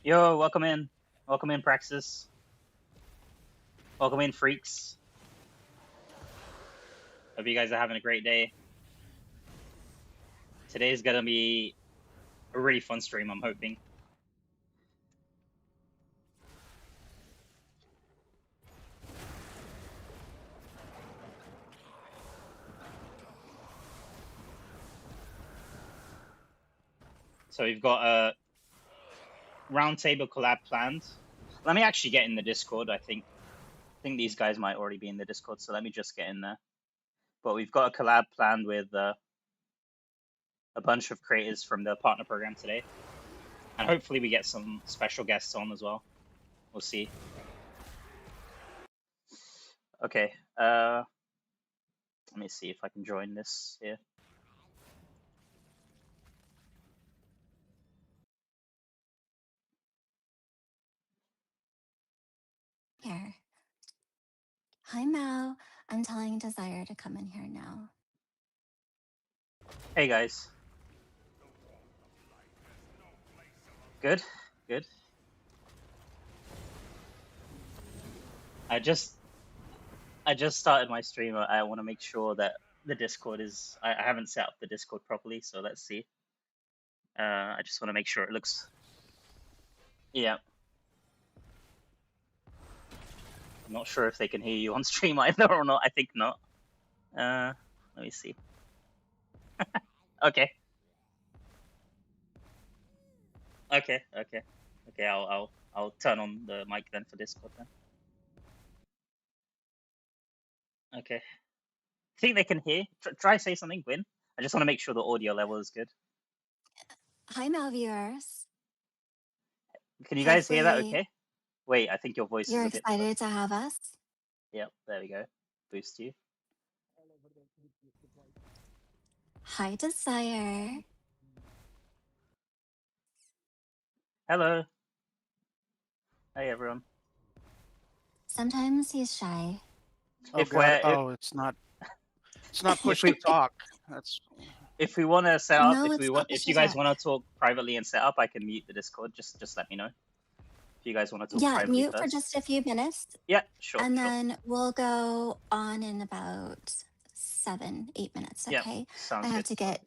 Yo, welcome in. Welcome in, Praxis. Welcome in, freaks. Hope you guys are having a great day. Today's gonna be a really fun stream, I'm hoping. So we've got a roundtable collab planned. Let me actually get in the Discord. I think these guys might already be in the Discord, so let me just get in there. But we've got a collab planned with a bunch of creators from the partner program today, and hopefully we get some special guests on as well. We'll see. Okay. Let me see if I can join this here. Here. Hi, Mao. I'm telling Desire to come in here now. Hey, guys. Good? Good. I just started my stream. I want to make sure that the Discord is... I haven't set up the Discord properly, so let's see. I just want to make sure it looks... Yeah. I'm not sure if they can hear you on stream either or not. I think not. Let me see. Okay. Okay. I'll turn on the mic then for Discord then. Okay. Think they can hear? Try say something, Gwyn. I just want to make sure the audio level is good. Hi, Mao viewers. Can you guys hear that okay? Wait, I think your voice is a bit... You're excited to have us? Yep, there we go. Boost you. Hi, Desire. Hello. Hey, everyone. Sometimes he's shy. Oh, God. It's not push to talk. That's... If we want to set up, No, if you guys want to talk privately and set up, I can mute the Discord. Just let me know. If you guys want to talk privately mute first. for just a few minutes. Yeah, sure. And then we'll go on in about 7-8 minutes, okay? Yeah, sounds I have good. to get...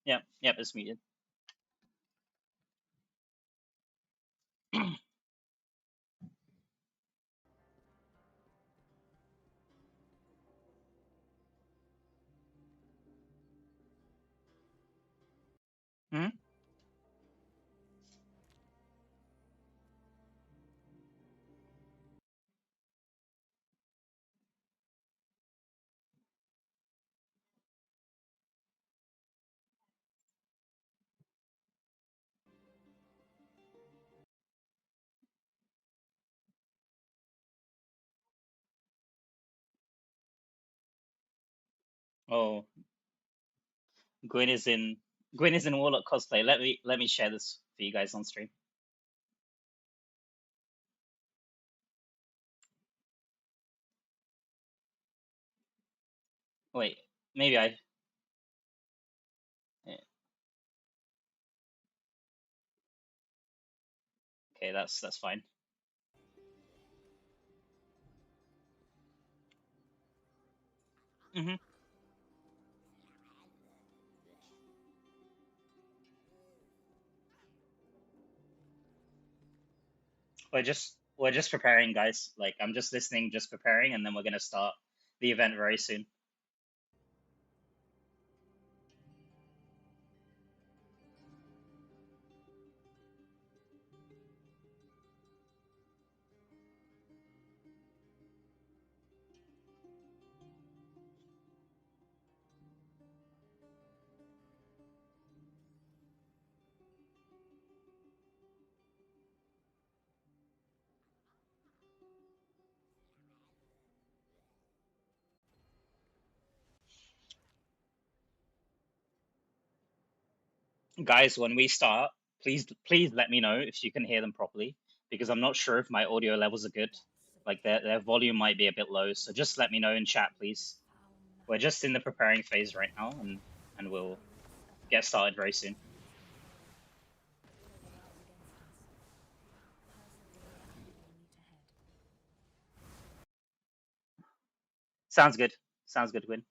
Yep, it's muted. Hmm? Oh, Gwyn is in Warlock cosplay. Let me share this for you guys on stream. Wait, maybe I... Yeah. Okay, that's fine. Mm-hmm. We're just preparing, guys. Like, I'm just listening, just preparing, and then we're gonna start the event very soon. Guys, when we start, please let me know if you can hear them properly, because I'm not sure if my audio levels are good. Like, their volume might be a bit low, so just let me know in chat, please. We're just in the preparing phase right now, and we'll get started very soon. Sounds good. Sounds good, Gwyn.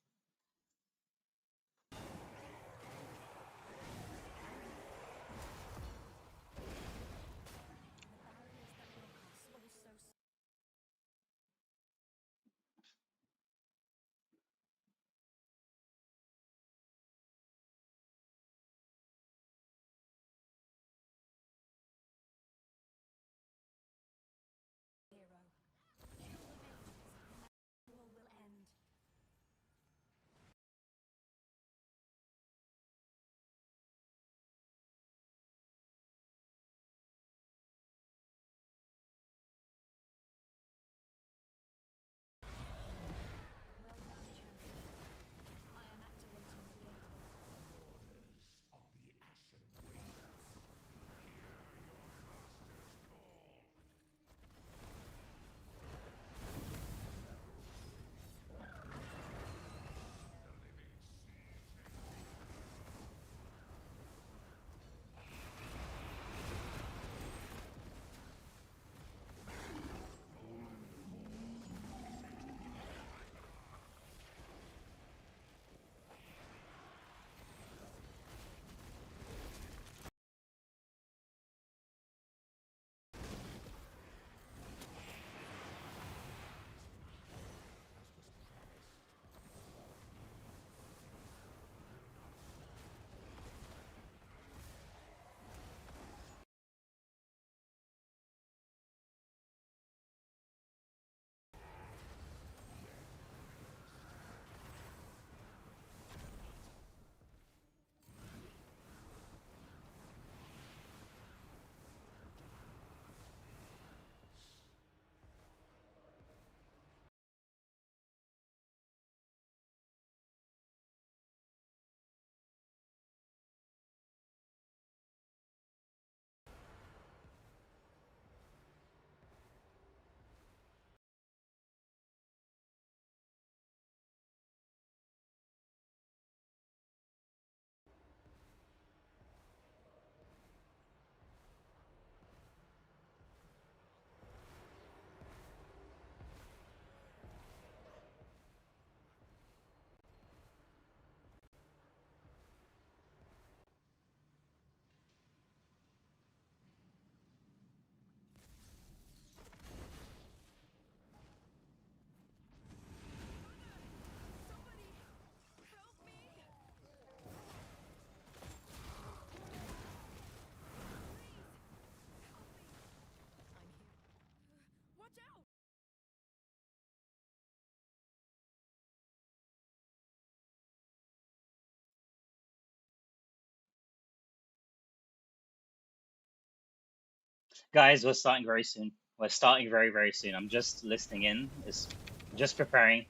Guys, we're starting very soon. We're starting very, very soon. I'm just listening in. It's just preparing.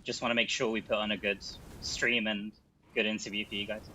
Just want to make sure we put on a good stream and good interview for you guys.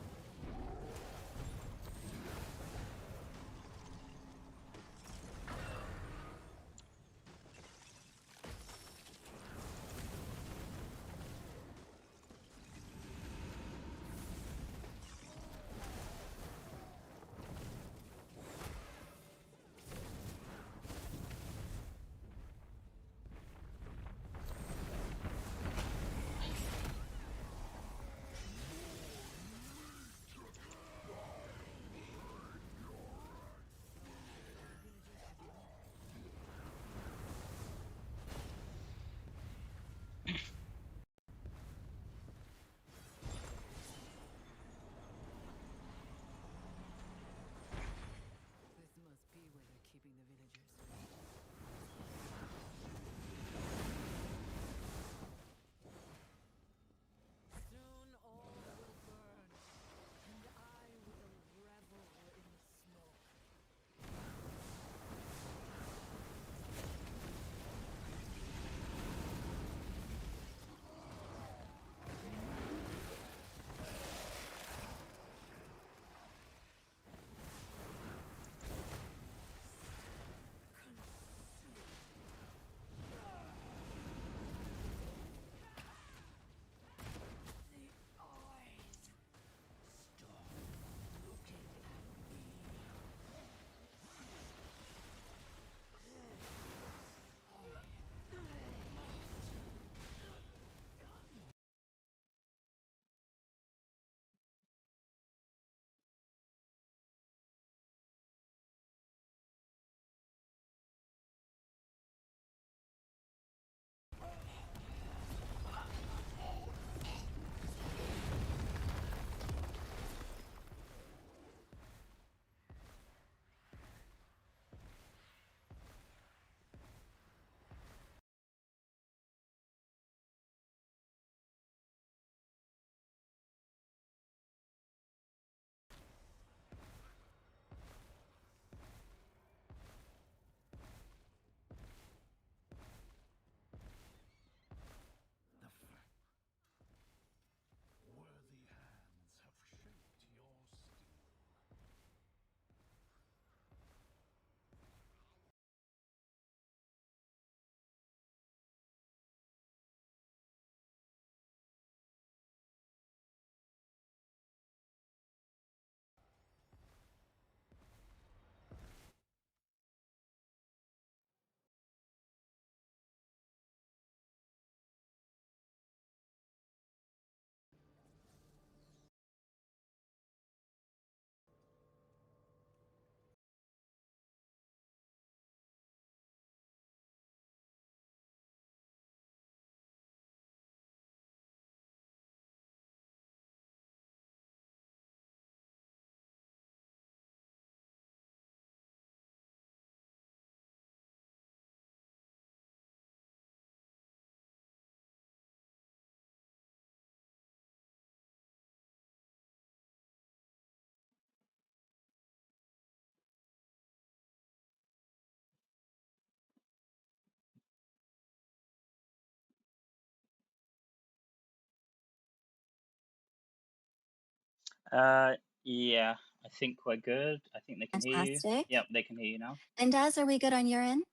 Yeah, I think we're good. I think they can hear you. Fantastic. Yep, they can hear you now. And Daz, are we good on your end?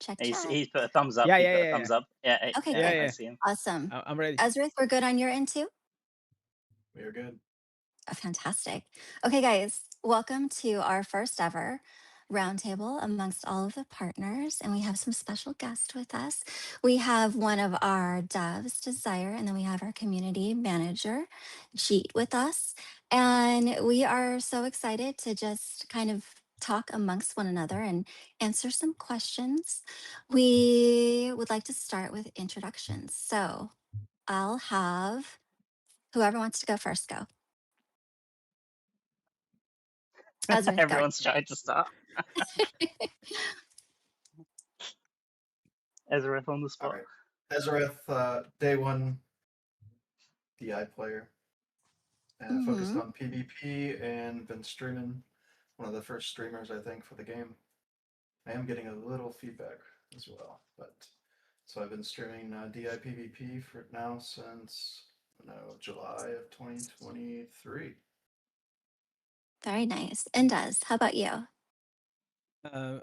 Check, check. He's put a thumbs up. Yeah, He's yeah, got a yeah, thumbs yeah. up. Yeah, Okay, yeah, good. I Yeah. see him. Awesome. I'm ready. Ezra, we're good on your end too? We are good. Fantastic. Okay, guys, welcome to our first ever roundtable amongst all of the partners. And we have some special guests with us. We have one of our devs, Desire, and then we have our community manager, Jeet, with us. And we are so excited to just kind of talk amongst one another and answer some questions. We would like to start with introductions. So I'll have whoever wants to go first go. Ezra, go. Everyone's trying to start. Ezra on the All spot. right. Ezra, day one DI player. Focused on PvP and been streaming. One of the first streamers, I think, for the game. I am getting a little feedback as well, but so I've been streaming DI PvP for now since July of 2023. Very nice. And Daz, how about you?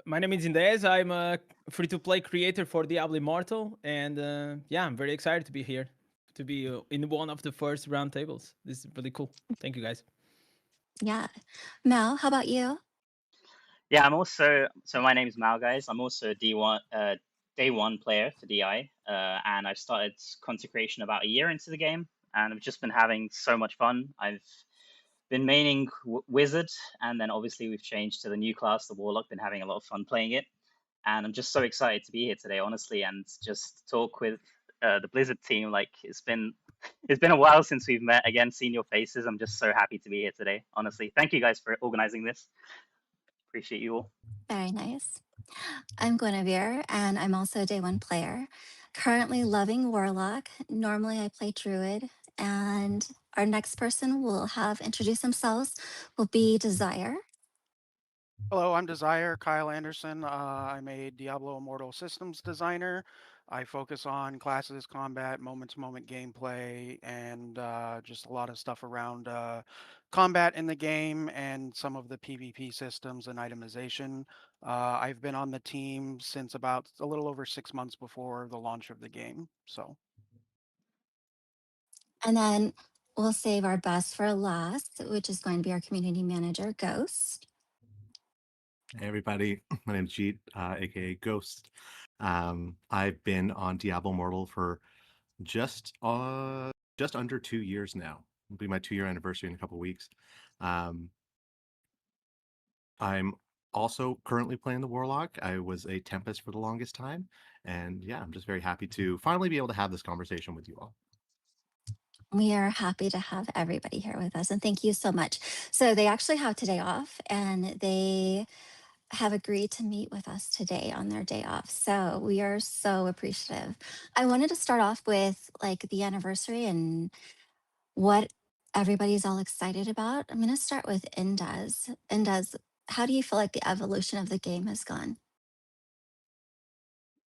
My name is Indez. I'm a free-to-play creator for Diablo Immortal, and yeah, I'm very excited to be here, to be in one of the first roundtables. This is really cool. Thank you, guys. Yeah. Mel, how about you? Yeah, I'm also. So my name is Mal, guys. I'm also a day one player for DI, and I've started Consecration about a year into the game, and I've just been having so much fun. I've been maining Wizard, and then obviously we've changed to the new class, the Warlock. Been having a lot of fun playing it, and I'm just so excited to be here today, honestly, and just talk with the Blizzard team. Like it's been a while since we've met again, seen your faces. I'm just so happy to be here today, honestly. Thank you guys for organizing this. Appreciate you all. Very nice. I'm Guinevere, and I'm also a day one player. Currently loving Warlock. Normally I play Druid, and our next person will have introduced themselves will be Desire. Hello, I'm Desire, Kyle Anderson. I'm a Diablo Immortal systems designer. I focus on classes, combat, moment-to-moment gameplay, and just a lot of stuff around combat in the game and some of the PvP systems and itemization. I've been on the team since about a little over 6 months before the launch of the game. So, And then we'll save our best for last, which is going to be our community manager, Ghost. Hey everybody, my name is Jeet, aka Ghost. I've been on Diablo Immortal for just under 2 years now. It'll be my 2-year anniversary in a couple of weeks. I'm also currently playing the Warlock. I was a Tempest for the longest time, and yeah, I'm just very happy to finally be able to have this conversation with you all. We are happy to have everybody here with us, and thank you so much. So they actually have today off, and they have agreed to meet with us today on their day off. So we are so appreciative. I wanted to start off with like the anniversary and what everybody's all excited about. I'm going to start with Indez. Indez, how do you feel like the evolution of the game has gone?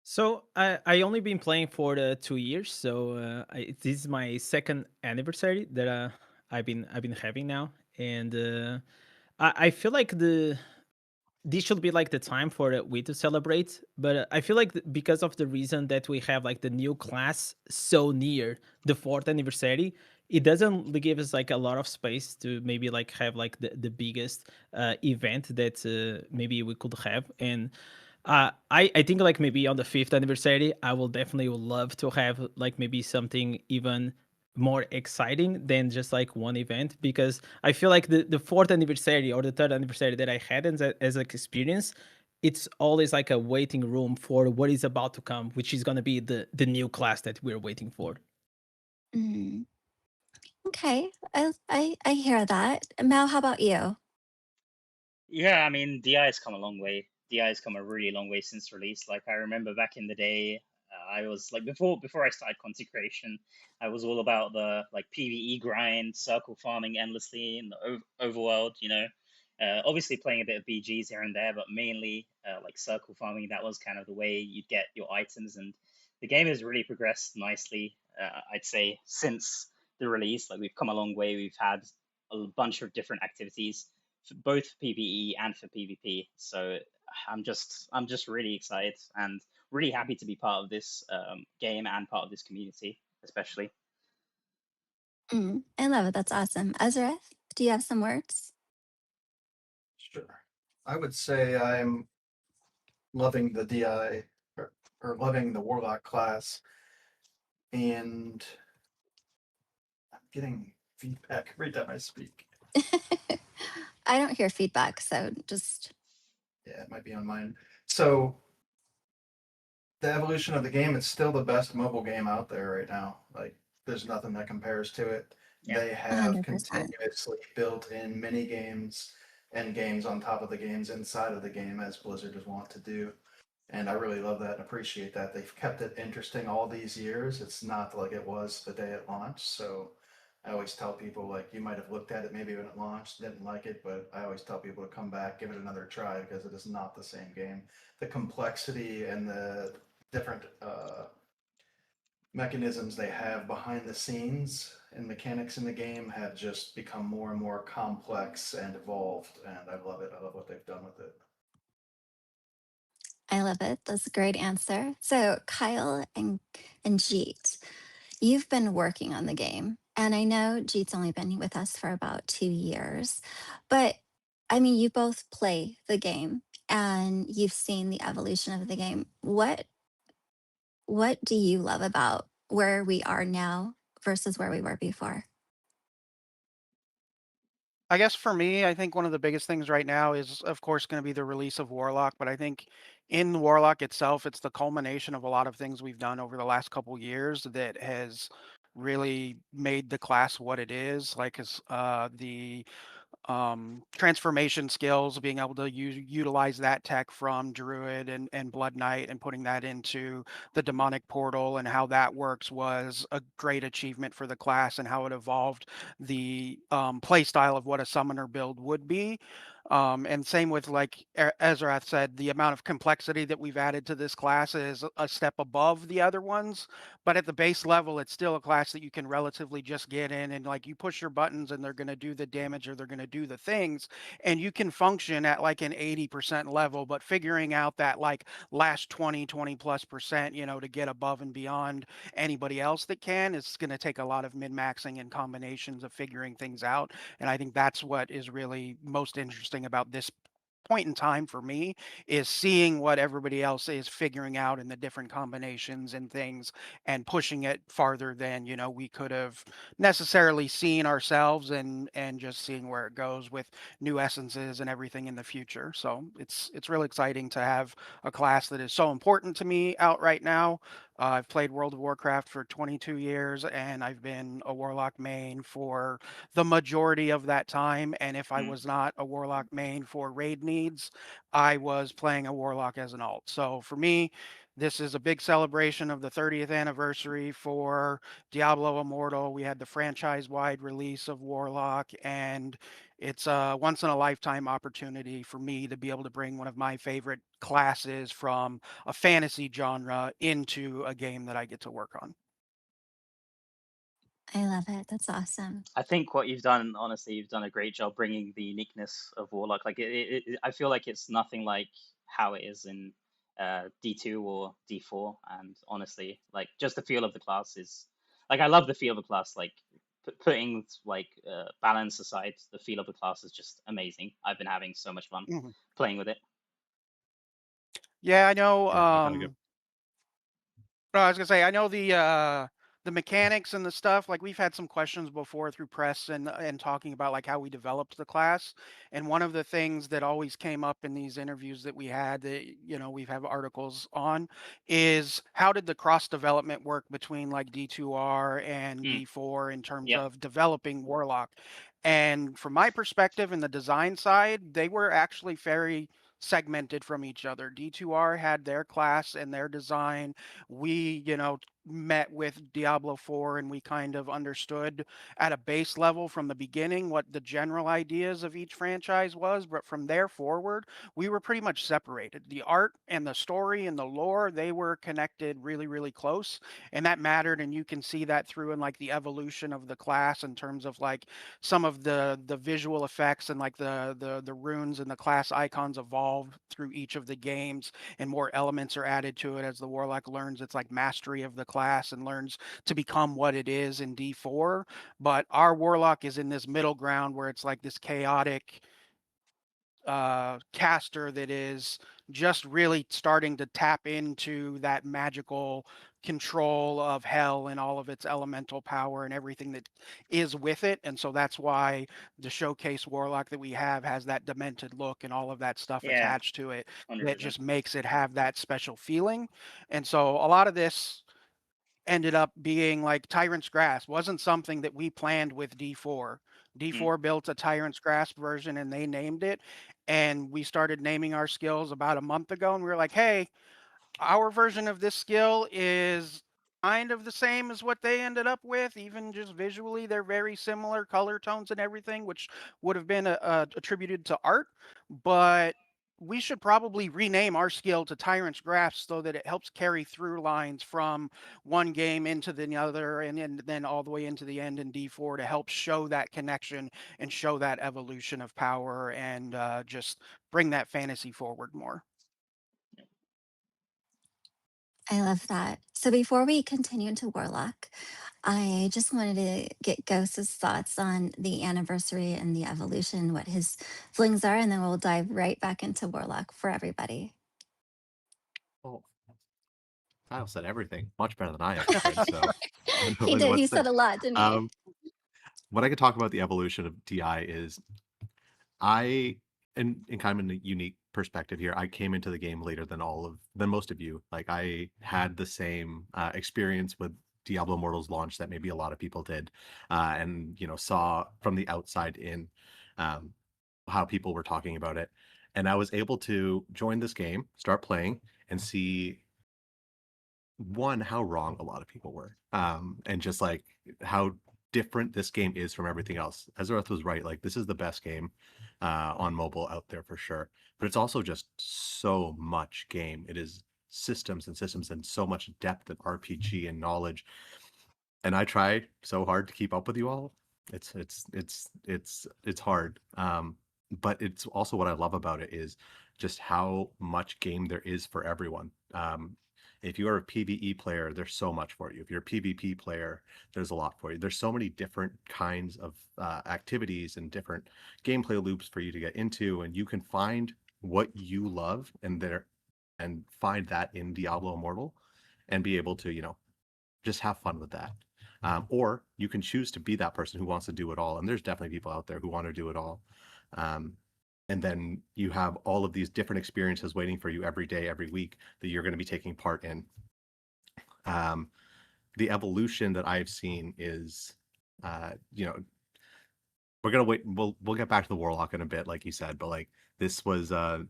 So I only been playing for 2 years, so this is my second anniversary that I've been having now, and I feel like this should be like the time for we to celebrate, but I feel like because of the reason that we have like the new class so near the 4th anniversary, it doesn't give us like a lot of space to maybe like have like the biggest event that maybe we could have. And I think like maybe on the 5th anniversary, I will definitely would love to have like maybe something even more exciting than just like one event, because I feel like the 4th anniversary or the 3rd anniversary that I had as an experience, it's always like a waiting room for what is about to come, which is going to be the new class that we're waiting for. Mm. Okay, I hear that. Mel, how about you? Yeah, I mean, DI has come a long way. DI has come a really long way since release. Like I remember back in the day, I was like before I started Consecration, I was all about the like PvE grind, circle farming endlessly in the overworld. Obviously playing a bit of BGs here and there, but mainly like circle farming. That was kind of the way you'd get your items, and the game has really progressed nicely. I'd say since the release. Like we've come a long way. We've had a bunch of different activities, for both for PvE and for PvP. So I'm just really excited and really happy to be part of this game and part of this community, especially. I love it. That's awesome. Azareth, do you have some words? Sure. I would say I'm loving the DI or loving the Warlock class, and I'm getting feedback every time I speak. I don't hear feedback, so just Yeah, it might be on mine. So the evolution of the game, it's still the best mobile game out there right now. Like there's nothing that compares to it. Yeah. They have 100%. continuously built in mini games and games on top of the games inside of the game, as Blizzard is wont to do. And I really love that and appreciate that. They've kept it interesting all these years. It's not like it was the day it launched. So I always tell people, like, you might have looked at it maybe when it launched, didn't like it, but I always tell people to come back, give it another try, because it is not the same game. The complexity and the different mechanisms they have behind the scenes and mechanics in the game have just become more and more complex and evolved. And I love it. I love what they've done with it. I love it. That's a great answer. So, Kyle and Jeet, you've been working on the game, and I know Jeet's only been with us for about 2 years, but I mean, you both play the game and you've seen the evolution of the game. What do you love about where we are now versus where we were before? I guess for me, I think one of the biggest things right now is, of course, going to be the release of Warlock. But I think in Warlock itself, it's the culmination of a lot of things we've done over the last couple years that has really made the class what it is. Like, the transformation skills, being able to utilize that tech from Druid and Blood Knight and putting that into the demonic portal and how that works was a great achievement for the class and how it evolved the play style of what a summoner build would be. And same with, like Ezrath said, the amount of complexity that we've added to this class is a step above the other ones. But at the base level, it's still a class that you can relatively just get in and, like, you push your buttons and they're going to do the damage or they're going to do the things. And you can function at like an 80% level, but figuring out that like last 20 plus percent, to get above and beyond anybody else that can, is going to take a lot of min-maxing and combinations of figuring things out. And I think that's what is really most interesting about this point in time for me, is seeing what everybody else is figuring out in the different combinations and things and pushing it farther than we could have necessarily seen ourselves, and just seeing where it goes with new essences and everything in the future. So it's really exciting to have a class that is so important to me out right now. I've played World of Warcraft for 22 years, and I've been a Warlock main for the majority of that time. And if I was not a Warlock main for raid needs, I was playing a Warlock as an alt. So for me, this is a big celebration of the 30th anniversary for Diablo Immortal. We had the franchise-wide release of Warlock, and it's a once-in-a-lifetime opportunity for me to be able to bring one of my favorite classes from a fantasy genre into a game that I get to work on. I love it. That's awesome. I think what you've done, honestly, you've done a great job bringing the uniqueness of Warlock. Like, I feel like it's nothing like how it is in D2 or D4. And honestly, like, just the feel of the class is, like, I love the feel of the class. Like, putting like balance aside, the feel of the class is just amazing. I've been having so much fun playing with it. Yeah, I know. Yeah, I gotta No, I was gonna say, I know the mechanics and the stuff. Like, we've had some questions before through press and talking about like how we developed the class. And one of the things that always came up in these interviews that we had, that we've have articles on, is how did the cross development work between like D2R and D4 in terms Yep. of developing Warlock. And from my perspective in the design side, they were actually very segmented from each other. D2R had their class and their design. We, met with Diablo 4 and we kind of understood at a base level from the beginning what the general ideas of each franchise was, but from there forward, we were pretty much separated. The art and the story and the lore, they were connected really, really close, and that mattered, and you can see that through in like the evolution of the class in terms of like some of the visual effects and like the runes and the class icons evolve through each of the games, and more elements are added to it as the Warlock learns its like mastery of the class and learns to become what it is in D4. But our Warlock is in this middle ground where it's like this chaotic caster that is just really starting to tap into that magical control of hell and all of its elemental power and everything that is with it. And so that's why the showcase Warlock that we have has that demented look and all of that stuff Yeah, attached to it that 100%. just makes it have that special feeling. And so a lot of this ended up being like Tyrant's Grasp wasn't something that we planned with D4. D4 built a Tyrant's Grasp version and they named it. And we started naming our skills about a month ago. And we were like, hey, our version of this skill is kind of the same as what they ended up with, even just visually. They're very similar color tones and everything, which would have been attributed to art. But we should probably rename our skill to Tyrant's Grasp so that it helps carry through lines from one game into the other and then all the way into the end in D4 to help show that connection and show that evolution of power and just bring that fantasy forward more. I love that. So before we continue into Warlock, I just wanted to get Ghost's thoughts on the anniversary and the evolution, what his feelings are, and then we'll dive right back into Warlock for everybody. Oh, Kyle said everything much better than I ever could. So I don't He really know did. what He to say. said a lot, didn't he? What I could talk about the evolution of DI is I, in kind of a unique perspective here, I came into the game later than most of you. Like I had the same experience with Diablo Immortal's launch that maybe a lot of people did, and saw from the outside in um, how people were talking about it, and I was able to join this game, start playing, and see one, how wrong a lot of people were, and just like how different this game is from everything else. Azareth was right, like this is the best game on mobile out there for sure, but it's also just so much game. It is systems and systems and so much depth and RPG and knowledge, and I try so hard to keep up with you all. It's hard, but it's also what I love about it is just how much game there is for everyone. If you are a PvE player, there's so much for you. If you're a PvP player, there's a lot for you. There's so many different kinds of activities and different gameplay loops for you to get into, and you can find what you love and find that in Diablo Immortal, and be able to just have fun with that. Or you can choose to be that person who wants to do it all, and there's definitely people out there who want to do it all. And then you have all of these different experiences waiting for you every day, every week that you're going to be taking part in. The evolution that I've seen is, we're gonna wait. We'll get back to the Warlock in a bit, like you said, but like this was the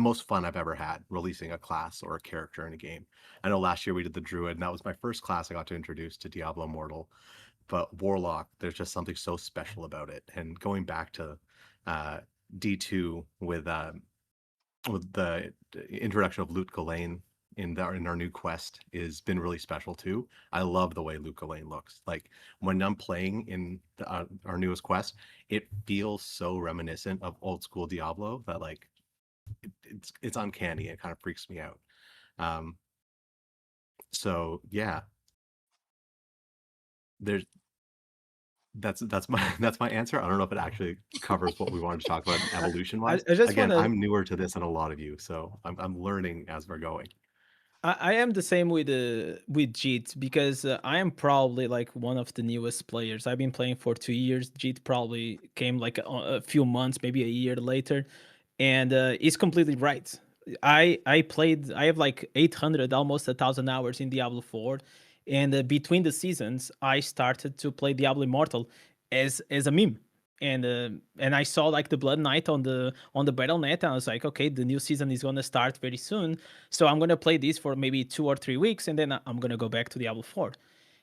most fun I've ever had releasing a class or a character in a game. I know last year we did the Druid, and that was my first class I got to introduce to Diablo Immortal. But Warlock, there's just something so special about it. And going back to D2 with the introduction of Loot Ghislaine in our new quest has been really special too. I love the way Loot Ghislaine looks. Like when I'm playing in our newest quest, it feels so reminiscent of old school Diablo that like it's uncanny. It kind of freaks me out. So yeah, there's that's my that's my answer. I don't know if it actually covers what we wanted to talk about evolution wise. I just Again, want to. I'm newer to this than a lot of you, so I'm learning as we're going. I am the same with Jeet because I am probably like one of the newest players. I've been playing for 2 years. Jeet probably came like a few months, maybe a year later, and it's completely right. I played. I have like 800, almost 1,000 hours in Diablo 4, and between the seasons, I started to play Diablo Immortal as a meme. and I saw like the Blood Knight on the Battle.net, and I was like, okay, the new season is gonna start very soon, so I'm gonna play this for maybe 2 or 3 weeks, and then I'm gonna go back to Diablo 4.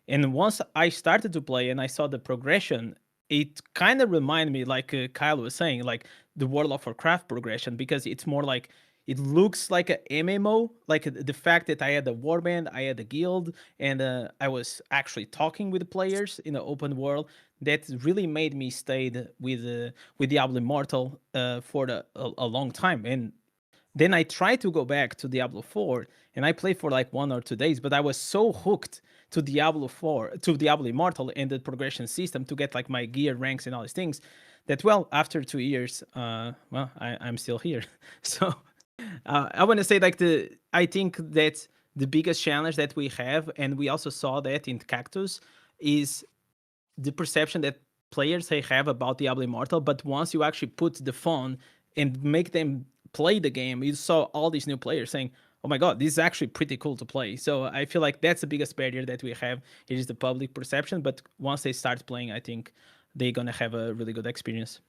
And once I started to play and I saw the progression, it kind of reminded me, like Kyle was saying, like the World of Warcraft progression, because it's more like, it looks like a MMO, like the fact that I had a warband, I had a guild, and I was actually talking with the players in the open world. That really made me stay with Diablo Immortal for a long time. And then I tried to go back to Diablo 4 and I played for like 1 or 2 days, but I was so hooked to Diablo 4, to Diablo Immortal and the progression system to get like my gear ranks and all these things that, well, after 2 years, I'm still here. So I want to say like I think that the biggest challenge that we have, and we also saw that in Cactus, is the perception that players they have about Diablo Immortal, but once you actually put the phone and make them play the game, you saw all these new players saying, "Oh my god, this is actually pretty cool to play." So I feel like that's the biggest barrier that we have. It is the public perception, but once they start playing, I think they're gonna have a really good experience.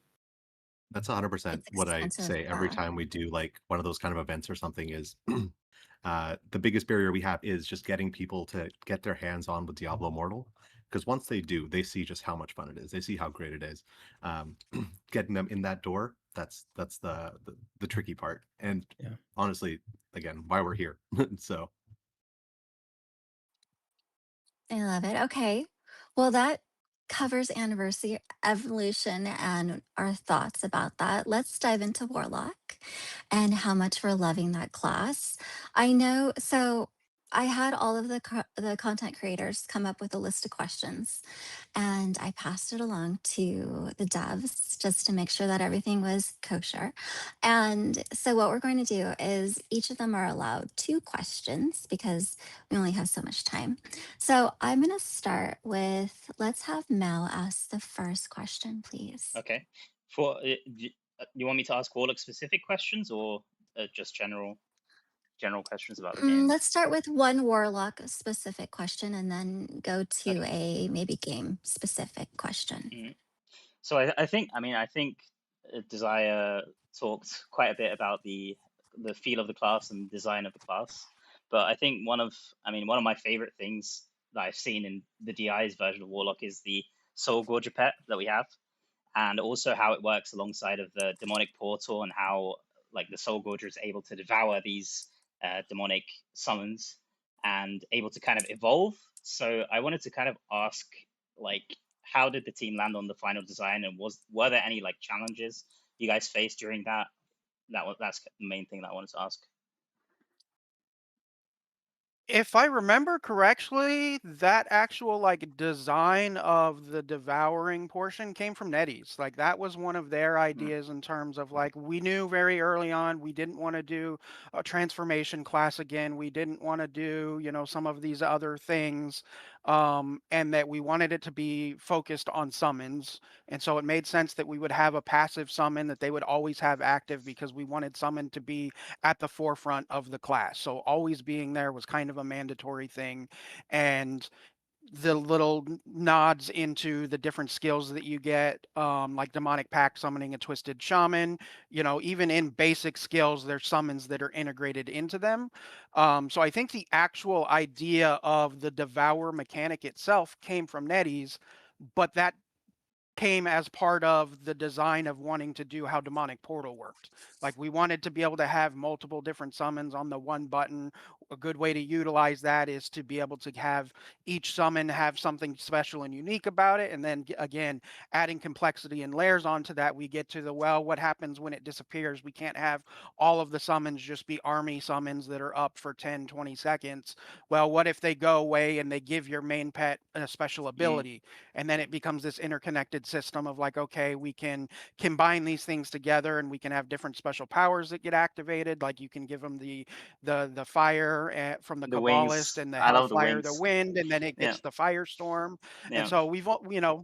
That's 100% It's what I expensive. say every time we do like one of those kind of events or something is the biggest barrier we have is just getting people to get their hands on with Diablo Immortal. Because once they do, they see just how much fun it is. They see how great it is. Um, getting them in that door, that's the tricky part. And Yeah. honestly, again, why we're here. So I love it. Okay. Well, that covers anniversary evolution and our thoughts about that. Let's dive into Warlock and how much we're loving that class. I know. So I had all of the content creators come up with a list of questions, and I passed it along to the devs just to make sure that everything was kosher. And so, what we're going to do is each of them are allowed 2 questions because we only have so much time. So, I'm going to start with, let's have Mel ask the first question, please. Okay. You want me to ask Warlock specific questions or just general questions about the game? Let's start with one Warlock specific question and then go to Okay. a maybe game specific question. So I think Desire talked quite a bit about the feel of the class and design of the class, but I think one of my favorite things that I've seen in the DI's version of Warlock is the Soul Gorger pet that we have, and also how it works alongside of the demonic portal and how like the Soul Gorger is able to devour these demonic summons and able to kind of evolve. So I wanted to kind of ask, like, how did the team land on the final design, and were there any like challenges you guys faced during that? That's the main thing that I wanted to ask. If I remember correctly, that actual like design of the devouring portion came from NetEase. Like that was one of their ideas in terms of like we knew very early on we didn't want to do a transformation class again. We didn't want to do, some of these other things. And that we wanted it to be focused on summons. And so it made sense that we would have a passive summon that they would always have active because we wanted summon to be at the forefront of the class. So always being there was kind of a mandatory thing. And the little nods into the different skills that you get, like demonic pact summoning a twisted shaman, even in basic skills, there's summons that are integrated into them. So I think the actual idea of the devour mechanic itself came from NetEase, but that came as part of the design of wanting to do how demonic portal worked. Like we wanted to be able to have multiple different summons on the one button. A good way to utilize that is to be able to have each summon have something special and unique about it, and then again adding complexity and layers onto that, we get to the, well, what happens when it disappears? We can't have all of the summons just be army summons that are up for 10-20 seconds. Well, what if they go away and they give your main pet a special ability, and then it becomes this interconnected system of like, okay, we can combine these things together and we can have different special powers that get activated. Like you can give them the fire from the The Kabbalist, wings. and the I love the Hellfire, the wings. wind, and then it Yeah. gets the firestorm. And Yeah. so we've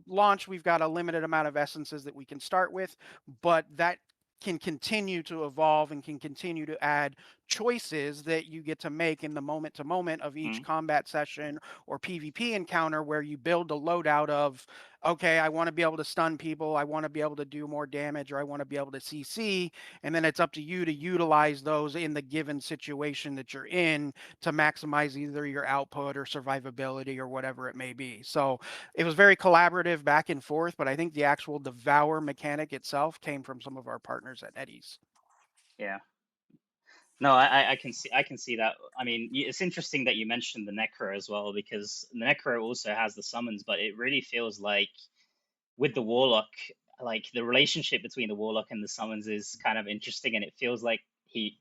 launched. We've got a limited amount of essences that we can start with, but that can continue to evolve and can continue to add choices that you get to make in the moment to moment of each combat session or PvP encounter, where you build a loadout of okay, I want to be able to stun people, I want to be able to do more damage, or I want to be able to CC, and then it's up to you to utilize those in the given situation that you're in to maximize either your output or survivability or whatever it may be. So it was very collaborative back and forth, but I think the actual devour mechanic itself came from some of our partners at Eddie's. Yeah. No, I can see that. I mean, it's interesting that you mentioned the Necro as well, because the Necro also has the summons, but it really feels like with the Warlock, like the relationship between the Warlock and the summons is kind of interesting, and it feels like he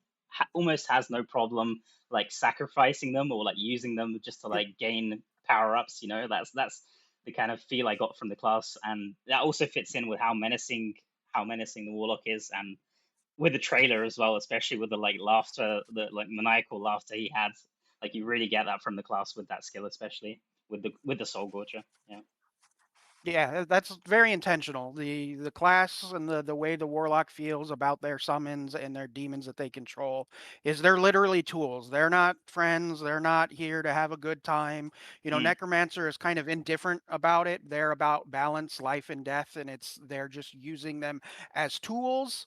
almost has no problem like sacrificing them or like using them just to like gain power ups. You know, that's the kind of feel I got from the class, and that also fits in with how menacing the Warlock is, and with the trailer as well, especially with the like laughter, the like maniacal laughter he had. Like you really get that from the class with that skill, especially with the Soul Gorger. Yeah. Yeah, that's very intentional. The class and the way the warlock feels about their summons and their demons that they control is they're literally tools. They're not friends. They're not here to have a good time. You know, Mm. necromancer is kind of indifferent about it. They're about balance, life and death, and they're just using them as tools,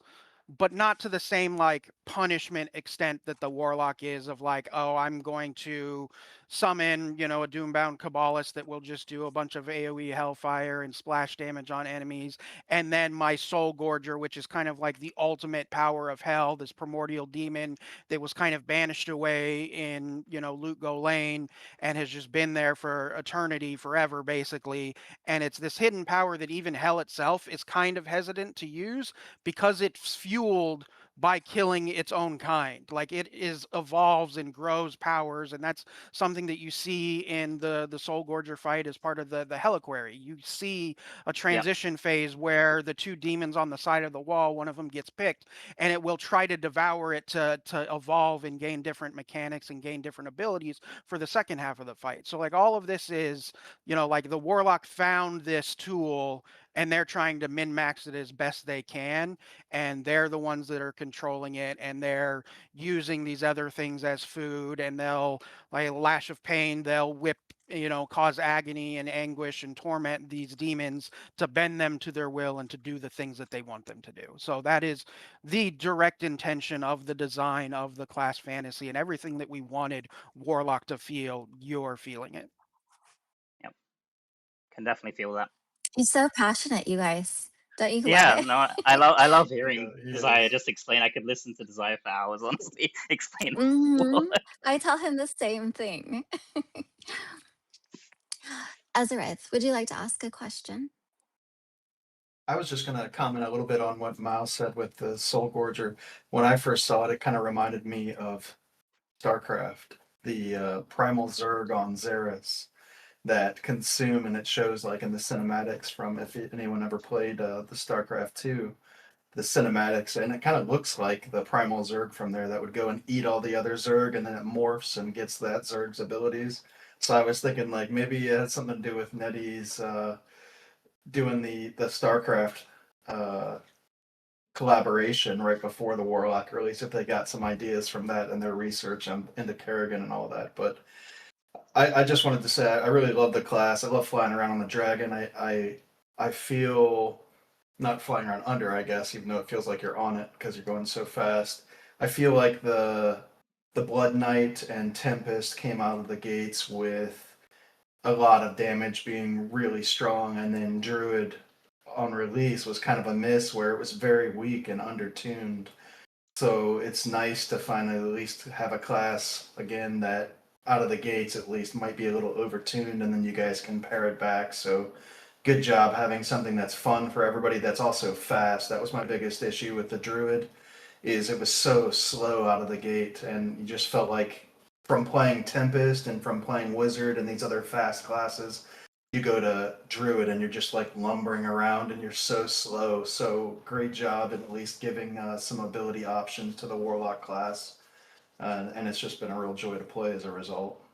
but not to the same like punishment extent that the warlock is of like, oh, I'm going to summon, you know, a doombound Kabbalist that will just do a bunch of AoE hellfire and splash damage on enemies. And then my Soul Gorger, which is kind of like the ultimate power of hell, this primordial demon that was kind of banished away in, you know, Loot Go Lane and has just been there for eternity, forever, basically. And it's this hidden power that even hell itself is kind of hesitant to use because it's fueled by killing its own kind. Like it is evolves and grows powers, and that's something that you see in the Soul Gorger fight as part of the Heliquary. You see a Yep. transition phase where the two demons on the side of the wall, one of them gets picked, and it will try to devour it to evolve and gain different mechanics and gain different abilities for the second half of the fight. So like all of this is, you know, like the Warlock found this tool and they're trying to min max it as best they can, and they're the ones that are controlling it, and they're using these other things as food, and they'll like a lash of pain, they'll whip, you know, cause agony and anguish and torment these demons to bend them to their will and to do the things that they want them to do. So that is the direct intention of the design of the class fantasy, and everything that we wanted Warlock to feel, you're feeling it. Yep. Can definitely feel that. He's so passionate, you guys. Don't you love Yeah, it? no, I love hearing he Desire is. just explain. I could listen to Desire for hours, honestly, explain Mhm. Warlock. I tell him the same thing. Azareth, would you like to ask a question? I was just going to comment a little bit on what Miles said with the Soul Gorger. When I first saw it, it kind of reminded me of StarCraft, the Primal Zerg on Xeris that consume, and it shows like in the cinematics from if anyone ever played the StarCraft 2, the cinematics, and it kind of looks like the Primal Zerg from there that would go and eat all the other Zerg, and then it morphs and gets that Zerg's abilities. So I was thinking like maybe it had something to do with Nettie's doing the StarCraft uh, collaboration right before the Warlock release, if they got some ideas from that and their research into Kerrigan and all that. But I just wanted to say I really love the class. I love flying around on the dragon. I feel not flying around under, I guess, even though it feels like you're on it because you're going so fast. I feel like the Blood Knight and Tempest came out of the gates with a lot of damage being really strong, and then Druid on release was kind of a miss where it was very weak and undertuned. So it's nice to finally at least have a class again that out of the gates at least might be a little overtuned, and then you guys can pare it back. So good job having something that's fun for everybody that's also fast. That was my biggest issue with the Druid, is it was so slow out of the gate, and you just felt like from playing Tempest and from playing Wizard and these other fast classes, you go to Druid and you're just like lumbering around and you're so slow. So great job at least giving some ability options to the Warlock class, and it's just been a real joy to play as a result.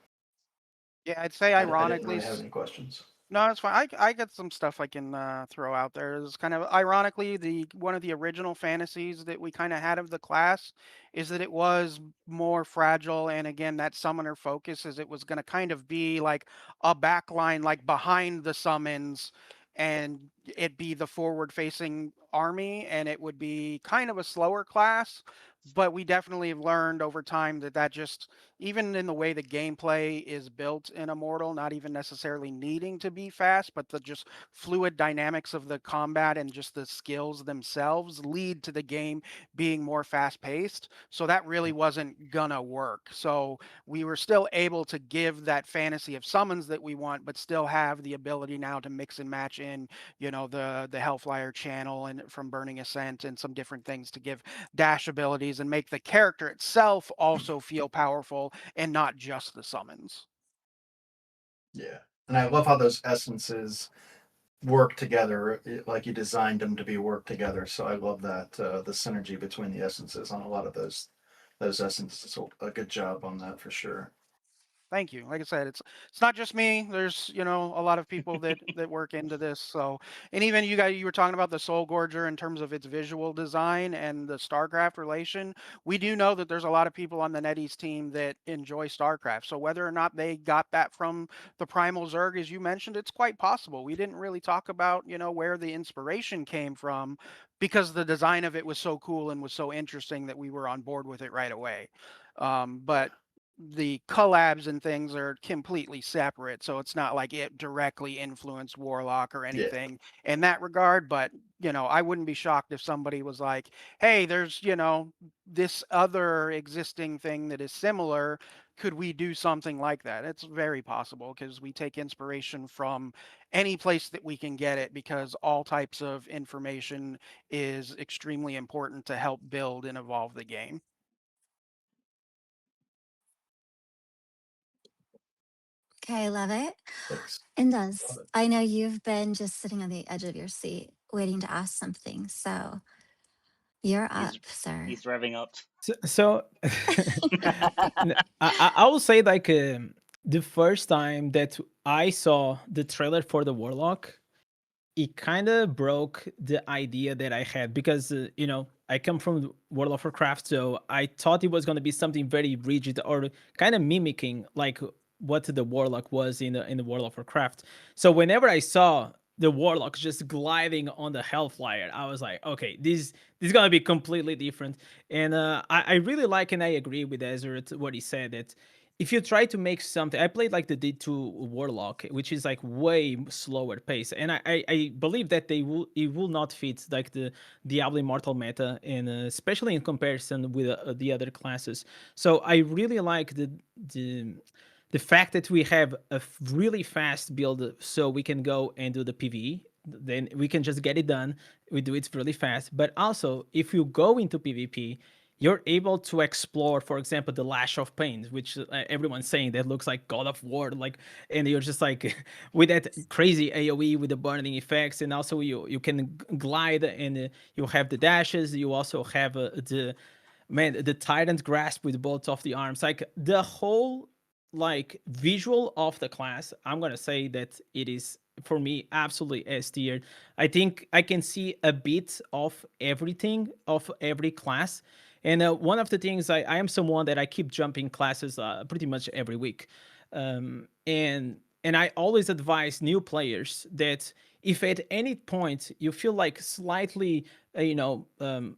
Yeah, I'd say I didn't ironically. really have any questions. No, it's fine. I got some stuff I can throw out there. It's kind of ironically the one of the original fantasies that we kind of had of the class is that it was more fragile, and again that summoner focus is it was going to kind of be like a backline, like behind the summons, and it'd be the forward-facing army, and it would be kind of a slower class. But we definitely have learned over time that just, even in the way the gameplay is built in Immortal, not even necessarily needing to be fast, but the just fluid dynamics of the combat and just the skills themselves lead to the game being more fast-paced. So that really wasn't gonna work. So we were still able to give that fantasy of summons that we want, but still have the ability now to mix and match in, the Hellflyer channel and from Burning Ascent and some different things to give dash abilities and make the character itself also feel powerful and not just the summons. Yeah, and I love how those essences work together, like you designed them to be work together. So I love that the synergy between the essences on a lot of those essences. So a good job on that for sure. Thank you. Like I said, it's not just me. There's a lot of people that work into this. So, and even you were talking about the Soul Gorger in terms of its visual design and the StarCraft relation. We do know that there's a lot of people on the NetEase team that enjoy StarCraft. So whether or not they got that from the Primal Zerg, as you mentioned, it's quite possible. We didn't really talk about where the inspiration came from, because the design of it was so cool and was so interesting that we were on board with it right away. But the collabs and things are completely separate, so it's not like it directly influenced Warlock or Yeah, anything in that regard. But I wouldn't be shocked if somebody was like, hey, there's this other existing thing that is similar, could we do something like that? It's very possible, because we take inspiration from any place that we can get it, because all types of information is extremely important to help build and evolve the game. Okay, love it. thanks. And Love does it. I know you've been just sitting on the edge of your seat waiting to ask something. So you're up, sir. He's revving up. So I will say, like, the first time that I saw the trailer for the Warlock, it kind of broke the idea that I had, because I come from World of Warcraft, so I thought it was going to be something very rigid or kind of mimicking like what the Warlock was in the World of Warcraft. So whenever I saw the Warlock just gliding on the Hellflyer, I was like, okay, this is gonna be completely different. And I really like, and I agree with Ezra what he said, that if you try to make something, I played like the D2 Warlock, which is like way slower pace, and I believe that it will not fit like the Diablo Immortal meta, and especially in comparison with the other classes. So I really like the the fact that we have a really fast build, so we can go and do the PvE. Then we can just get it done. We do it really fast. But also, if you go into PvP, you're able to explore, for example, the Lash of Pain, which everyone's saying that looks like God of War, like, and you're just like with that crazy AOE with the burning effects, and also you can glide, and you have the dashes. You also have the Tyrant Grasp with both of the arms, like the whole like visual of the class. I'm gonna say that it is, for me, absolutely S tier. I think I can see a bit of everything of every class. And one of the things, I am someone that I keep jumping classes pretty much every week. And I always advise new players that if at any point you feel like slightly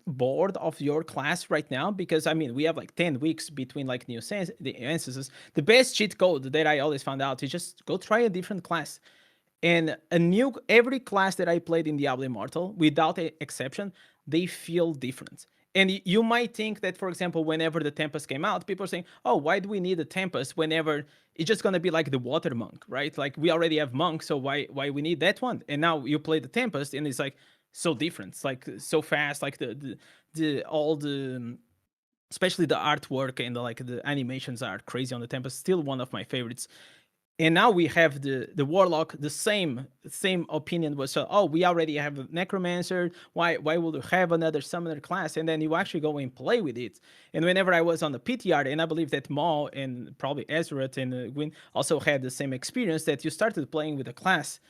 bored of your class right now, because I mean we have like 10 weeks between like new the instances, the best cheat code that I always found out is just go try a different class. And every class that I played in Diablo Immortal, without exception, they feel different. And you might think that, for example, whenever the Tempest came out, people are saying, oh, why do we need a Tempest whenever it's just going to be like the Water Monk, right? Like, we already have Monk, so why we need that one? And now you play the Tempest, and it's like so different. It's like so fast, like all the especially the artwork and the animations are crazy on the Tempest. Still one of my favorites. And now we have the Warlock. The same opinion was, oh, we already have a Necromancer. Why would we have another summoner class? And then you actually go and play with it. And whenever I was on the PTR, and I believe that Maul and probably Ezra and Gwyn also had the same experience, that you started playing with a class,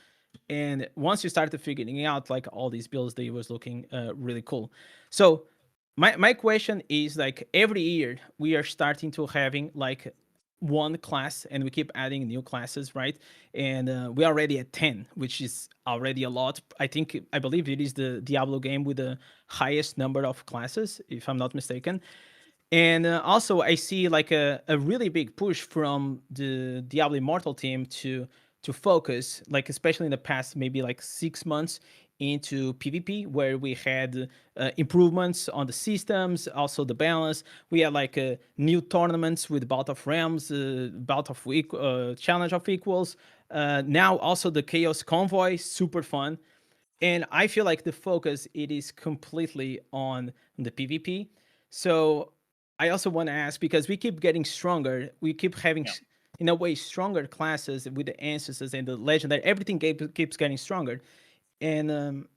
and once you started figuring out like all these builds, they was looking really cool. So my question is, like, every year we are starting to having like one class and we keep adding new classes, right? And we're already at 10, which is already a lot. I believe it is the Diablo game with the highest number of classes, if I'm not mistaken. And also, I see like a really big push from the Diablo Immortal team to focus, like especially in the past maybe like 6 months, into PvP, where we had improvements on the systems, also the balance. We had like new tournaments with Bout of Realms, Challenge of Equals. Now also the Chaos Convoy, super fun. And I feel like the focus it is completely on the PvP. So I also want to ask, because we keep getting stronger, we keep having in a way stronger classes with the ancestors and the legendary. Everything keeps getting stronger, and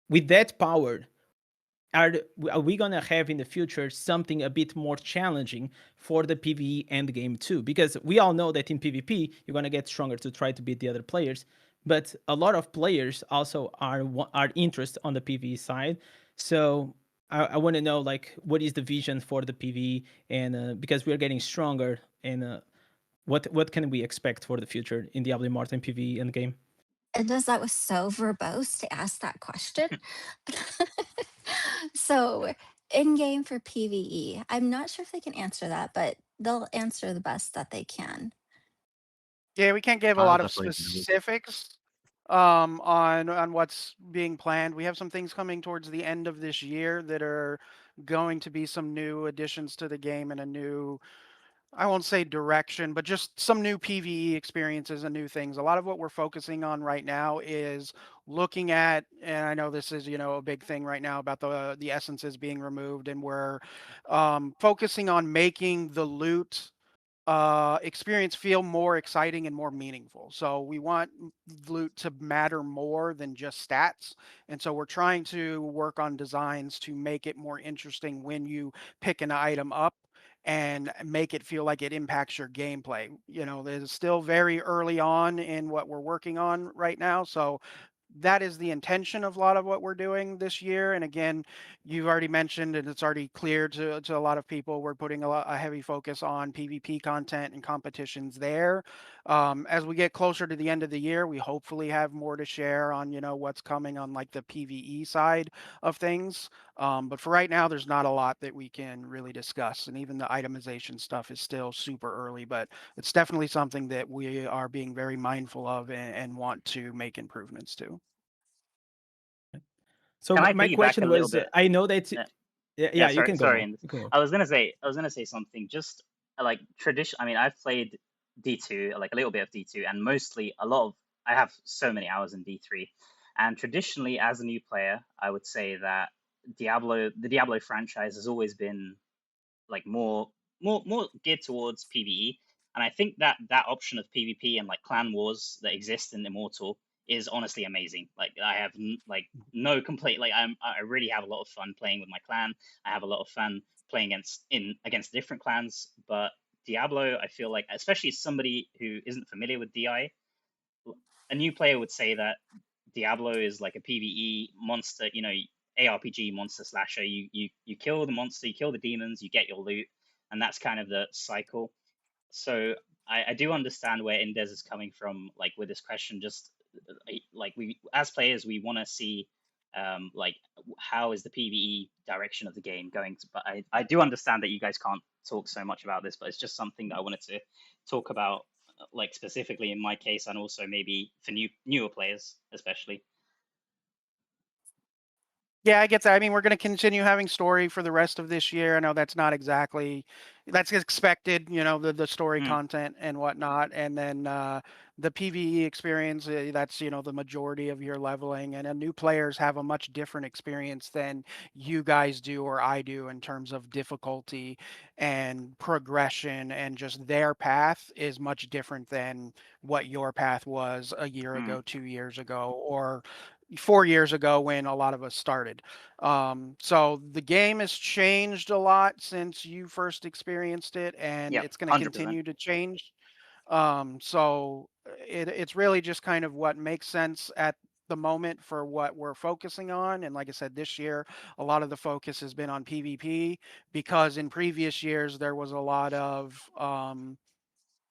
with that power, are we gonna have in the future something a bit more challenging for the PvE end game too? Because we all know that in PvP you're gonna get stronger to try to beat the other players, but a lot of players also are interested on the PvE side. So I want to know like what is the vision for the PvE, and because we are getting stronger, and what can we expect for the future in Diablo Immortal and PvE end game? And that was so verbose to ask that question. So, in game for PvE, I'm not sure if they can answer that, but they'll answer the best that they can. Yeah, we can't give a I'll lot of definitely do it. specifics on what's being planned. We have some things coming towards the end of this year that are going to be some new additions to the game and a new, I won't say direction, but just some new PvE experiences and new things. A lot of what we're focusing on right now is looking at, and I know this is, a big thing right now about the essences being removed, and we're focusing on making the loot experience feel more exciting and more meaningful. So we want loot to matter more than just stats. And so we're trying to work on designs to make it more interesting when you pick an item up and make it feel like it impacts your gameplay. It's still very early on in what we're working on right now. So that is the intention of a lot of what we're doing this year. And again, you've already mentioned, and it's already clear to a lot of people, we're putting a heavy focus on PvP content and competitions there. As we get closer to the end of the year, we hopefully have more to share on, what's coming on like the PvE side of things. But for right now, there's not a lot that we can really discuss. And even the itemization stuff is still super early, but it's definitely something that we are being very mindful of and want to make improvements to. So Can I my piggyback a question little was, bit? I know that Yeah, yeah, you sorry, can go sorry. now. You can go. I was gonna say something. Just like tradition. I mean, I've played D2, like a little bit of D2, and mostly a lot of. I have so many hours in D3, and traditionally, as a new player, I would say that the Diablo franchise has always been like more geared towards PvE. And I think that that option of PvP and like clan wars that exist in Immortal is honestly amazing. Like I have like no complaint. Like I really have a lot of fun playing with my clan. I have a lot of fun playing against different clans. But Diablo, I feel like, especially somebody who isn't familiar with DI, a new player would say that Diablo is like a PvE monster, ARPG monster slasher. You kill the monster, you kill the demons, you get your loot, and that's kind of the cycle. So I do understand where Indez is coming from, like with this question. Just like we as players, we want to see like how is the PvE direction of the game going to, but I do understand that you guys can't talk so much about this, but it's just something that I wanted to talk about, like specifically in my case, and also maybe for newer players especially. Yeah, I get that. I mean, we're going to continue having story for the rest of this year. I know that's expected, the story Mm, content and whatnot. And then the PvE experience, that's, the majority of your leveling. And new players have a much different experience than you guys do or I do in terms of difficulty and progression, and just their path is much different than what your path was a year mm, ago, 2 years ago, or 4 years ago when a lot of us started. So the game has changed a lot since you first experienced it, and yep, it's going to 100%. continue to change. So it's really just kind of what makes sense at the moment for what we're focusing on. And like I said, this year, a lot of the focus has been on PvP, because in previous years, there was a lot of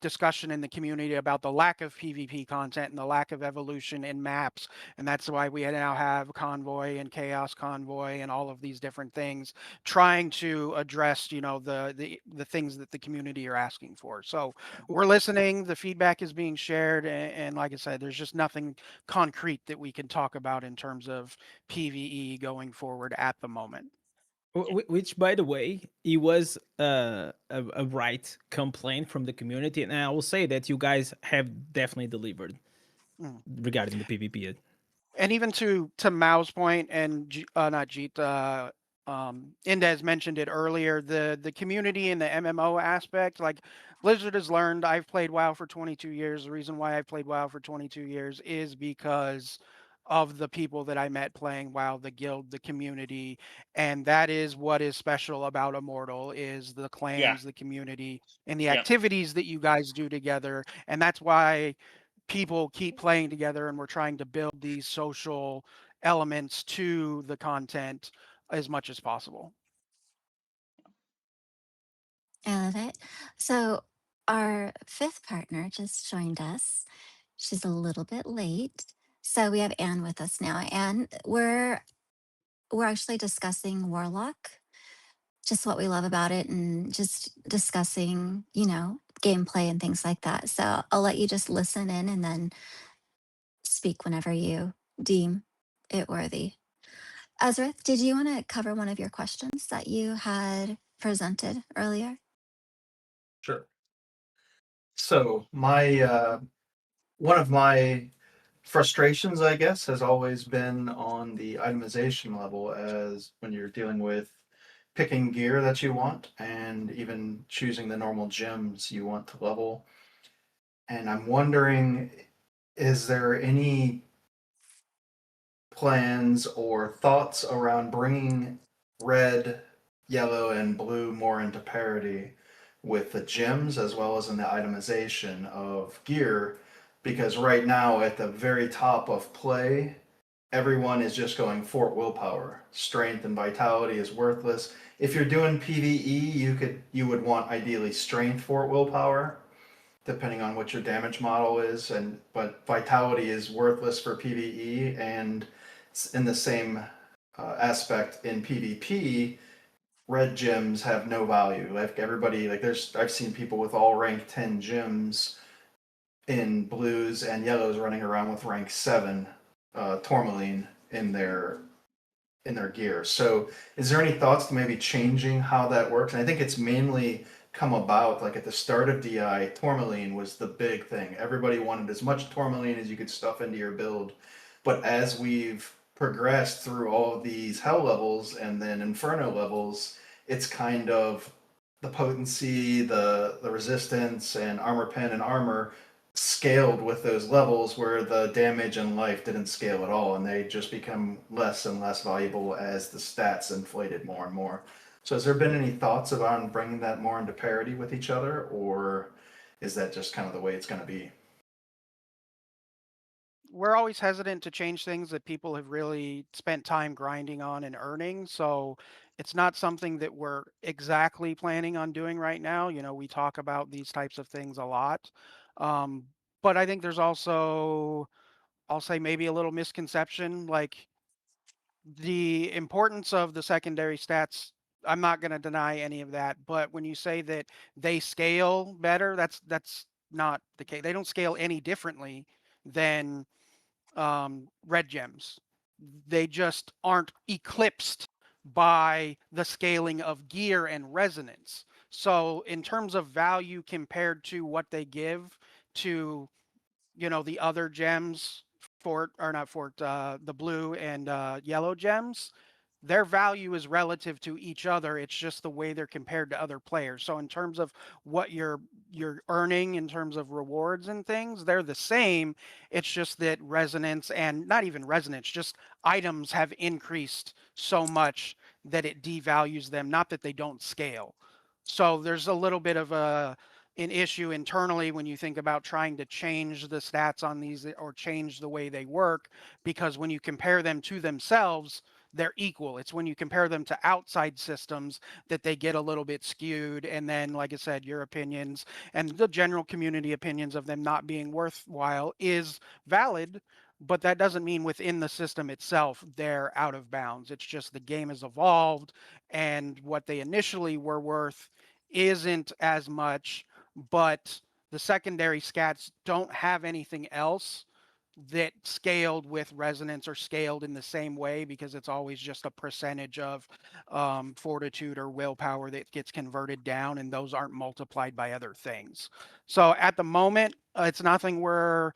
discussion in the community about the lack of PvP content and the lack of evolution in maps, and that's why we now have Convoy and Chaos Convoy and all of these different things, trying to address, you know, the things that the community are asking for. So we're listening. The feedback is being shared, and like I said, there's just nothing concrete that we can talk about in terms of PvE going forward at the moment. Which, by the way, it was a right complaint from the community, and I will say that you guys have definitely delivered regarding the PvP. And even to Mao's point, and not Jeet, Indez mentioned it earlier, the community and the MMO aspect, like Blizzard has learned. I've played WoW for 22 years. The reason why I've played WoW for 22 years is because of the people that I met playing WoW, the guild, the community, and that is what is special about Immortal, is the clans, the community, and the activities that you guys do together. And that's why people keep playing together, and we're trying to build these social elements to the content as much as possible. I love it. So our fifth partner just joined us. She's a little bit late. So we have Anne with us now. Anne, we're actually discussing Warlock, just what we love about it, and just discussing, you know, gameplay and things like that. So I'll let you just listen in and then speak whenever you deem it worthy. Azrith, did you want to cover one of your questions that you had presented earlier? Sure. So my one of my frustrations, I guess, has always been on the itemization level, as when you're dealing with picking gear that you want and even choosing the normal gems you want to level. And I'm wondering, is there any plans or thoughts around bringing red, yellow, and blue more into parity with the gems as well as in the itemization of gear? Because right now, at the very top of play, everyone is just going fort willpower. Strength and vitality is worthless. If you're doing PvE, you would want ideally strength fort willpower, depending on what your damage model is, but vitality is worthless for PvE, and in the same aspect in PvP, red gems have no value. Like everybody, like I've seen people with all rank 10 gems in blues and yellows running around with rank 7 tourmaline in their gear. So is there any thoughts to maybe changing how that works? And I think it's mainly come about like at the start of DI, tourmaline was the big thing. Everybody wanted as much tourmaline as you could stuff into your build. But as we've progressed through all of these hell levels and then inferno levels, it's kind of the potency, the resistance, and armor pen and armor scaled with those levels, where the damage and life didn't scale at all, and they just become less and less valuable as the stats inflated more and more. So has there been any thoughts about bringing that more into parity with each other, or is that just kind of the way it's going to be? We're always hesitant to change things that people have really spent time grinding on and earning. So it's not something that we're exactly planning on doing right now. You know, we talk about these types of things a lot. Um, but I think there's also, I'll say, maybe a little misconception, like the importance of the secondary stats. I'm not going to deny any of that, but when you say that they scale better, that's not the case. They don't scale any differently than red gems. They just aren't eclipsed by the scaling of gear and resonance. So in terms of value compared to what they give to, you know, the other gems, fort or not fort, the blue and yellow gems, their value is relative to each other. It's just the way they're compared to other players. So in terms of what you're earning in terms of rewards and things, they're the same. It's just that resonance, and not even resonance, just items have increased so much that it devalues them, not that they don't scale. So there's a little bit of an issue internally when you think about trying to change the stats on these or change the way they work, because when you compare them to themselves, they're equal. It's when you compare them to outside systems that they get a little bit skewed. And then, like I said, your opinions and the general community opinions of them not being worthwhile is valid, but that doesn't mean within the system itself they're out of bounds. It's just the game has evolved, and what they initially were worth isn't as much, but the secondary scats don't have anything else that scaled with resonance or scaled in the same way, because it's always just a percentage of fortitude or willpower that gets converted down, and those aren't multiplied by other things. So at the moment, it's nothing we're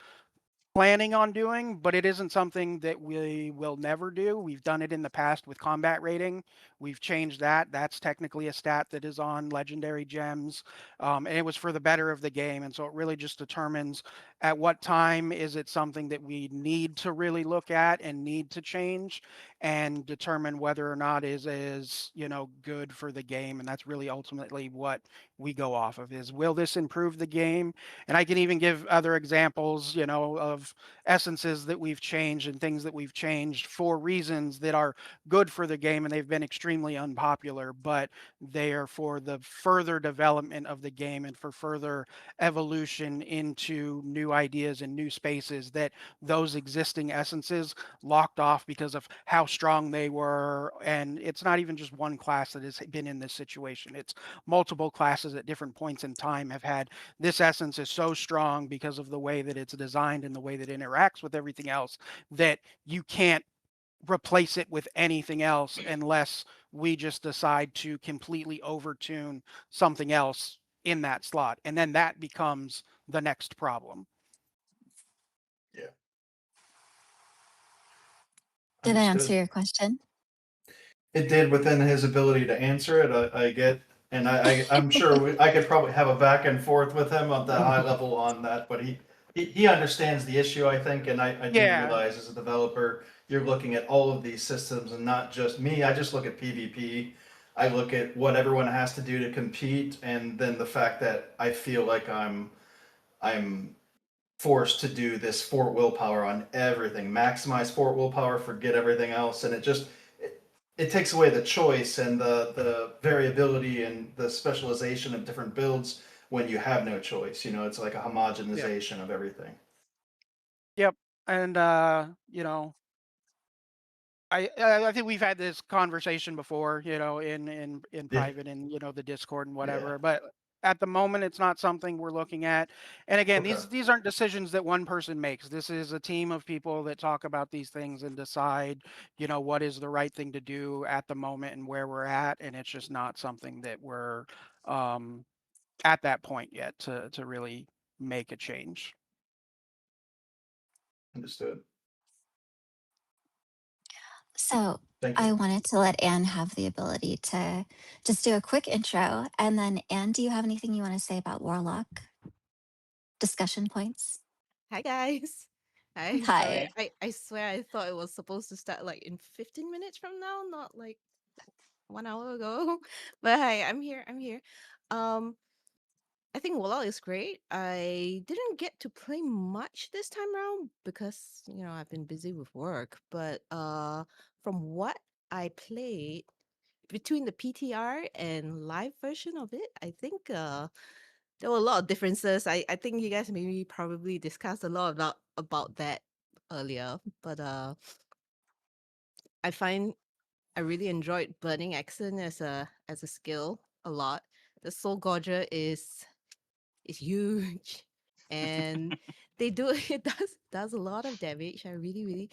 planning on doing, but it isn't something that we will never do. We've done it in the past with combat rating. We've changed that. That's technically a stat that is on legendary gems, and it was for the better of the game. And so it really just determines at what time is it something that we need to really look at and need to change, and determine whether or not is good for the game. And that's really ultimately what we go off of: is will this improve the game? And I can even give other examples, of essences that we've changed and things that we've changed for reasons that are good for the game, and they've been extremely unpopular, but they are for the further development of the game and for further evolution into new ideas and new spaces that those existing essences locked off because of how strong they were. And it's not even just one class that has been in this situation. It's multiple classes at different points in time have had this essence is so strong because of the way that it's designed and the way that it interacts with everything else, that you can't replace it with anything else unless we just decide to completely overtune something else in that slot. And then that becomes the next problem. Yeah. Did I answer Understood. your question? It did within his ability to answer it. I get, and I'm sure I could probably have a back and forth with him at the high level on that. But he understands the issue, I think, and I do Yeah. realize as a developer, you're looking at all of these systems and not just me. I just look at PvP. I look at what everyone has to do to compete, and then the fact that I feel like I'm forced to do this fort willpower on everything, maximize fort willpower, forget everything else, and it takes away the choice and the variability and the specialization of different builds when you have no choice. It's like a homogenization of everything. Yep. And I think we've had this conversation before, in Yeah. private and the Discord and whatever. Yeah. But at the moment, it's not something we're looking at. And again, Okay. these aren't decisions that one person makes. This is a team of people that talk about these things and decide, what is the right thing to do at the moment and where we're at. And it's just not something that we're at that point yet to really make a change. Understood. So Thank I you. wanted to let Anne have the ability to just do a quick intro. And then, Anne, do you have anything you want to say about Warlock? Discussion points? Hi guys. Hi, Hi. sorry. I swear I thought it was supposed to start like in 15 minutes from now, not like 1 hour ago. But hi, I'm here. I'm here. Um I think Warlock is great. I didn't get to play much this time around because, I've been busy with work, but from what I played between the PTR and live version of it, I think there were a lot of differences. I think you guys maybe probably discussed a lot about that earlier, but I really enjoyed Burning Accent as a skill a lot. The Soul Gorger is huge, and they do it does a lot of damage. I really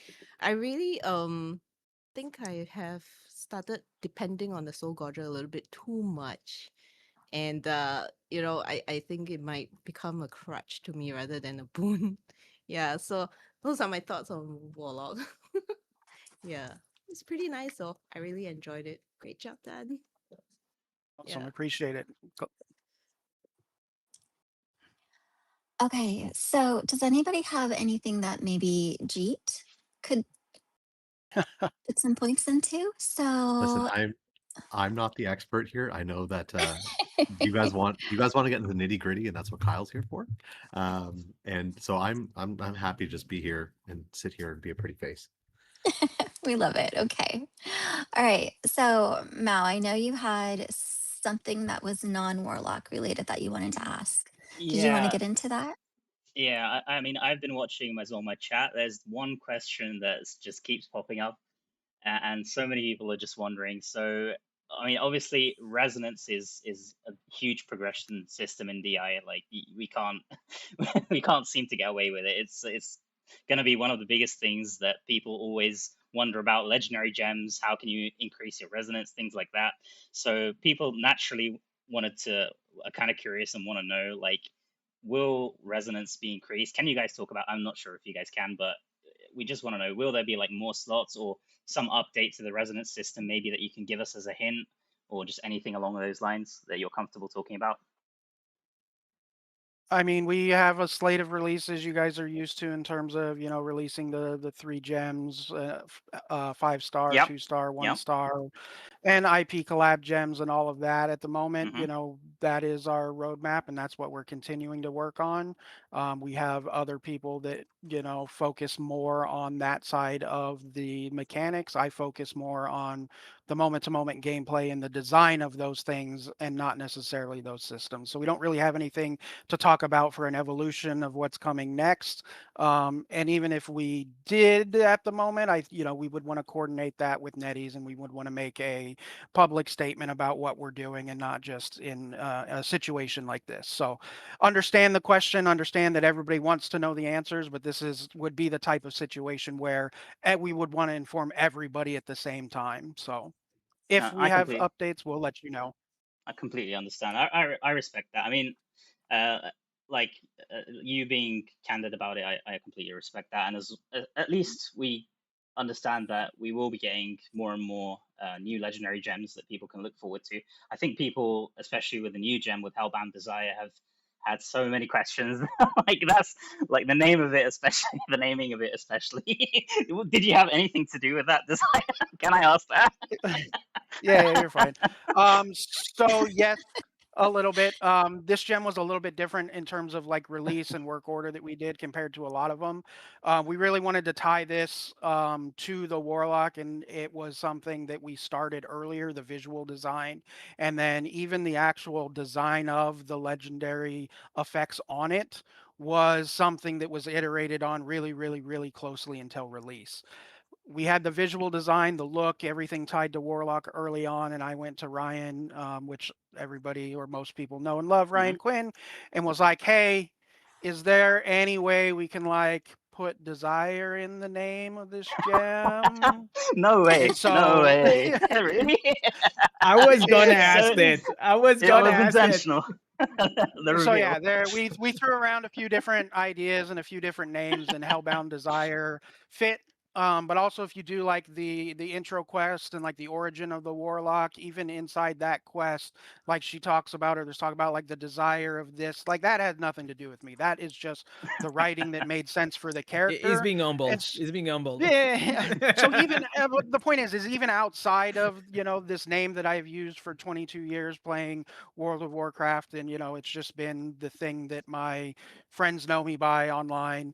think I have started depending on the Soul Gorger a little bit too much. And I think it might become a crutch to me rather than a boon. Yeah, so those are my thoughts on Warlock. Yeah, it's pretty nice though. I really enjoyed it. Great job, Dad. Awesome. Yeah. Appreciate it. Okay. So does anybody have anything that maybe Jeet could put some points into? Listen, So I'm not the expert here. I know that you guys want to get into the nitty gritty, and that's what Kyle's here for. And so I'm happy to just be here and sit here and be a pretty face. We love it. Okay. All right. So, Mao, I know you had something that was non-warlock related that you wanted to ask. Did you want to Yeah, get into that? yeah. I mean, I've been watching as well my chat. There's one question that just keeps popping up, and so many people are just wondering. So, I mean, obviously, resonance is a huge progression system in DI. Like we can't we can't seem to get away with it. It's going to be one of the biggest things that people always wonder about. Legendary gems, how can you increase your resonance, things like that. So people naturally wanted to are kind of curious and want to know, like, will resonance be increased? Can you guys talk about? I'm not sure if you guys can, but we just want to know, will there be like more slots or some update to the resonance system maybe that you can give us as a hint, or just anything along those lines that you're comfortable talking about? I mean, we have a slate of releases you guys are used to in terms of, releasing the 3 gems, 5-star, Yep. 2-star, 1 Yep. star, and IP collab gems and all of that. At the moment, Hmm. that is our roadmap, and that's what we're continuing to work on. We have other people that, focus more on that side of the mechanics. I focus more on the moment-to-moment gameplay and the design of those things, and not necessarily those systems. So we don't really have anything to talk about for an evolution of what's coming next. And even if we did at the moment, we would want to coordinate that with NetEase, and we would want to make a public statement about what we're doing, and not just in a situation like this. So understand the question, understand that everybody wants to know the answers, but this would be the type of situation where we would want to inform everybody at the same time. So No, if we have updates, we'll let you know. I completely understand. I respect that. I mean, uh, like you being candid about it, I completely respect that. And at least we understand that we will be getting more and more new legendary gems that people can look forward to. I think people, especially with the new gem with Hellbound Desire, have had so many questions. Like that's like the name of it, especially the naming of it, especially. Did you have anything to do with that design? Can I ask that? Yeah, you're fine. So yes, a little bit. This gem was a little bit different in terms of like release and work order that we did compared to a lot of them. We really wanted to tie this to the Warlock, and it was something that we started earlier, the visual design, and then even the actual design of the legendary effects on it was something that was iterated on really, really, really closely until release. We had the visual design, the look, everything tied to Warlock early on, and I went to Ryan, which everybody or most people know and love, Ryan Quinn, and was like, "Hey, is there any way we can like put Desire in the name of this gem?" No way. And so, No way. Really? I was gonna So ask that. I was it gonna was ask that. intentional. The so reveal. yeah, we threw around a few different ideas and a few different names, and Hellbound Desire fit. But also, if you do like the intro quest and like the origin of the Warlock, even inside that quest, like she talks about, or there's talk about like the desire of this, like that had nothing to do with me. That is just the writing that made sense for the He's character. being humble. And He's being humbled. yeah. So even the point is even outside of this name that I've used for 22 years playing World of Warcraft, and it's just been the thing that my friends know me by online.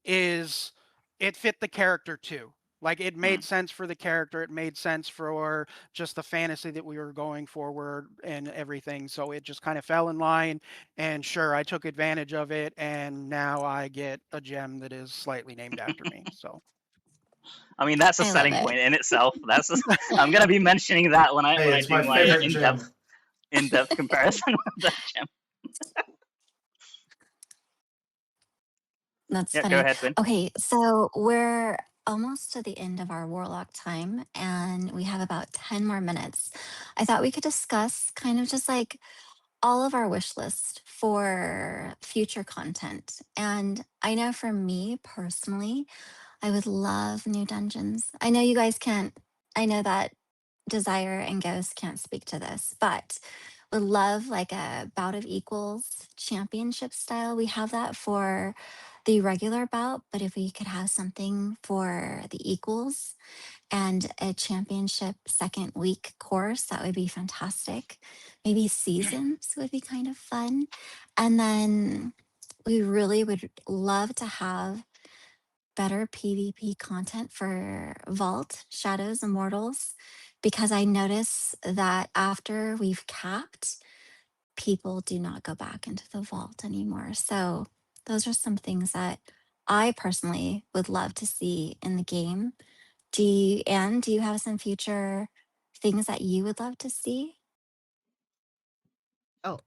Is it fit the character too? Like it made sense for the character. It made sense for just the fantasy that we were going forward and everything. So it just kind of fell in line. And sure, I took advantage of it, and now I get a gem that is slightly named after me. So. I mean, that's a I love selling it. point in itself. I'm gonna be mentioning that when I Hey, it's do my my favorite gem. in-depth comparison with that gem. That's Yeah, go funny. ahead, Vin. Okay, so we're almost to the end of our Warlock time, and we have about 10 more minutes. I thought we could discuss kind of just like all of our wish list for future content. And I know for me personally, I would love new dungeons. I know you guys can't, I know that Desire and Ghost can't speak to this, but would love like a bout of equals championship style. We have that for the regular bout, but if we could have something for the equals and a championship second week course, that would be fantastic. Maybe seasons would be kind of fun. And then we really would love to have better PvP content for Vault, Shadows, Immortals, because I notice that after we've capped, people do not go back into the vault anymore. So those are some things that I personally would love to see in the game. Anne, do you have some future things that you would love to see? Oh,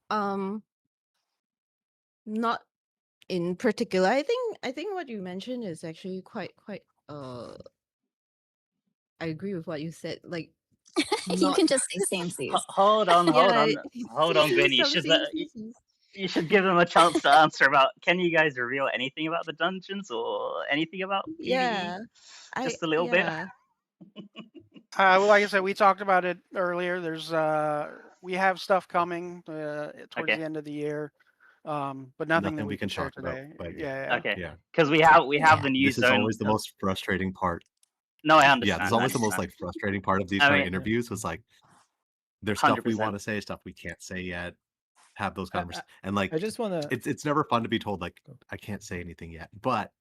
not in particular. I think what you mentioned is actually quite I agree with what you said. Like You not can just say samesies. Hold on, yeah, Gwen. You should you should give them a chance to answer about. Can you guys reveal anything about the dungeons or anything about PvE? Yeah. Just a little bit. Well, like I said, we talked about it earlier. There's we have stuff coming towards Okay. the end of the year, but nothing that we can share talk about. today. But Yeah. Okay. yeah. Because we have Yeah. the new This is zone. always the most frustrating part. No, I Yeah, understand. this is always the most like frustrating part of these I kind mean- of interviews. Was like, there's stuff we 100%. want to say, stuff we can't say yet. Have those conversations, and like, I just want to. it's never fun to be told like I can't say anything yet, but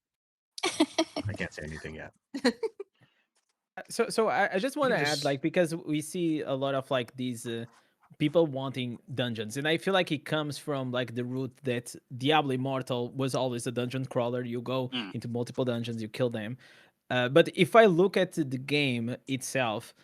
I can't say anything yet. So I just want to just- add, like, because we see a lot of like these people wanting dungeons, and I feel like it comes from like the root that Diablo Immortal was always a dungeon crawler. You go into multiple dungeons, you kill them. But if I look at the game itself,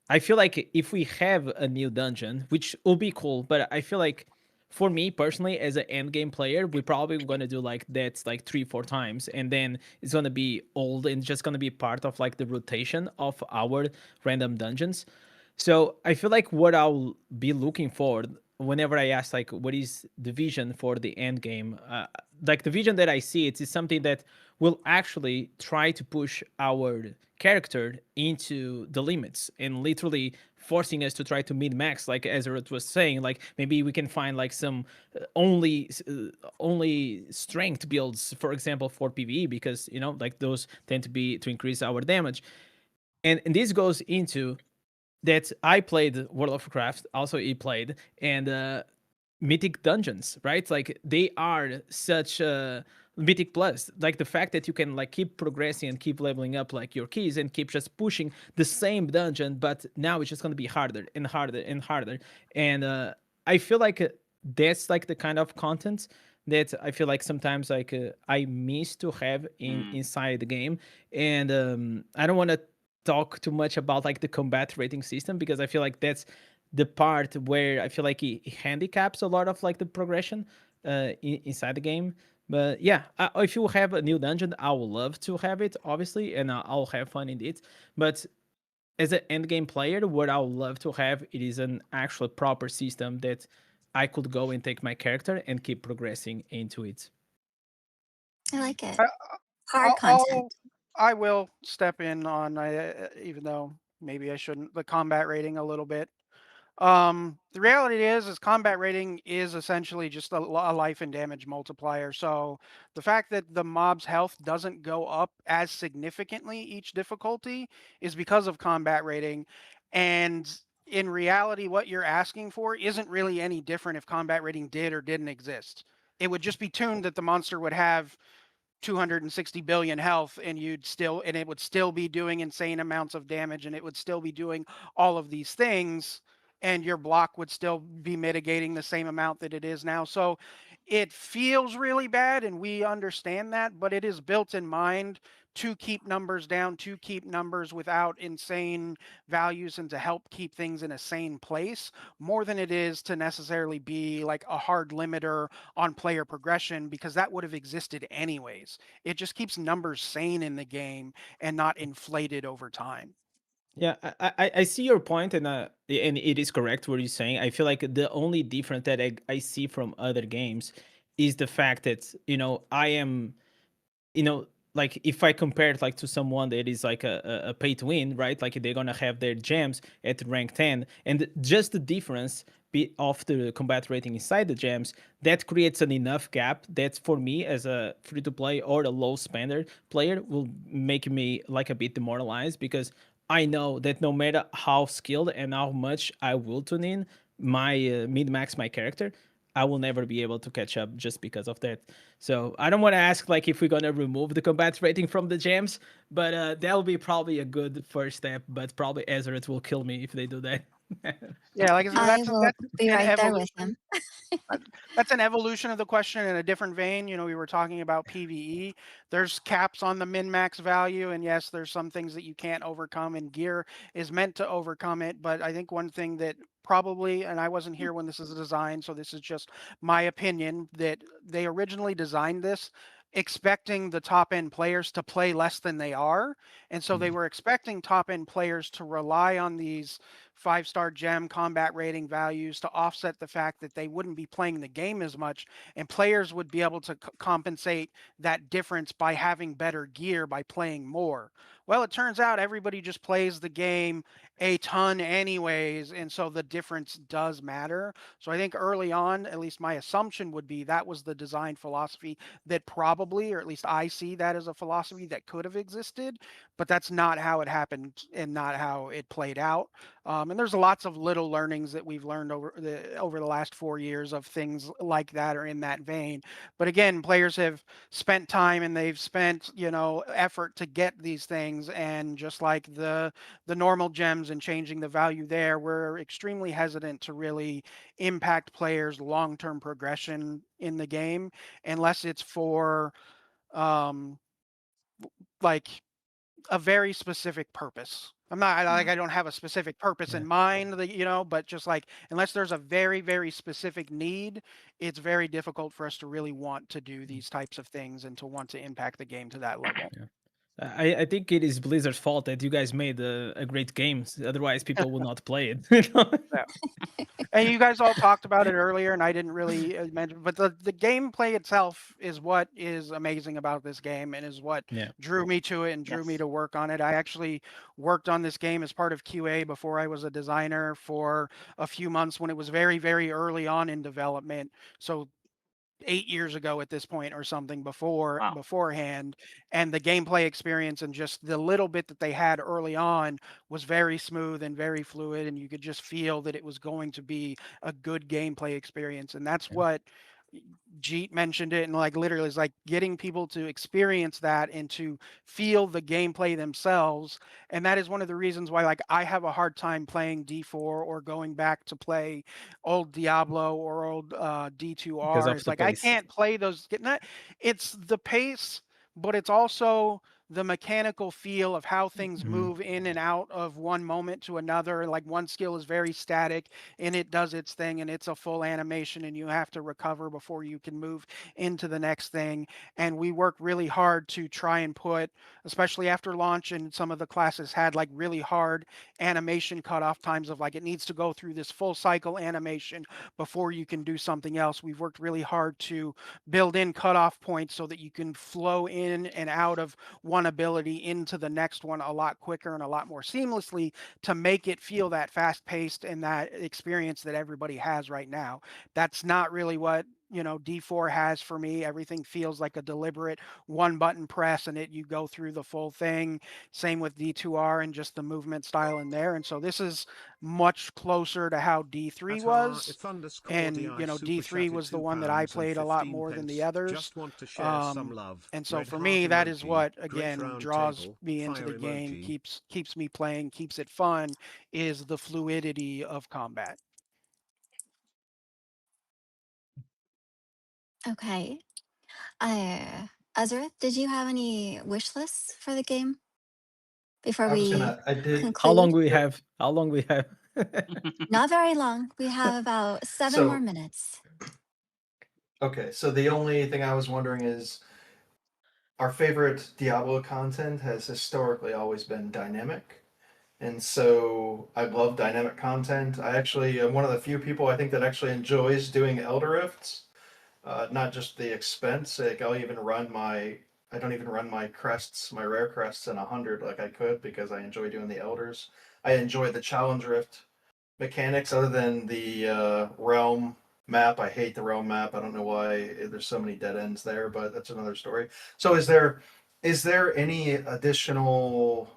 I feel like if we have a new dungeon, which will be cool, but I feel like for me personally, as an end game player, we're probably gonna do like that like 3-4 times, and then it's gonna be old and just gonna be part of like the rotation of our random dungeons. So I feel like what I'll be looking for whenever I ask like what is the vision for the end game, like the vision that I see, it is something that will actually try to push our character into the limits and literally forcing us to try to min max, like Ezra was saying. Like maybe we can find like some only strength builds, for example, for PvE, because like those tend to be to increase our damage. And this goes into that I played World of Warcraft, also he played, and Mythic Dungeons, right? Like they are such a Mythic Plus. Like the fact that you can like keep progressing and keep leveling up like your keys and keep just pushing the same dungeon, but now it's just gonna be harder and harder and harder. And I feel like that's like the kind of content that I feel like sometimes like I miss to have inside the game. And I don't want to talk too much about like the combat rating system, because I feel like that's the part where I feel like it handicaps a lot of like the progression inside the game. But yeah, if you have a new dungeon, I would love to have it, obviously, and I'll have fun in it. But as an end game player, what I would love to have it is an actual proper system that I could go and take my character and keep progressing into it. I like it. I- Hard content. I will step in on, even though maybe I shouldn't, the combat rating a little bit. The reality is combat rating is essentially just a life and damage multiplier. So the fact that the mob's health doesn't go up as significantly each difficulty is because of combat rating. And in reality, what you're asking for isn't really any different if combat rating did or didn't exist. It would just be tuned that the monster would have 260 billion health, and it would still be doing insane amounts of damage, and it would still be doing all of these things, and your block would still be mitigating the same amount that it is now. So it feels really bad, and we understand that, but it is built in mind to keep numbers down, to keep numbers without insane values, and to help keep things in a sane place, more than it is to necessarily be like a hard limiter on player progression, because that would have existed anyways. It just keeps numbers sane in the game and not inflated over time. Yeah, I see your point, and it is correct what you're saying. I feel like the only difference that I see from other games is the fact that I am, like if I compare it like to someone that is like a pay to win, right? Like they're gonna have their gems at rank 10, and just the difference of the combat rating inside the gems, that creates an enough gap that for me as a free to play or a low spender player will make me like a bit demoralized, because I know that no matter how skilled and how much I will tune in my min max my character, I will never be able to catch up just because of that. So I don't want to ask like if we're gonna remove the combat rating from the gems, but that will be probably a good first step. But probably Ezreal will kill me if they do that. Yeah, like I said, I will that's be an right there with evolution. him. That's an evolution of the question in a different vein. You know, we were talking about PvE. There's caps on the min-max value, and yes, there's some things that you can't overcome, and gear is meant to overcome it. But I think one thing that probably, and I wasn't here when this is designed, so this is just my opinion, that they originally designed this expecting the top end players to play less than they are. And so they were expecting top end players to rely on these 5-star gem combat rating values to offset the fact that they wouldn't be playing the game as much, and players would be able to compensate that difference by having better gear by playing more. Well, it turns out everybody just plays the game a ton anyways, and so the difference does matter. So I think early on, at least my assumption would be that was the design philosophy that probably, or at least I see that as a philosophy that could have existed, but that's not how it happened and not how it played out. And there's lots of little learnings that we've learned over the last 4 years of things like that or in that vein. But again, players have spent time and they've spent, you know, effort to get these things, and just like the normal gems and changing the value there, we're extremely hesitant to really impact players' long-term progression in the game unless it's for um like a very specific purpose. I'm not like I don't have a specific purpose in mind that, you know, but just like unless there's a very, very specific need, it's very difficult for us to really want to do these types of things and to want to impact the game to that level. Yeah. I think it is Blizzard's fault that you guys made a great game. Otherwise, people will not play it. Yeah. And you guys all talked about it earlier, and I didn't really mention, but the gameplay itself is what is amazing about this game, and is what Yeah. drew me to it and drew me Yes. to work on it. I actually worked on this game as part of QA before I was a designer for a few months when it was very, very early on in development. So 8 years ago at this point or something Wow. beforehand, and the gameplay experience and just the little bit that they had early on was very smooth and very fluid, and you could just feel that it was going to be a good gameplay experience. And that's Yeah. what Jeet mentioned it, and like literally is like getting people to experience that and to feel the gameplay themselves. And that is one of the reasons why like I have a hard time playing D4 or going back to play old Diablo or old Because D2R. of Is the like I pace. can't play those. It's the pace, but it's also the mechanical feel of how things move in and out of one moment to another. Like one skill is very static and it does its thing and it's a full animation and you have to recover before you can move into the next thing. And we worked really hard to try and put, especially after launch, and some of the classes had like really hard animation cutoff times of like it needs to go through this full cycle animation before you can do something else. We've worked really hard to build in cutoff points so that you can flow in and out of one ability into the next one a lot quicker and a lot more seamlessly to make it feel that fast paced and that experience that everybody has right now. That's not really what, you know, D4 has for me. Everything feels like a deliberate one button press and you go through the full thing. Same with D2R and just the movement style in there. And so this is much closer to how D3 was. And, you know, D3 was the one that I played a lot more than the others. And so for me, that is what, again, draws me into the game, keeps me playing, keeps it fun, is the fluidity of combat. Okay. Azra, did you have any wish lists for the game before I was we gonna. I did. How long conclude? we have? How long we have? Not very long. We have about 7 more So minutes. okay. So the only thing I was wondering is, our favorite Diablo content has historically always been dynamic. And so I love dynamic content. I actually am one of the few people I think that actually enjoys doing Elder Rifts. Not just the expense. Like I don't even run my crests, my rare crests in 100 like I could because I enjoy doing the Elders. I enjoy the Challenge Rift mechanics other than the realm map. I hate the realm map. I don't know why there's so many dead ends there, but that's another story. So is there any additional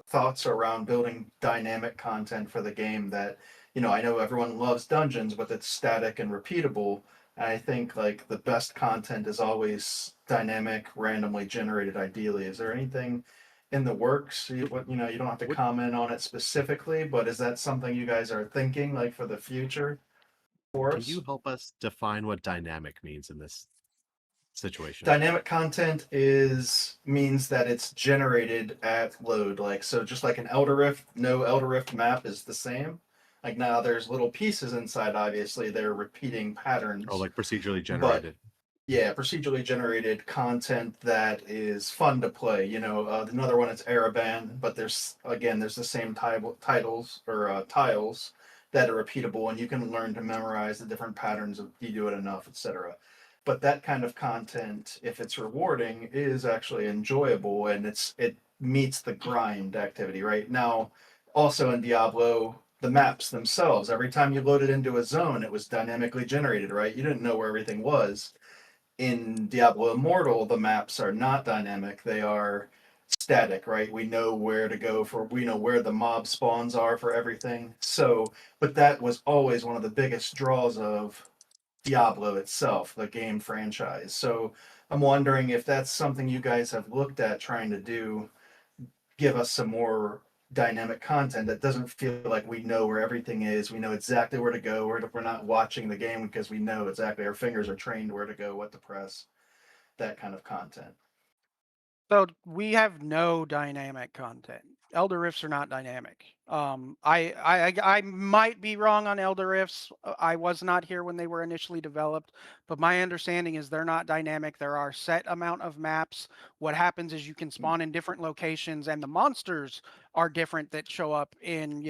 thoughts around building dynamic content for the game that I know everyone loves dungeons, but it's static and repeatable. And I think like the best content is always dynamic, randomly generated. Ideally, is there anything in the works? You don't have to comment on it specifically, but is that something you guys are thinking like for the future for Can us? you help us define what dynamic means in this situation? Dynamic content means that it's generated at load. Like so, just like an Elder Rift, no Elder Rift map is the same. Like now, there's little pieces inside. Obviously, they're repeating patterns. Oh, like procedurally But generated. yeah, procedurally generated content that is fun to play. Another one is Ereban, but there's the same titles or tiles that are repeatable, and you can learn to memorize the different patterns if you do it enough, etc. But that kind of content, if it's rewarding, is actually enjoyable, and it meets the grind activity. Right now, also in Diablo, the maps themselves, every time you loaded into a zone, it was dynamically generated. Right, you didn't know where everything was. In Diablo Immortal, the maps are not dynamic; they are static, right? We know where to go we know where the mob spawns are for everything. So, but that was always one of the biggest draws of Diablo itself, the game franchise. So, I'm wondering if that's something you guys have looked at trying to do, give us some more dynamic content that doesn't feel like we know where everything is. We know exactly where to go. We're not watching the game because we know exactly our fingers are trained where to go, what to press, that kind of content. So we have no dynamic content. Elder Rifts are not dynamic. I might be wrong on Elder Rifts. I was not here when they were initially developed, but my understanding is they're not dynamic. There are set amount of maps. What happens is you can spawn in different locations, and the monsters are different that show up in,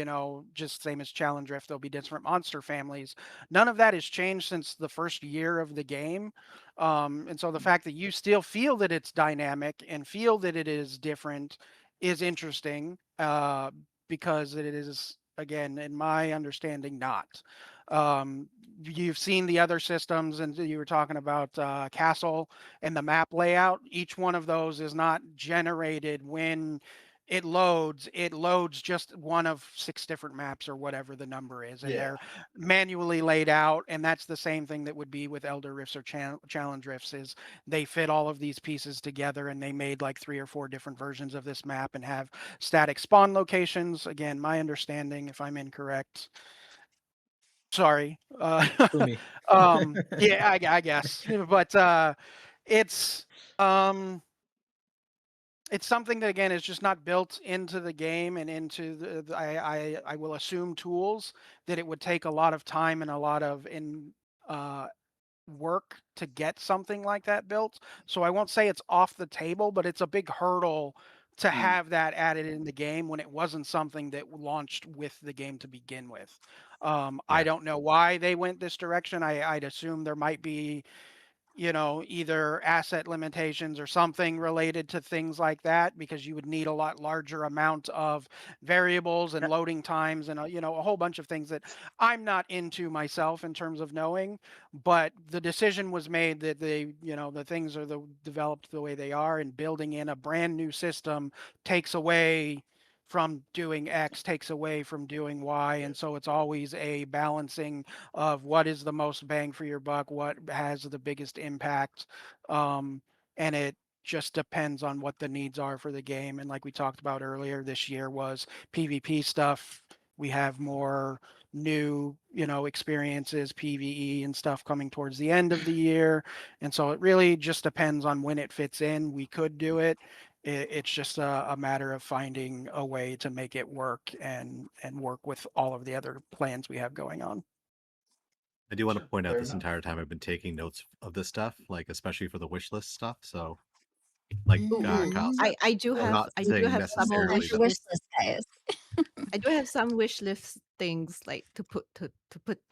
just same as Challenge Rift. There'll be different monster families. None of that has changed since the first year of the game. And so the fact that you still feel that it's dynamic and feel that it is different is interesting, because it is, again, in my understanding, not. You've seen the other systems, and you were talking about Castle and the map layout. Each one of those is not generated when it loads just one of 6 different maps or whatever the number is, and Yeah. they're manually laid out. And that's the same thing that would be with Elder Rifts or Challenge Rifts, is they fit all of these pieces together, and they made like 3 or 4 different versions of this map and have static spawn locations. Again, my understanding, if I'm incorrect, sorry. To me. Yeah, I guess, but it's it's something that, again, is just not built into the game and into I will assume tools that it would take a lot of time and a lot of uh, work to get something like that built. So I won't say it's off the table, but it's a big hurdle to have that added in the game when it wasn't something that launched with the game to begin with. I don't know why they went this direction. I'd assume there might be, either asset limitations or something related to things like that, because you would need a lot larger amount of variables and loading times and, a whole bunch of things that I'm not into myself in terms of knowing. But the decision was made that the things are developed the way they are, and building in a brand new system takes away from doing X, takes away from doing Y. And so it's always a balancing of what is the most bang for your buck, what has the biggest impact. And it just depends on what the needs are for the game. And like we talked about earlier, this year was PvP stuff. We have more new, experiences, PvE and stuff coming towards the end of the year. And so it really just depends on when it fits in. We could do it. It's just a matter of finding a way to make it work and work with all of the other plans we have going on. I do want to Sure, point out fair this enough. entire time I've been taking notes of this stuff, like especially for the wish list stuff. So, like Kyle Mhm. said, I do I'm have not I do saying have some necessarily wish that. Wish list. list, guys. I do have some wish list things like to put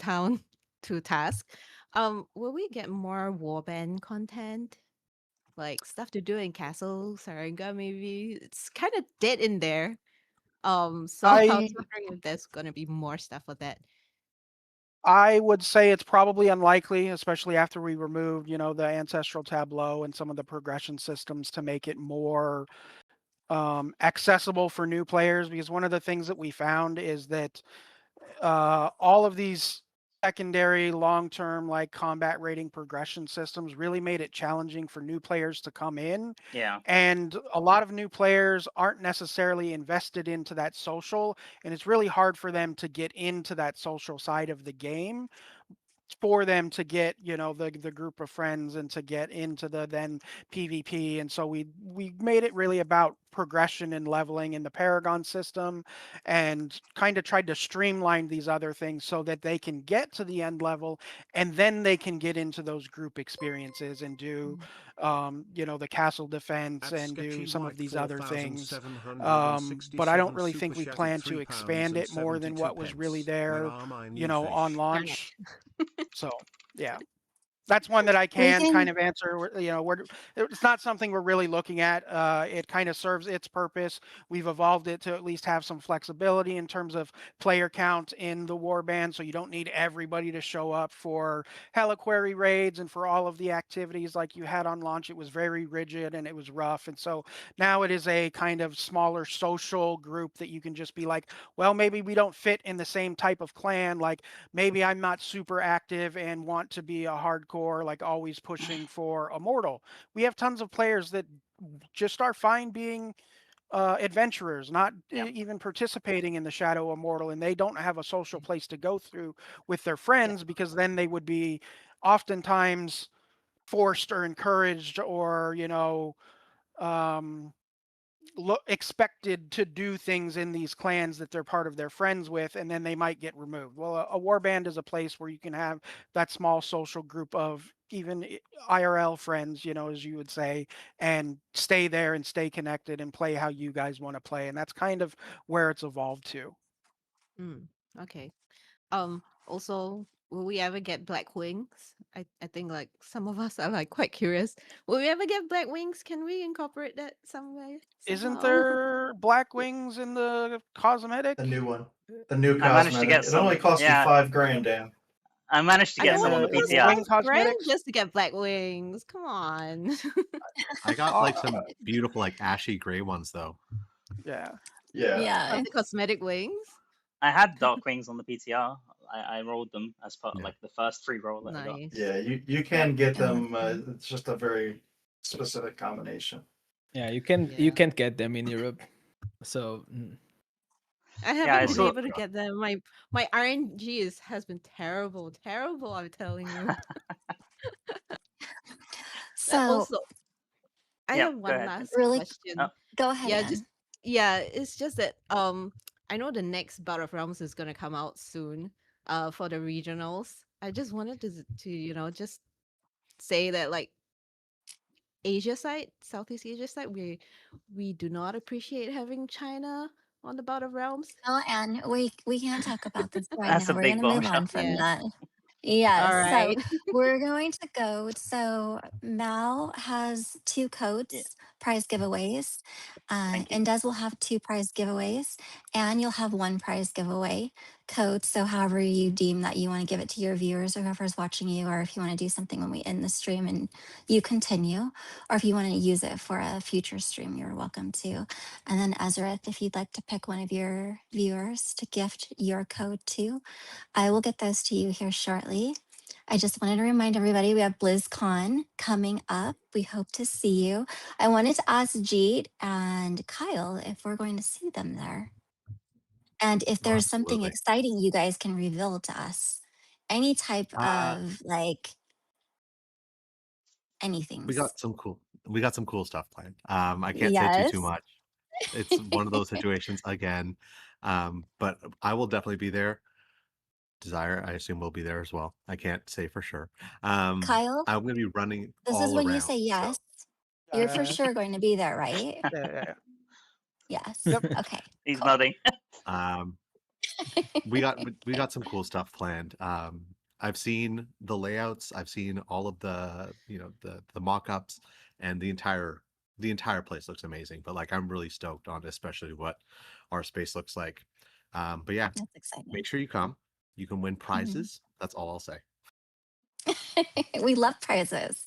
down to task. Will we get more warband content? Like stuff to do in Castle Sarenga, maybe? It's kind of dead in there. So I was I wondering if there's gonna be more stuff for that. I would say it's probably unlikely, especially after we removed, the ancestral tableau and some of the progression systems to make it more accessible for new players. Because one of the things that we found is that all of these secondary long-term like combat rating progression systems really made it challenging for new players to come in. Yeah. And a lot of new players aren't necessarily invested into that social, and it's really hard for them to get into that social side of the game for them to get, you know, the group of friends and to get into the then PvP. And so we made it really about progression and leveling in the Paragon system, and kind of tried to streamline these other things so that they can get to the end level and then they can get into those group experiences and do you know, the castle defense and do some of these other things. But I don't really think we plan to expand it more than what was really there, you know, on launch. So, yeah, that's one that I can kind of answer. You know, it's not something we're really looking at. It kind of serves its purpose. We've evolved it to at least have some flexibility in terms of player count in the warband, so you don't need everybody to show up for Heliquary raids and for all of the activities like you had on launch. It was very rigid and it was rough, and so now it is a kind of smaller social group that you can just be like, well, maybe we don't fit in the same type of clan. Like maybe I'm not super active and want to be a hardcore, like always pushing for immortal. We have tons of players that just are fine being adventurers, not even participating in the Shadow Immortal, and they don't have a social place to go through with their friends, because then they would be oftentimes forced or encouraged or, you know, expected to do things in these clans that they're part of their friends with, and then they might get removed. Well, a warband is a place where you can have that small social group of even IRL friends, you know, as you would say, and stay there and stay connected and play how you guys want to play. And that's kind of where it's evolved to. Okay. Also, will we ever get black wings? I think like some of us are like quite curious. Will we ever get black wings? Can we incorporate that somewhere? Isn't somehow? there black wings in the cosmetic? The new one. The new I managed to cosmetic. get It some. only cost Yeah, me $5,000, Dan. I managed to I get don't some on want the to cost PTR. Wing $5,000 cosmetics? just to get black wings. Come on. I got like some beautiful like ashy gray ones though. Yeah. Yeah. Are the cosmetic wings? I had dark wings on the PTR. I rolled them as part of like the first free roll that I got. Nice. Yeah, you can get them. Awesome. It's just a very specific combination. Yeah, you can't get them in Europe. So I Yeah, I haven't been saw. able to get them. My RNG has been terrible, I'm telling you. So Also, I Yeah, have go one ahead. last really, question. go ahead, Yeah, Anne. it's just that I know the next Battle of Realms is gonna come out soon. For the regionals. I just wanted to you know just say that like Asia side, Southeast Asia side, we do not appreciate having China on the Battle of Realms. Oh, Anne, we can't talk about this right That's now. a We're big gonna move bombshell. on from Yeah. that. All Yes. So right. we're going to go. So Mal has 2 Yeah, codes, prize giveaways. thank you. And Des will have 2 prize giveaways, and you'll have 1 prize giveaway code. So however you deem that you want to give it to your viewers or whoever's watching you, or if you want to do something when we end the stream and you continue, or if you want to use it for a future stream, you're welcome to. And then Ezra, if you'd like to pick one of your viewers to gift your code to, I will get those to you here shortly. I just wanted to remind everybody we have BlizzCon coming up. We hope to see you. I wanted to ask Jeet and Kyle if we're going to see them there. And if there's something Absolutely. exciting you guys can reveal to us. Any type of like anything. We got some cool stuff planned. I can't say too Yes. much. It's one of those situations again. But I will definitely be there. Desire, I assume, will be there as well. I can't say for sure. Kyle, I'm going to be running this is all when you around. say yes. So You're for sure going to be there, right? Yeah. Yes. Yep. Okay. He's Cool. nodding. we got some cool stuff planned. I've seen the layouts. I've seen all of the the mock-ups, and the entire place looks amazing. But like I'm really stoked on especially what our space looks like. But yeah, That's exciting. make sure you come. You can win prizes. That's all I'll say. We love prizes.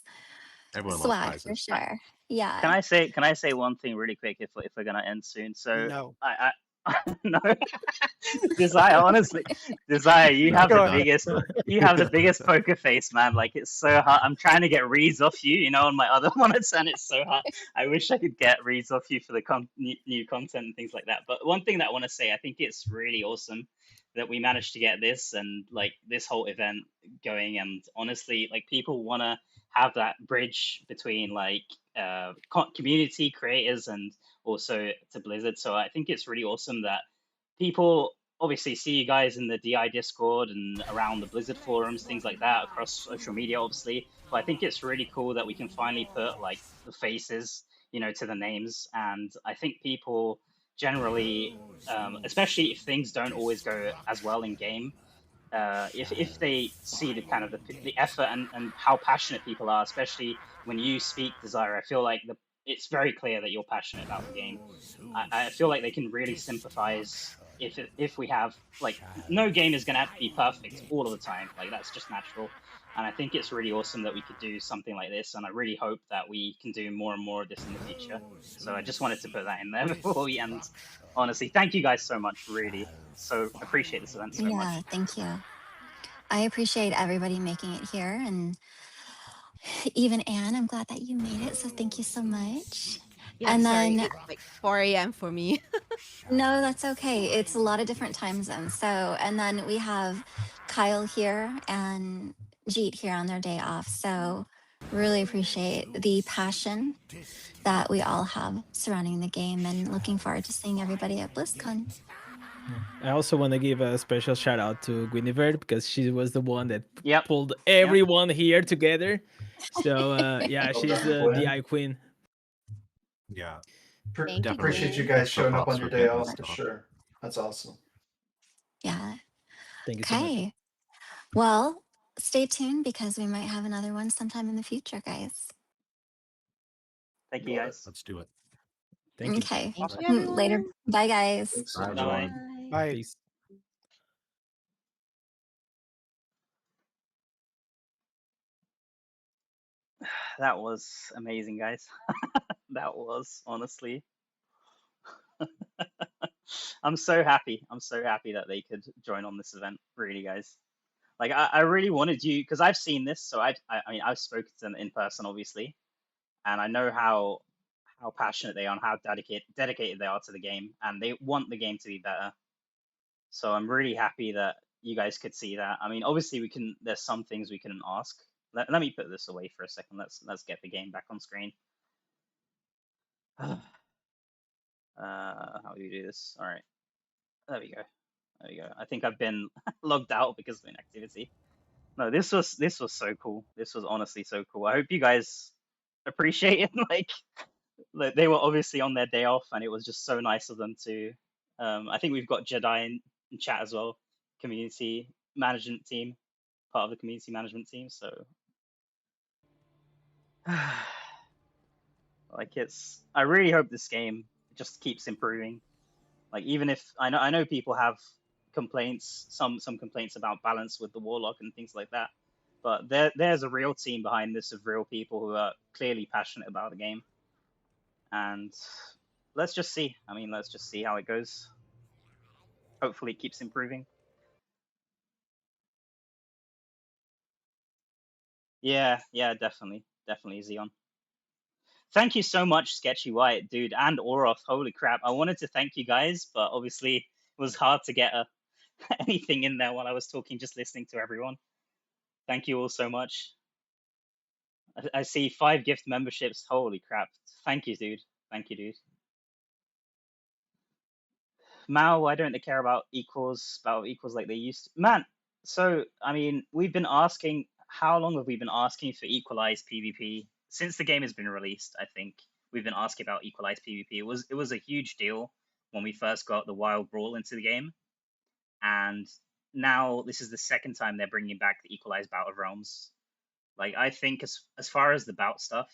Everyone loves Swag for prizes. sure. Yeah. Can I say one thing really quick if we're gonna end soon? So No. No, Desire, honestly, Desire, you No, have we're the not. biggest poker face, man. Like, it's so hard. I'm trying to get reads off you, on my other monitors, and it's so hard. I wish I could get reads off you for the new content and things like that. But one thing that I want to say, I think it's really awesome that we managed to get this and like this whole event going. And honestly, like people want to have that bridge between like community creators and also to Blizzard. So I think it's really awesome that people obviously see you guys in the DI Discord and around the Blizzard forums, things like that, across social media, obviously. But I think it's really cool that we can finally put like the faces, to the names. And I think people generally, especially if things don't always go as well in game, if they see the kind of the effort and how passionate people are, especially when you speak, Desire, I feel like it's very clear that you're passionate about the game. I feel like they can really sympathize if we have like no game is going to be perfect all of the time, like that's just natural. And I think it's really awesome that we could do something like this, and I really hope that we can do more and more of this in the future. So I just wanted to put that in there before we end. Honestly, thank you guys so much, really. So appreciate this event so much. Yeah, thank you. I appreciate everybody making it here, and even Anne, I'm glad that you made it. So thank you so much. Yeah, And sorry, then it's like 4 a.m. for me. no, that's okay. It's a lot of different time zones. So, and then we have Kyle here and Jeet here on their day off. So, really appreciate the passion that we all have surrounding the game, and looking forward to seeing everybody at BlizzCon. I also want to give a special shout out to Guinevere because she was the one that Yep. pulled everyone here together. So yeah, Well she's done, the Gwen. DI queen. Yeah. Thank you, Appreciate you Gwen. guys showing up Props on your for day getting off this for off. sure. That's awesome. Yeah. Thank you so much. Okay. Well, stay tuned because we might have another one sometime in the future, guys. Thank you, Love it. guys. Let's do it. Thank you. Okay. Thank you, Later. everyone. Bye, guys. Thanks, Bye, everyone. everyone. Bye. Bye. Peace. That was amazing, guys. That was honestly. I'm so happy. I'm so happy that they could join on this event. Really, guys. Like I really wanted you because I've seen this, so I mean I've spoken to them in person, obviously, and I know how passionate they are and how dedicated they are to the game, and they want the game to be better. So I'm really happy that you guys could see that. I mean, obviously we can. There's some things we can ask. Let me put this away for a second. Let's get the game back on screen. How do you do this? All right, there we go. There we go. I think I've been logged out because of inactivity. No, this was so cool. This was honestly so cool. I hope you guys appreciate it. Like they were obviously on their day off, and it was just so nice of them to. I think we've got Jedi in chat as well, community management team, part of the community management team. So, like I really hope this game just keeps improving. Like even if I know people have complaints, some complaints about balance with the Warlock and things like that, but there's a real team behind this of real people who are clearly passionate about the game, and let's just see. I mean, let's just see how it goes. Hopefully, it keeps improving. Yeah, definitely, Xeon. Thank you so much, Sketchy White, dude, and Oroth. Holy crap! I wanted to thank you guys, but obviously it was hard to get anything in there while I was talking, just listening to everyone. Thank you all so much. I see 5 gift memberships. Holy crap! Thank you, dude. Thank you, dude. Mao, why don't they care about equals like they used to? Man, so I mean, we've been asking. How long have we been asking for equalized PvP since the game has been released? I think we've been asking about equalized PvP. It was a huge deal when we first got the Wild Brawl into the game, and now this is the second time they're bringing back the equalized Bout of Realms. Like I think as far as the bout stuff,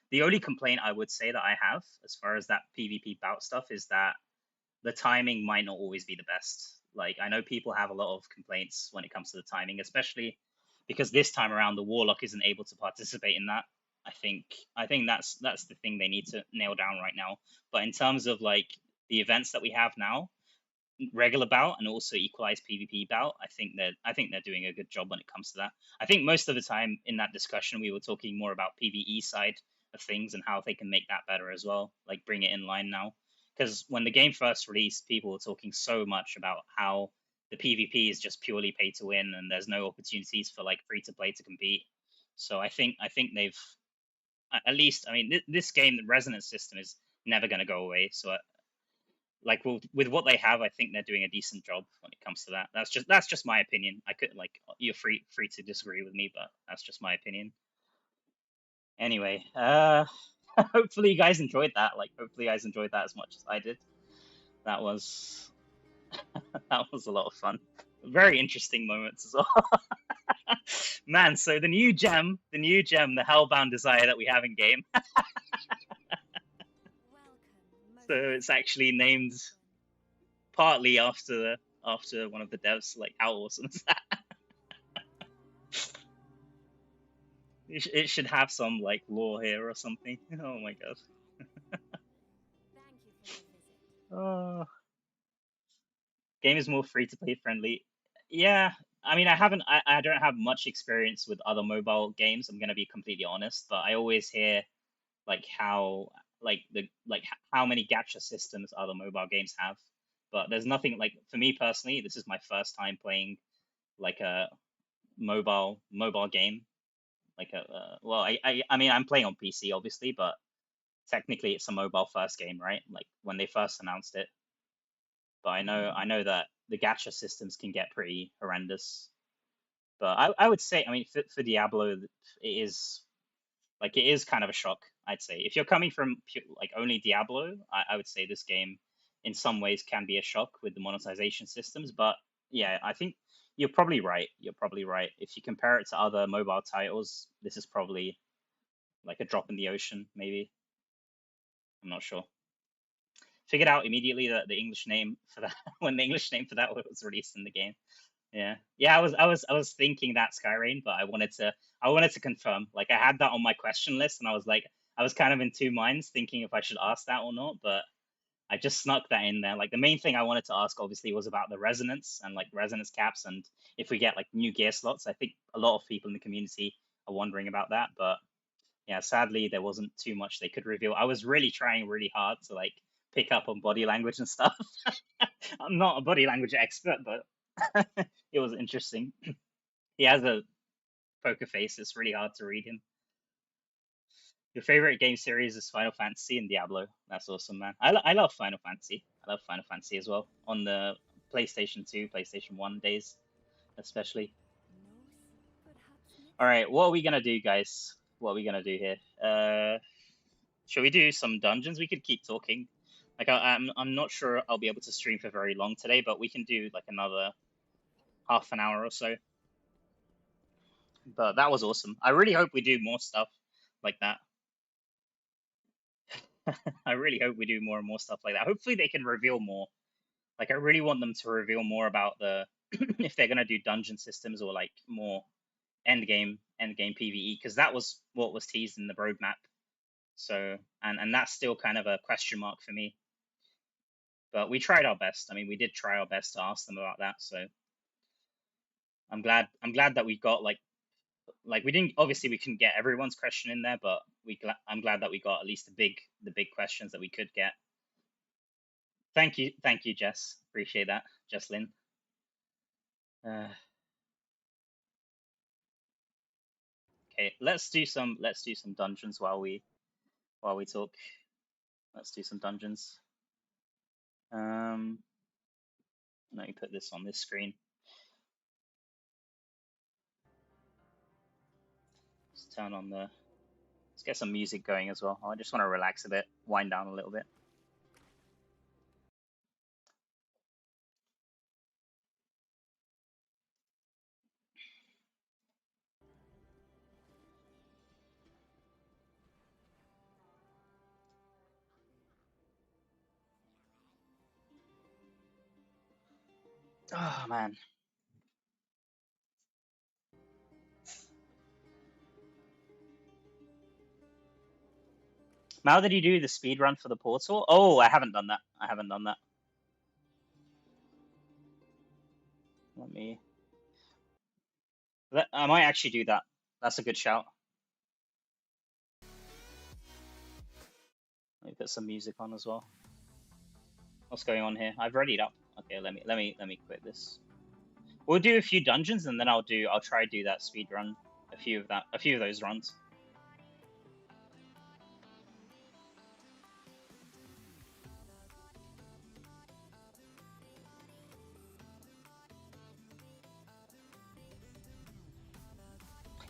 the only complaint I would say that I have as far as that PvP bout stuff is that the timing might not always be the best. Like I know people have a lot of complaints when it comes to the timing, especially because this time around the Warlock isn't able to participate in that. I think that's the thing they need to nail down right now. But in terms of like the events that we have now, regular bout and also equalized PvP bout. I think they're doing a good job when it comes to that. I think most of the time in that discussion we were talking more about PvE side of things and how they can make that better as well, like bring it in line now. Because when the game first released, people were talking so much about how the PvP is just purely pay to win and there's no opportunities for like free to play to compete. So I think they've at least, I mean, this game, the resonance system is never going to go away. So like with what they have, I think they're doing a decent job when it comes to that. That's just my opinion. I could like you're free to disagree with me, but that's just my opinion. Anyway, hopefully you guys enjoyed that. Like hopefully you guys enjoyed that as much as I did. That was that was a lot of fun. Very interesting moments as well. Man, so the new gem, the Hellbound Desire that we have in game. So it's actually named partly after one of the devs. Like how awesome is that? It should have some like lore here or something. Oh my god. Oh. Game is more free to play friendly. Yeah, I mean, I don't have much experience with other mobile games. I'm gonna be completely honest, but I always hear like how how many gacha systems other mobile games have. But there's nothing like for me personally. This is my first time playing like a mobile game. Like well, I mean, I'm playing on PC obviously, but technically it's a mobile first game, right? Like when they first announced it. But I know that the gacha systems can get pretty horrendous. But I would say, I mean, for Diablo, it is kind of a shock. I'd say if you're coming from like only Diablo, I would say this game, in some ways, can be a shock with the monetization systems. But yeah, I think you're probably right. You're probably right. If you compare it to other mobile titles, this is probably like a drop in the ocean, maybe. I'm not sure. Figured out immediately that the English name for that when the English name for that was released in the game. Yeah, I was thinking that Skyrain, but I wanted to confirm. Like I had that on my question list, and I was kind of in two minds, thinking if I should ask that or not. But I just snuck that in there. Like the main thing I wanted to ask, obviously, was about the resonance and like resonance caps, and if we get like new gear slots. I think a lot of people in the community are wondering about that, but yeah, sadly there wasn't too much they could reveal. I was really trying really hard to like pick up on body language and stuff. I'm not a body language expert, but it was interesting. He has a poker face. It's really hard to read him. Your favorite game series is Final Fantasy and Diablo. That's awesome, man. I love Final Fantasy. I love Final Fantasy as well. On the PlayStation 2, PlayStation 1 days, especially. All right, what are we gonna do, guys? What are we gonna do here? Should we do some dungeons? We could keep talking. Like I'm not sure I'll be able to stream for very long today, but we can do like another half an hour or so. But that was awesome. I really hope we do more stuff like that. I really hope we do more and more stuff like that. Hopefully they can reveal more. Like I really want them to reveal more about the if they're gonna do dungeon systems or like more end game PvE, because that was what was teased in the roadmap. So and that's still kind of a question mark for me. But we tried our best. I mean, we did try our best to ask them about that. So I'm glad that we got like we didn't, obviously we couldn't get everyone's question in there, but I'm glad that we got at least the big questions that we could get. Thank you, Jess. Appreciate that, Jesslyn. Okay, let's do some dungeons while we talk. Let's do some dungeons. Let me put this on this screen. Let's turn on the. Let's get some music going as well. I just want to relax a bit, wind down a little bit. Oh man. Now did you do the speed run for the portal? Oh, I haven't done that. Let me. I might actually do that. That's a good shout. Let me put some music on as well. What's going on here? I've readied up. Okay, let me quit this. We'll do a few dungeons and then I'll try to do that speed run. A few of those runs.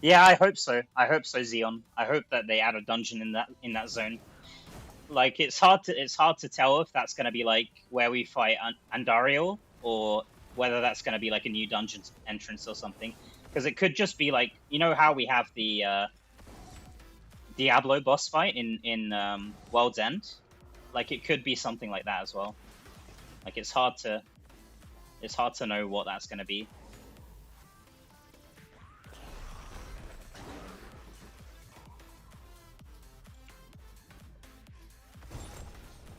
Yeah, I hope so. I hope so, Xeon. I hope that they add a dungeon in that zone. Like it's hard to tell if that's gonna be like where we fight Andariel or whether that's gonna be like a new dungeon entrance or something. Because it could just be like, you know how we have the Diablo boss fight in World's End? Like it could be something like that as well. Like it's hard to know what that's gonna be.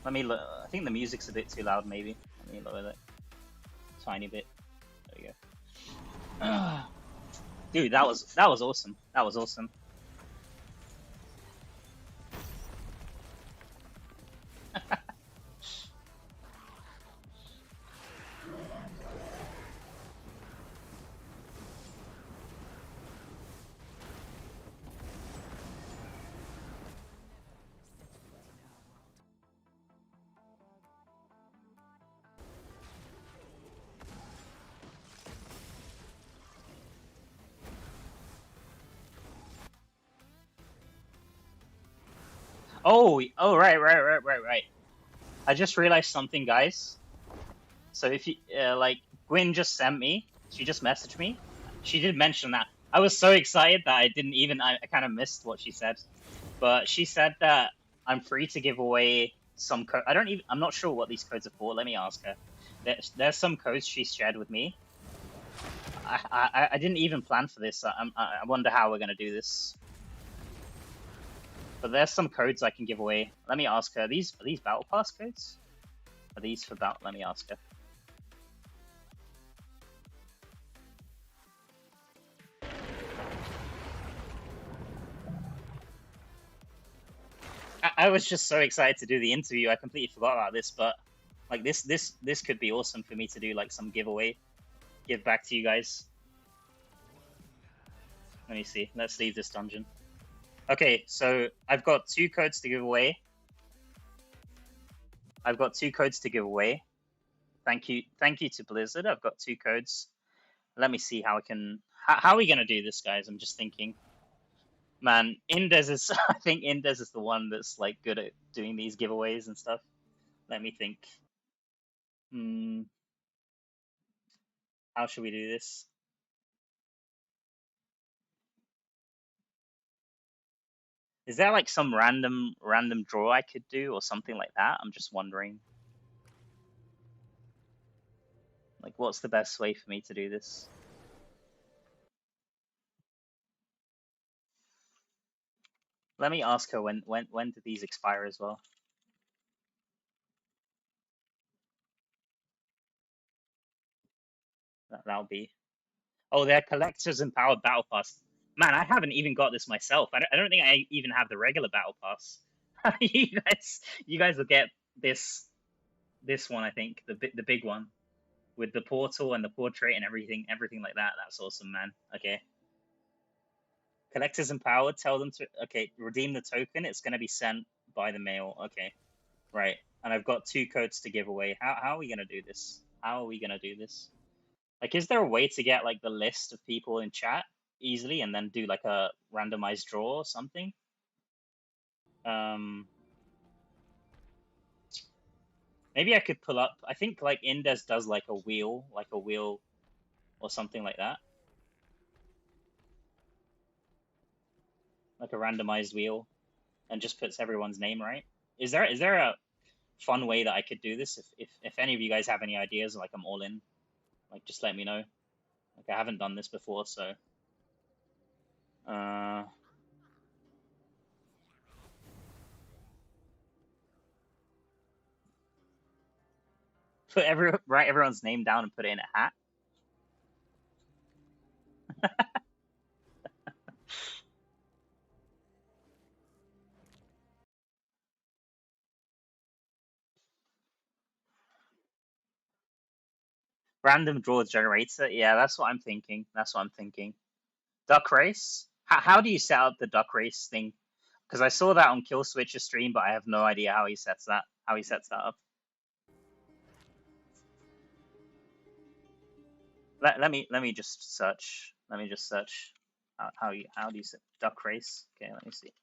Let me look. I think the music's a bit too loud, maybe. Let me lower that tiny bit. There we go. Dude, that was awesome. That was awesome. Oh, right. I just realized something, guys. So if you like, Gwyn just sent me. She just messaged me. She did mention that. I was so excited that I didn't even. I kind of missed what she said, but she said that I'm free to give away some code. I'm not sure what these codes are for. Let me ask her. There's some codes she shared with me. I didn't even plan for this. I wonder how we're gonna do this. But there's some codes I can give away. Let me ask her. Are these battle pass codes? Are these for battle? Let me ask her. I was just so excited to do the interview. I completely forgot about this, but like this could be awesome for me to do like some giveaway, give back to you guys. Let me see. Let's leave this dungeon. Okay, so I've got 2 codes to give away. Thank you to Blizzard. I've got 2 codes. Let me see how I can. How are we gonna do this, guys? I'm just thinking. Man, Indes is. I think Indes is the one that's like good at doing these giveaways and stuff. Let me think. How should we do this? Is there like some random draw I could do or something like that? I'm just wondering. Like, what's the best way for me to do this? Let me ask her when do these expire as well? That'll be. Oh, they're collectors and powered battle pass. Man, I haven't even got this myself. I don't think I even have the regular battle pass. you guys will get this one. I think the big one with the portal and the portrait and everything like that. That's awesome, man. Okay. Collectors empowered. Tell them to redeem the token. It's gonna be sent by the mail. Okay, right. And I've got 2 codes to give away. How are we gonna do this? Like, is there a way to get like the list of people in chat easily and then do like a randomized draw or something? Maybe I could pull up. I think like Indes does like a wheel or something like that. Like a randomized wheel, and just puts everyone's name right. Is there a fun way that I could do this? If any of you guys have any ideas, like I'm all in. Like just let me know. Like I haven't done this before, so write everyone's name down and put it in a hat. Random draw generator. Yeah, that's what I'm thinking. That's what I'm thinking. Duck race. How do you set up the duck race thing? Because I saw that on Kill Switch's stream, but I have no idea how he sets that. How he sets that up. Let me just search. Let me just search. How do you set duck race? Okay, let me see.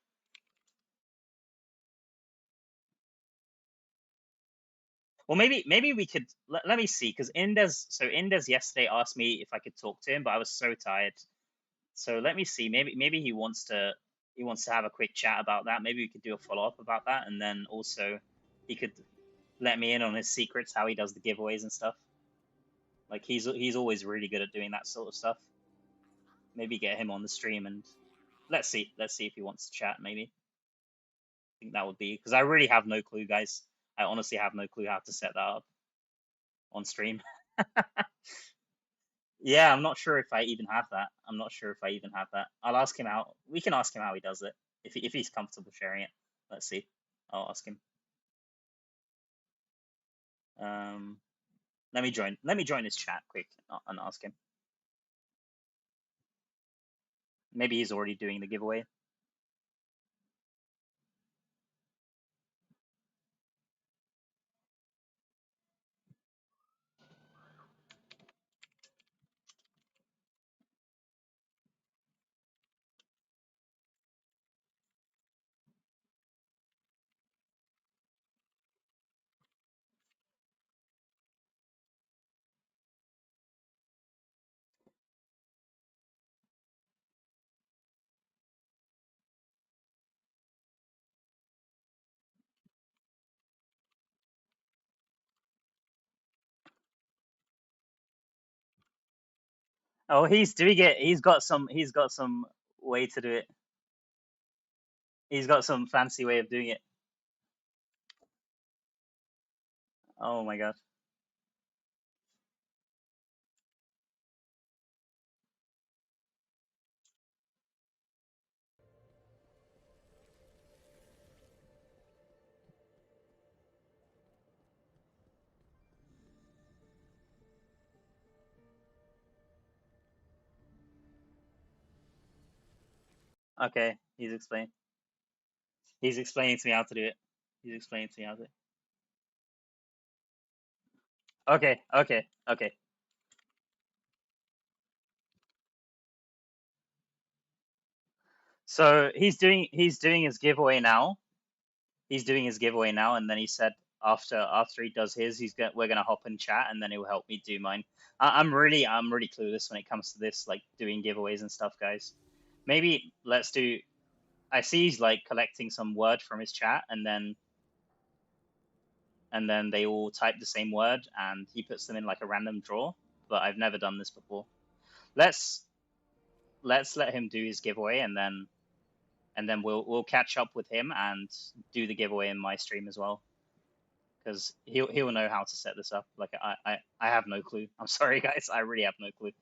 Well, maybe we could let me see, because Indes yesterday asked me if I could talk to him, but I was so tired. So let me see. Maybe he wants to have a quick chat about that. Maybe we could do a follow up about that, and then also he could let me in on his secrets, how he does the giveaways and stuff. Like he's always really good at doing that sort of stuff. Maybe get him on the stream and let's see if he wants to chat. Maybe I think that would be, because I really have no clue, guys. I honestly have no clue how to set that up on stream. Yeah, I'm not sure if I even have that. I'll ask him how. We can ask him how he does it if he's comfortable sharing it. Let's see. I'll ask him. Let me join his chat quick and ask him. Maybe he's already doing the giveaway. Oh, he's doing it. He's got some way to do it. He's got some fancy way of doing it. Oh my god. Okay, he's explaining. He's explaining to me how to do it. Okay. So he's doing his giveaway now. And then he said after he does his, we're gonna hop and chat, and then he'll help me do mine. I'm really clueless when it comes to this, like doing giveaways and stuff, guys. Maybe let's do. I see he's like collecting some word from his chat, and then they all type the same word, and he puts them in like a random draw. But I've never done this before. Let's let him do his giveaway, and then we'll catch up with him and do the giveaway in my stream as well, because he'll know how to set this up. Like I have no clue. I'm sorry, guys. I really have no clue.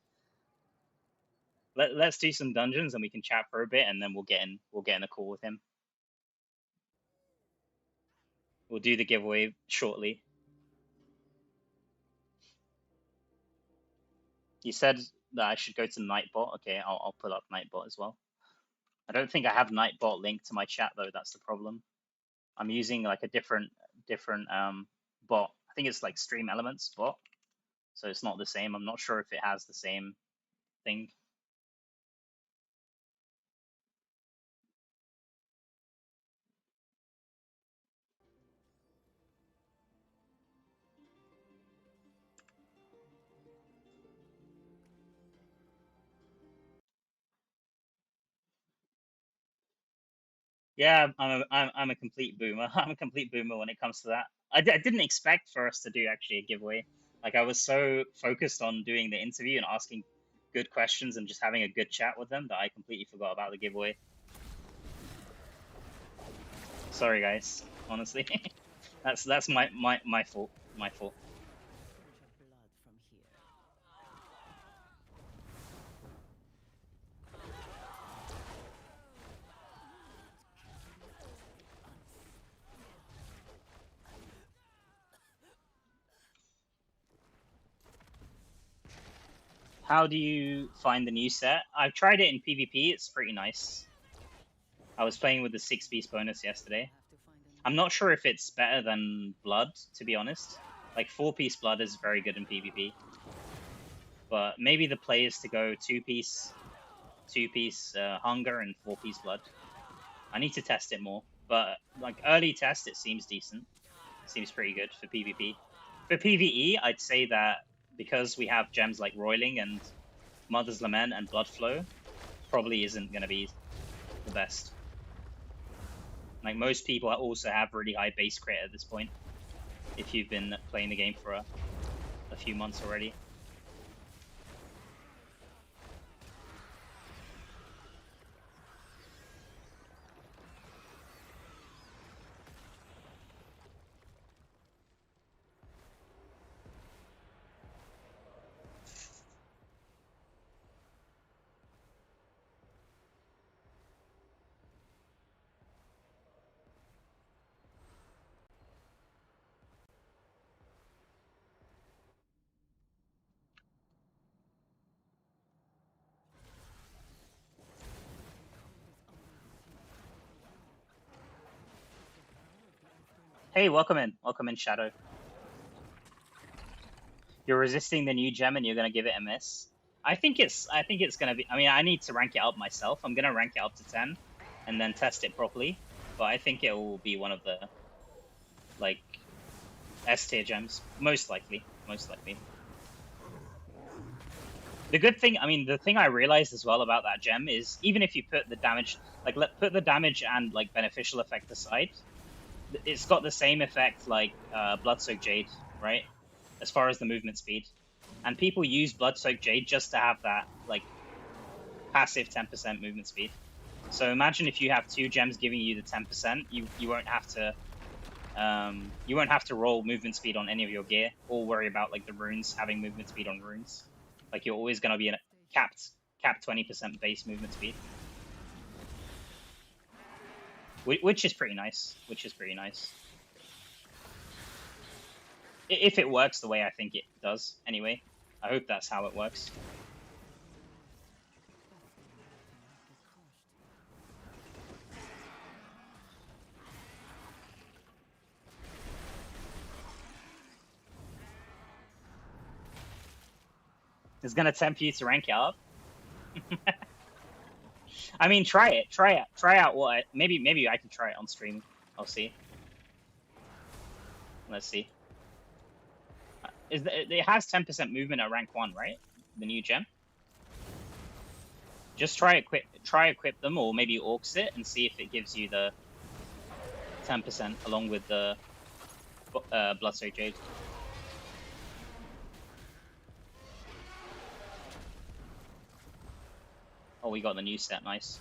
Let's do some dungeons and we can chat for a bit, and then we'll get in a call with him. We'll do the giveaway shortly. You said that I should go to Nightbot. Okay, I'll pull up Nightbot as well. I don't think I have Nightbot linked to my chat though. That's the problem. I'm using like a different bot. I think it's like Stream Elements bot, so it's not the same. I'm not sure if it has the same thing. Yeah, I'm a complete boomer. I'm a complete boomer when it comes to that. I didn't expect for us to do actually a giveaway. Like I was so focused on doing the interview and asking good questions and just having a good chat with them that I completely forgot about the giveaway. Sorry guys, honestly. that's my fault. My fault. How do you find the new set? I've tried it in PvP. It's pretty nice. I was playing with the 6-piece bonus yesterday. I'm not sure if it's better than Blood, to be honest. Like 4-piece Blood is very good in PvP. But maybe the play is to go 2-piece Hunger and 4-piece Blood. I need to test it more. But like early test, it seems decent. It seems pretty good for PvP. For PvE, I'd say that because we have gems like Roiling and Mother's Lament and Blood Flow, probably isn't going to be the best. Like most people also have really high base crit at this point, if you've been playing the game for a few months already. Hey, welcome in, Shadow. You're resisting the new gem and you're gonna give it a miss. I think it's gonna be. I mean, I need to rank it up myself. I'm gonna rank it up to 10, and then test it properly. But I think it will be one of the like S tier gems, most likely. The good thing, I mean, the thing I realized as well about that gem is even if you put the damage, like put the damage and like beneficial effect aside, it's got the same effect like Bloodsoaked Jade, right? As far as the movement speed. And people use Bloodsoaked Jade just to have that like passive 10% movement speed. So imagine if you have 2 gems giving you the 10%, you won't have to roll movement speed on any of your gear or worry about like the runes having movement speed on runes. Like you're always going to be in a capped 20% base movement speed. Which is pretty nice. If it works the way I think it does, anyway. I hope that's how it works. It's gonna tempt you to rank it up. I mean, try it. Try out what? Maybe I can try it on stream. I'll see. Let's see. It has 10% movement at rank 1, right? The new gem. Just try equip them, or maybe orcs it and see if it gives you the 10% along with the Bloodsoaked Jade. Oh, we got the new set, nice.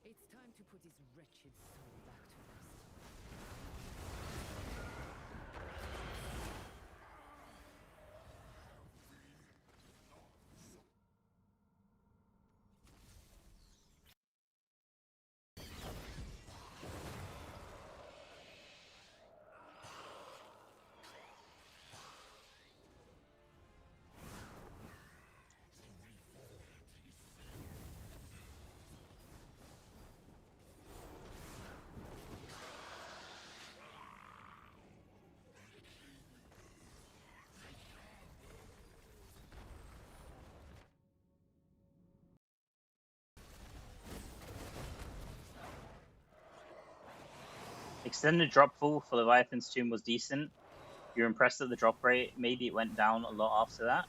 It's time to put his wretched soul back to rest. Extended drop full for Leviathan's Tomb was decent. You're impressed at the drop rate. Maybe it went down a lot after that.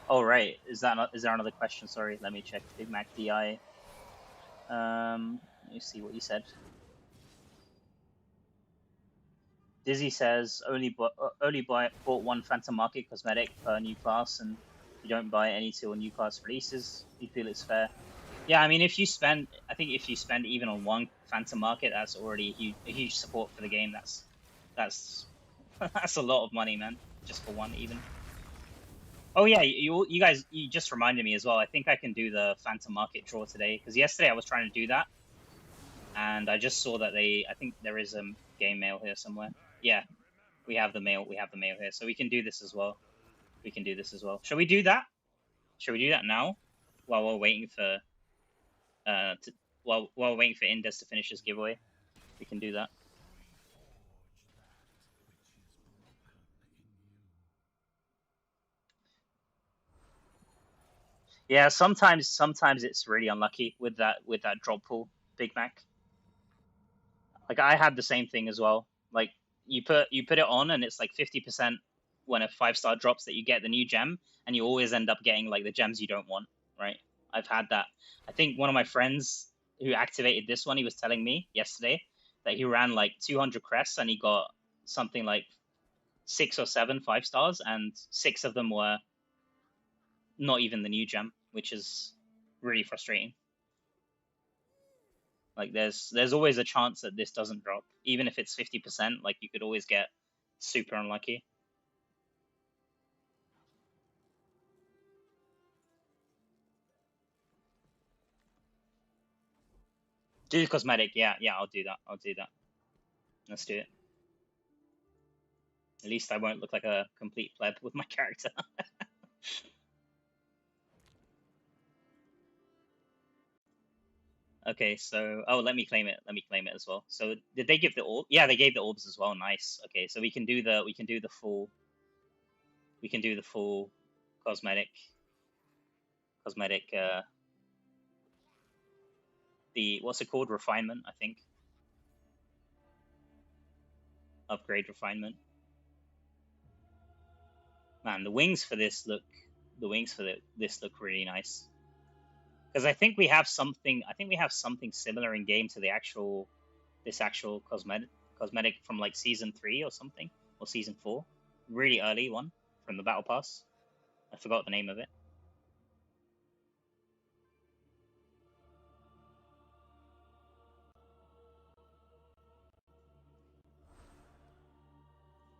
Oh right, is there another question? Sorry, let me check. Big Mac DI. Let me see what you said. Dizzy says only bought one Phantom Market cosmetic per new class, and you don't buy any till new class releases. You feel it's fair? Yeah, I mean, if you spend, I think if you spend even on one Phantom Market, that's already a huge support for the game. That's that's a lot of money, man, just for one even. Oh yeah, you guys, you just reminded me as well. I think I can do the Phantom Market draw today because yesterday I was trying to do that, and I just saw that I think there is a game mail here somewhere. Yeah, we have the mail. We have the mail here, so we can do this as well. We can do this as well. Shall we do that? Shall we do that now, while we're waiting for while we're waiting for Indes to finish his giveaway? We can do that. Yeah, sometimes it's really unlucky with that drop pool, Big Mac. Like I had the same thing as well. Like you put it on and it's like 50% when a 5-star drops that you get the new gem, and you always end up getting like the gems you don't want, right? I've had that. I think one of my friends who activated this one, he was telling me yesterday that he ran like 200 crests and he got something like 6 or 7 5-stars, and 6 of them were not even the new gem, which is really frustrating. Like there's always a chance that this doesn't drop, even if it's 50%. Like you could always get super unlucky. Do the cosmetic, yeah, I'll do that. I'll do that. Let's do it. At least I won't look like a complete pleb with my character. Okay, so let me claim it. Let me claim it as well. So did they give the orb? Yeah, they gave the orbs as well. Nice. Okay, so we can do the full cosmetic the what's it called? Refinement, I think. Upgrade refinement. Man, the wings for this look really nice. Because I think we have something similar in game to this actual cosmetic from like season 3 or something, or season 4, really early one from the battle pass. I forgot the name of it.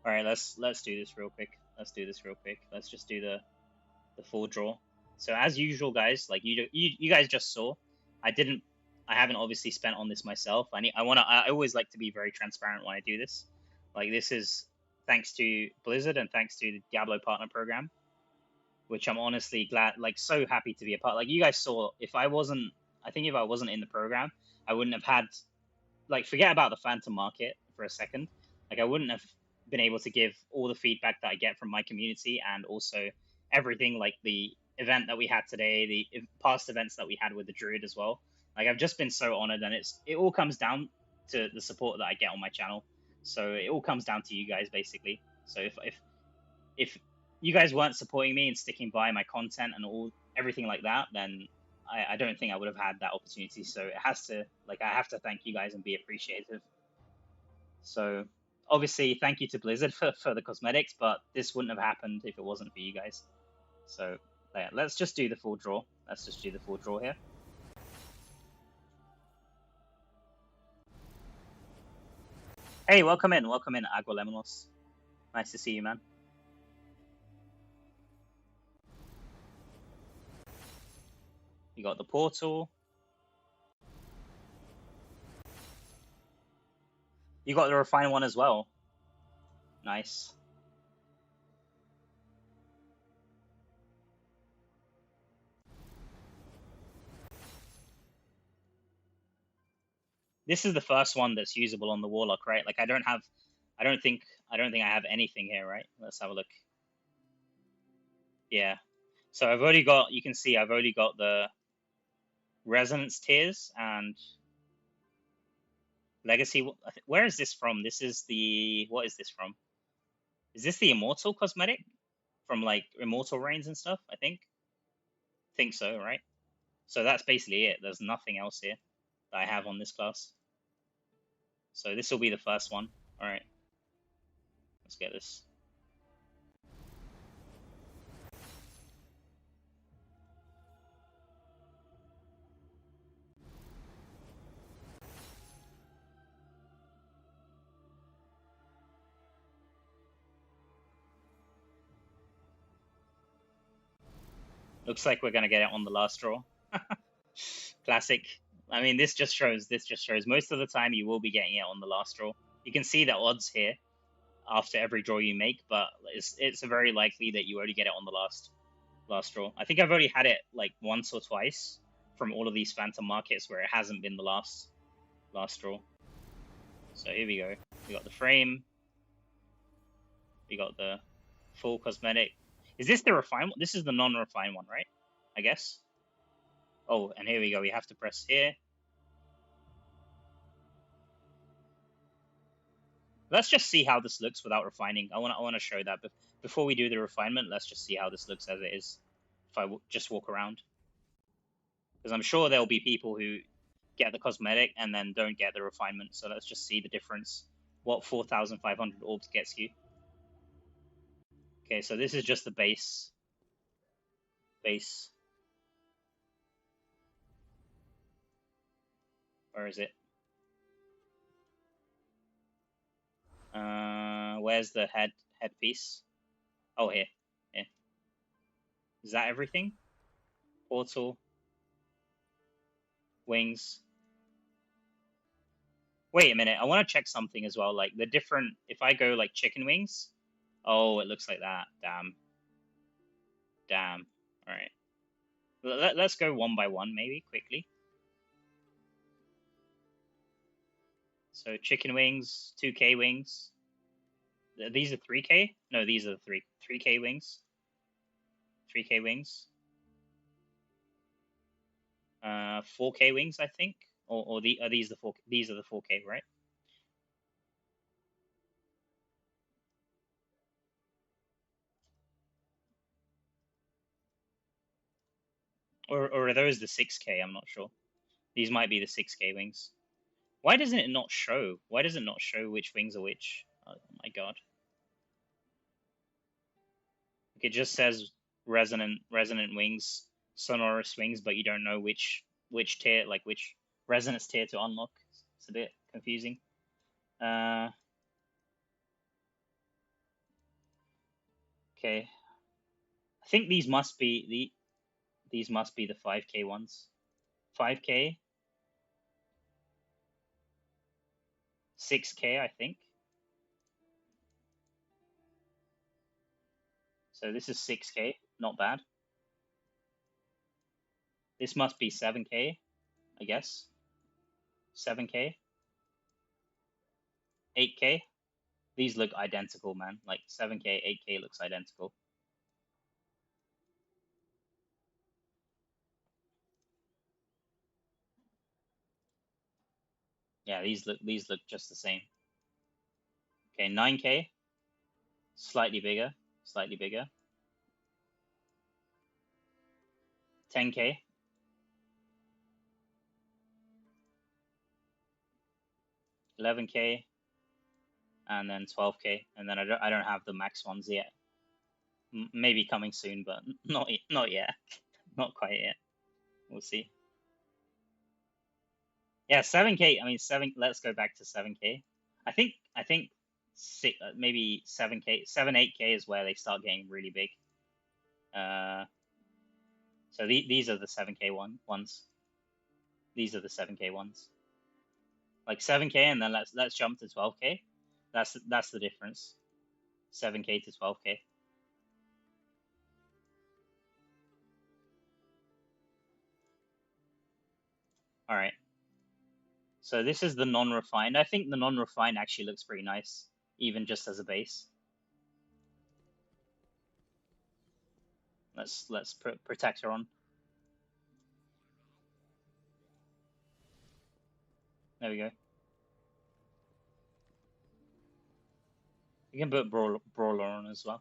All right, let's do this real quick. Let's just do the full draw. So as usual, guys, like you guys just saw, I haven't obviously spent on this myself. I always like to be very transparent when I do this. Like this is thanks to Blizzard and thanks to the Diablo Partner Program, which I'm honestly glad, like so happy to be a part. Like you guys saw, if I wasn't in the program, I wouldn't have had, like, forget about the Phantom Market for a second. Like I wouldn't have been able to give all the feedback that I get from my community, and also everything like the event that we had today, the past events that we had with the Druid as well. Like I've just been so honored, and it all comes down to the support that I get on my channel. So it all comes down to you guys basically. So if you guys weren't supporting me and sticking by my content and everything like that, then I don't think I would have had that opportunity. So I have to thank you guys and be appreciative. So obviously, thank you to Blizzard for the cosmetics, but this wouldn't have happened if it wasn't for you guys. So yeah, let's just do the full draw. Let's just do the full draw here. Hey, welcome in, Agua Lemonos. Nice to see you, man. You got the portal. You got the refined one as well. Nice. This is the first one that's usable on the Warlock, right? Like I don't think I have anything here, right? Let's have a look. Yeah. So you can see I've already got the Resonance Tears and Legacy. Where is this from? This is what is this from? Is this the Immortal cosmetic from like Immortal Reigns and stuff? I think so, right? So that's basically it. There's nothing else here that I have on this class. So this will be the first one. All right, let's get this. Looks like we're gonna get it on the last draw. Classic. I mean, this just shows most of the time you will be getting it on the last draw. You can see the odds here after every draw you make, but it's very likely that you only get it on the last draw. I think I've already had it like once or twice from all of these phantom markets where it hasn't been the last draw. So here we go. We got the frame. We got the full cosmetic. Is this the refined one? This is the non-refined one, right? I guess. Oh, and here we go. We have to press here. Let's just see how this looks without refining. I want to show that, but before we do the refinement, let's just see how this looks as it is. If I just walk around, because I'm sure there'll be people who get the cosmetic and then don't get the refinement. So let's just see the difference. What 4,500 orbs gets you. Okay, so this is just the base. Where is it? Where's the headpiece? Oh, here. Is that everything? Portal. Wings. Wait a minute, I want to check something as well. Like the different, if I go like chicken wings, oh, it looks like that. Damn. All right. Let's go one by one, maybe quickly. So chicken wings, 2K wings. These are 3K? No, these are 3K wings. 3K wings. 4K wings, I think. Or are these the 4? These are the 4K, right? Or are those the 6K? I'm not sure. These might be the 6K wings. Why doesn't it not show? Why does it not show which wings are which? Oh my god. It just says resonant wings, sonorous wings, but you don't know which tier, like which resonance tier to unlock. It's a bit confusing. Okay. I think these must be the 5K ones. 5K, 6K, I think. So this is 6K, not bad. This must be 7K, I guess. 7K. 8K. These look identical, man. Like 7K, 8K looks identical. Yeah, these look just the same. Okay, 9K. Slightly bigger. 10K. 11K. And then 12K. And then I don't have the max ones yet. Maybe coming soon, but not yet. Not quite yet. We'll see. Yeah, 7K. I mean, let's go back to 7K. I think maybe 7K, 8K is where they start getting really big. So these are the 7K ones. These are the 7K ones. Like 7K, and then let's jump to 12K. That's the difference. 7K to 12K. All right. So this is the non-refined. I think the non-refined actually looks pretty nice, even just as a base. Let's put protector on. There we go. You can put brawler on as well.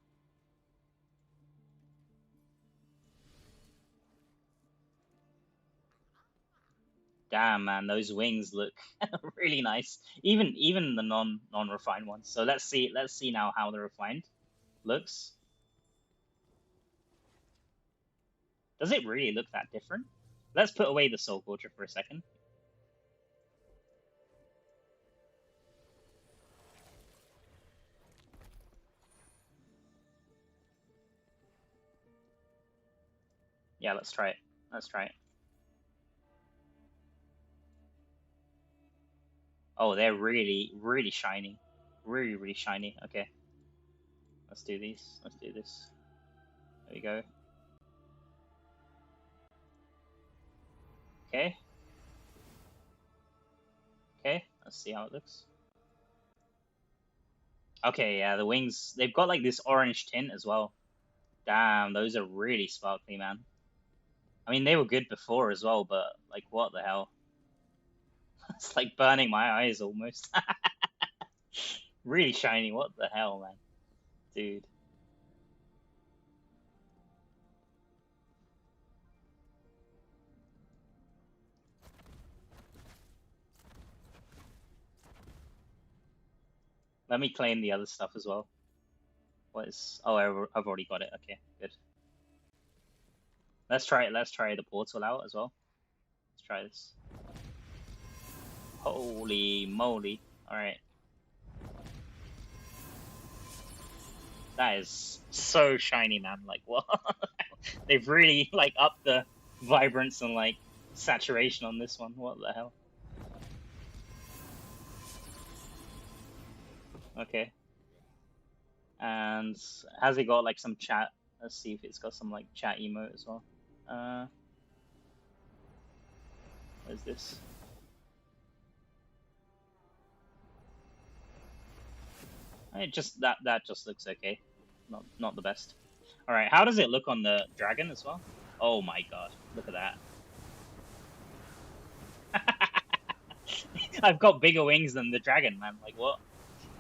Damn, man, those wings look really nice. Even the non-refined ones. So let's see now how the refined looks. Does it really look that different? Let's put away the Soul Gorger for a second. Yeah, let's try it. Let's try it. Oh, they're really, really shiny. Really, really shiny. Okay. Let's do these. Let's do this. There we go. Okay. Okay, let's see how it looks. Okay, yeah, the wings, they've got like this orange tint as well. Damn, those are really sparkly, man. I mean, they were good before as well, but like, what the hell? It's like burning my eyes almost. Really shiny, what the hell, man? Dude. Let me claim the other stuff as well. What is... Oh, I've already got it. Okay, good. Let's try it. Let's try the portal out as well. Let's try this. Holy moly. Alright. That is so shiny, man. Like, what? They've really, like, upped the vibrance and, like, saturation on this one. What the hell? Okay. And has it got, like, some chat? Let's see if it's got some, like, chat emote as well. What is this? It just that just looks okay. Not the best. All right, how does it look on the dragon as well? Oh my god, look at that. I've got bigger wings than the dragon, man. Like what?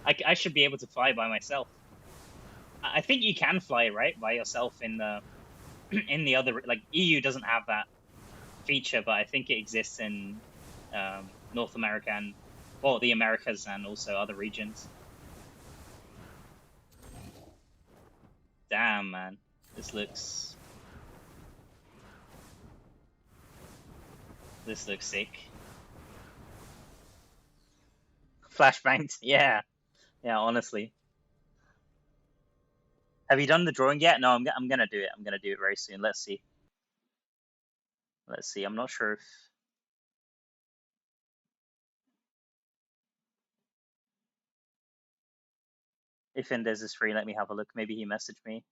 I should be able to fly by myself. I think you can fly, right, by yourself in the in the other, like EU doesn't have that feature, but I think it exists in North America and well, the Americas and also other regions. Damn, man, this looks sick. Flashbanged, yeah, honestly. Have you done the drawing yet? No, I'm gonna do it. I'm gonna do it very soon. Let's see. Let's see. I'm not sure if Indes is free. Let me have a look. Maybe he messaged me.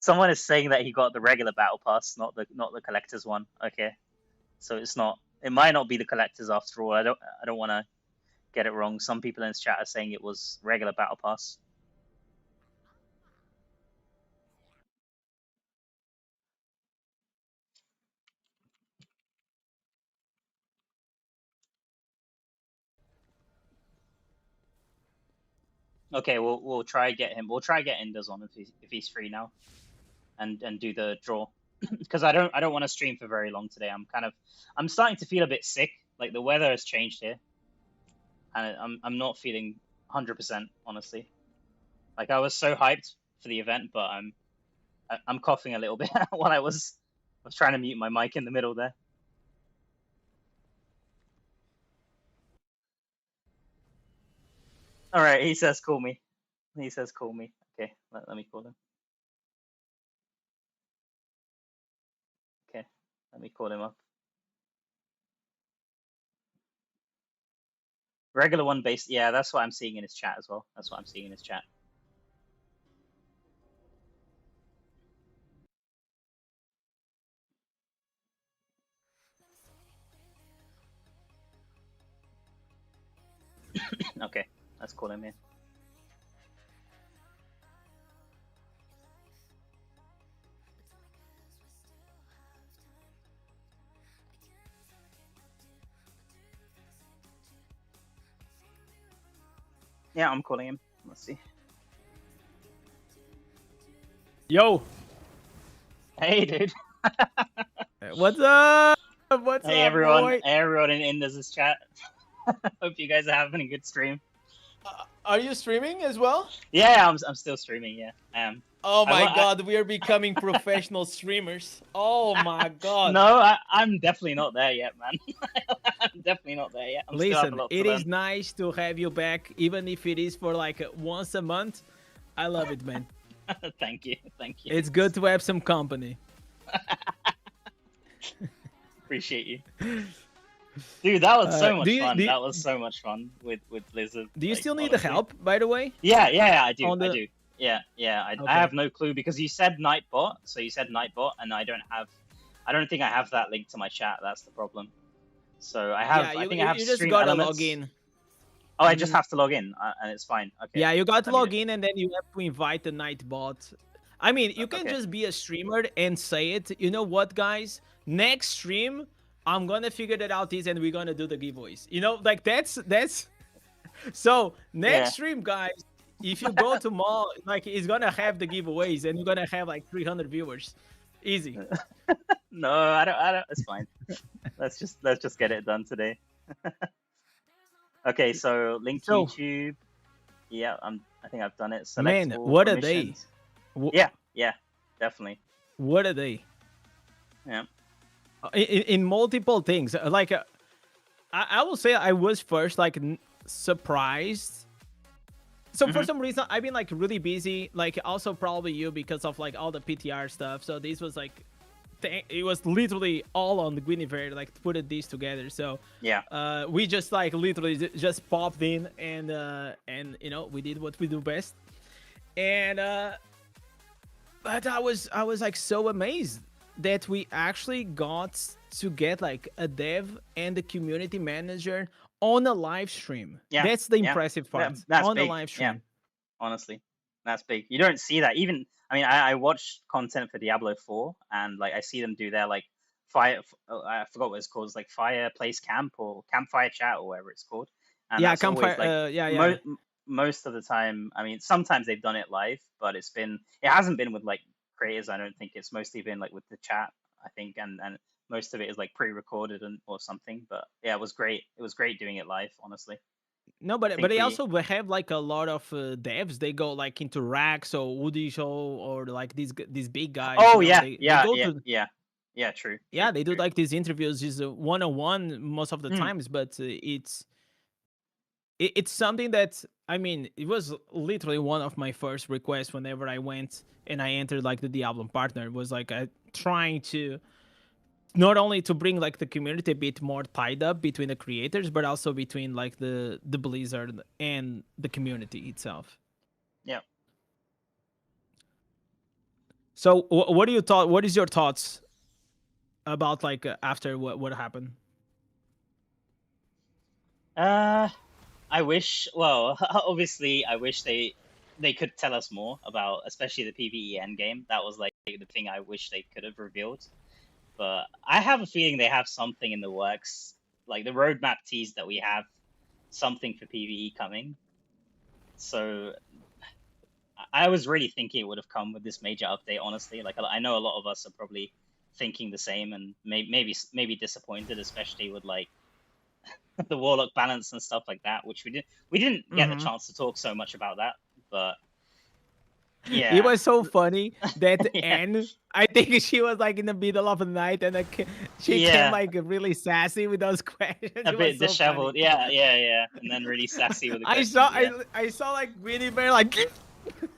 Someone is saying that he got the regular battle pass, not the collector's one. Okay, so it's not. It might not be the collector's after all. I don't want to get it wrong. Some people in this chat are saying it was regular battle pass. Okay, we'll try get him. We'll try get Indes on if he's free now, and do the draw. Because I don't want to stream for very long today. I'm starting to feel a bit sick. Like the weather has changed here, and I'm not feeling 100% honestly. Like I was so hyped for the event, but I'm coughing a little bit while I was trying to mute my mic in the middle there. All right, he says call me. He says call me. Okay, let me call him. Okay, let me call him up. Regular one based. Yeah, that's what I'm seeing in his chat as well. That's what I'm seeing in his chat. Okay, let's call him in. Yeah, I'm calling him. Let's see. Yo. Hey, dude. What's up? What's Hey up, everyone, boy? everyone in this chat. Hope you guys are having a good stream. Are you streaming as well? Yeah, I'm still streaming. Yeah, I am. Oh my I- god, we are becoming professional streamers. Oh my god. No, I'm definitely not there yet, man. I'm definitely not there yet. I'm still have a Listen, lot to it learn. is nice to have you back, even if it is for like once a month. I love it, man. Thank you. It's good to have some company. Appreciate you, dude. That was so much do you- fun. do you- That was so much fun with Blizzard. Do you like, still need the honestly. help, by the way? Yeah, I do. On the- I do. Yeah. Okay. I have no clue because you said Nightbot, so you said Nightbot, and I don't think I have that link to my chat. That's the problem. So I have. Yeah, I think I have you just stream gotta elements. log in. Oh, I just have to log in, and it's fine. Okay. Yeah, you got to Let me log do- in and then you have to invite the night bot. I mean, you can Okay. just be a streamer and say it. You know what, guys? Next stream, I'm gonna figure that out and we're gonna do the giveaways. You know, like that's so next Yeah. stream, guys. If you go to mall, like it's gonna have the giveaways and you're gonna have like 300 viewers. Easy. No, I don't. It's fine. let's just get it done today. Okay, so link So- YouTube. Yeah, I think I've done it. Man, Select all what are they? permissions. Wh- Yeah, definitely. What are they? Yeah. In multiple things, like I will say I was first like surprised. So for some reason I've been like really busy, like also probably you because of like all the PTR stuff. So this was like it was literally all on the Guinevere, like putting these together. So Yeah. we just like literally just popped in and you know we did what we do best. And but I was like so amazed that we actually got to get like a dev and a community manager on a live stream. Yeah, That's the yeah. impressive part. That's on big, a live yeah. stream. Honestly, that's big. You don't see that. Even I mean, I watch content for Diablo 4, and like I see them do their like fire. I forgot what it's called. It's like fireplace camp or campfire chat or whatever it's called. And Yeah, that's always, campfire. like, Yeah. most of the time. I mean, sometimes they've done it live, but it hasn't been with like creators. I don't think it's mostly been like with the chat. I think, and most of it is like pre-recorded or something. But yeah, it was great. It was great doing it live, honestly. No, but think they we- also have like a lot of devs. They go like into Rax or Woody Show or like these big guys. Oh you know, yeah, they yeah, go yeah, to, yeah. True. yeah, true, they do true. like these interviews is one-on-one most of the times, but it's something that I mean it was literally one of my first requests whenever I went and I entered like the Diablo partner. It was like trying to not only to bring like the community a bit more tied up between the creators, but also between like the Blizzard and the community itself. Yeah. So what do you thought? What is your thoughts about like after what happened? I wish. Well, obviously, I wish they could tell us more about, especially the PvE endgame. That was like the thing I wish they could have revealed. But I have a feeling they have something in the works. Like the roadmap tease that we have something for PvE coming. So I was really thinking it would have come with this major update. Honestly, like I know a lot of us are probably thinking the same, and maybe disappointed, especially with like the Warlock balance and stuff like that, which we didn't get the chance to talk so much about that, but yeah, It was so funny that Yeah. Anne, I think she was like in the middle of the night and she Yeah. came like really sassy with those questions. a It bit was so disheveled. funny. Yeah, and then really sassy with the I questions, saw yeah. I saw like Guinevere like it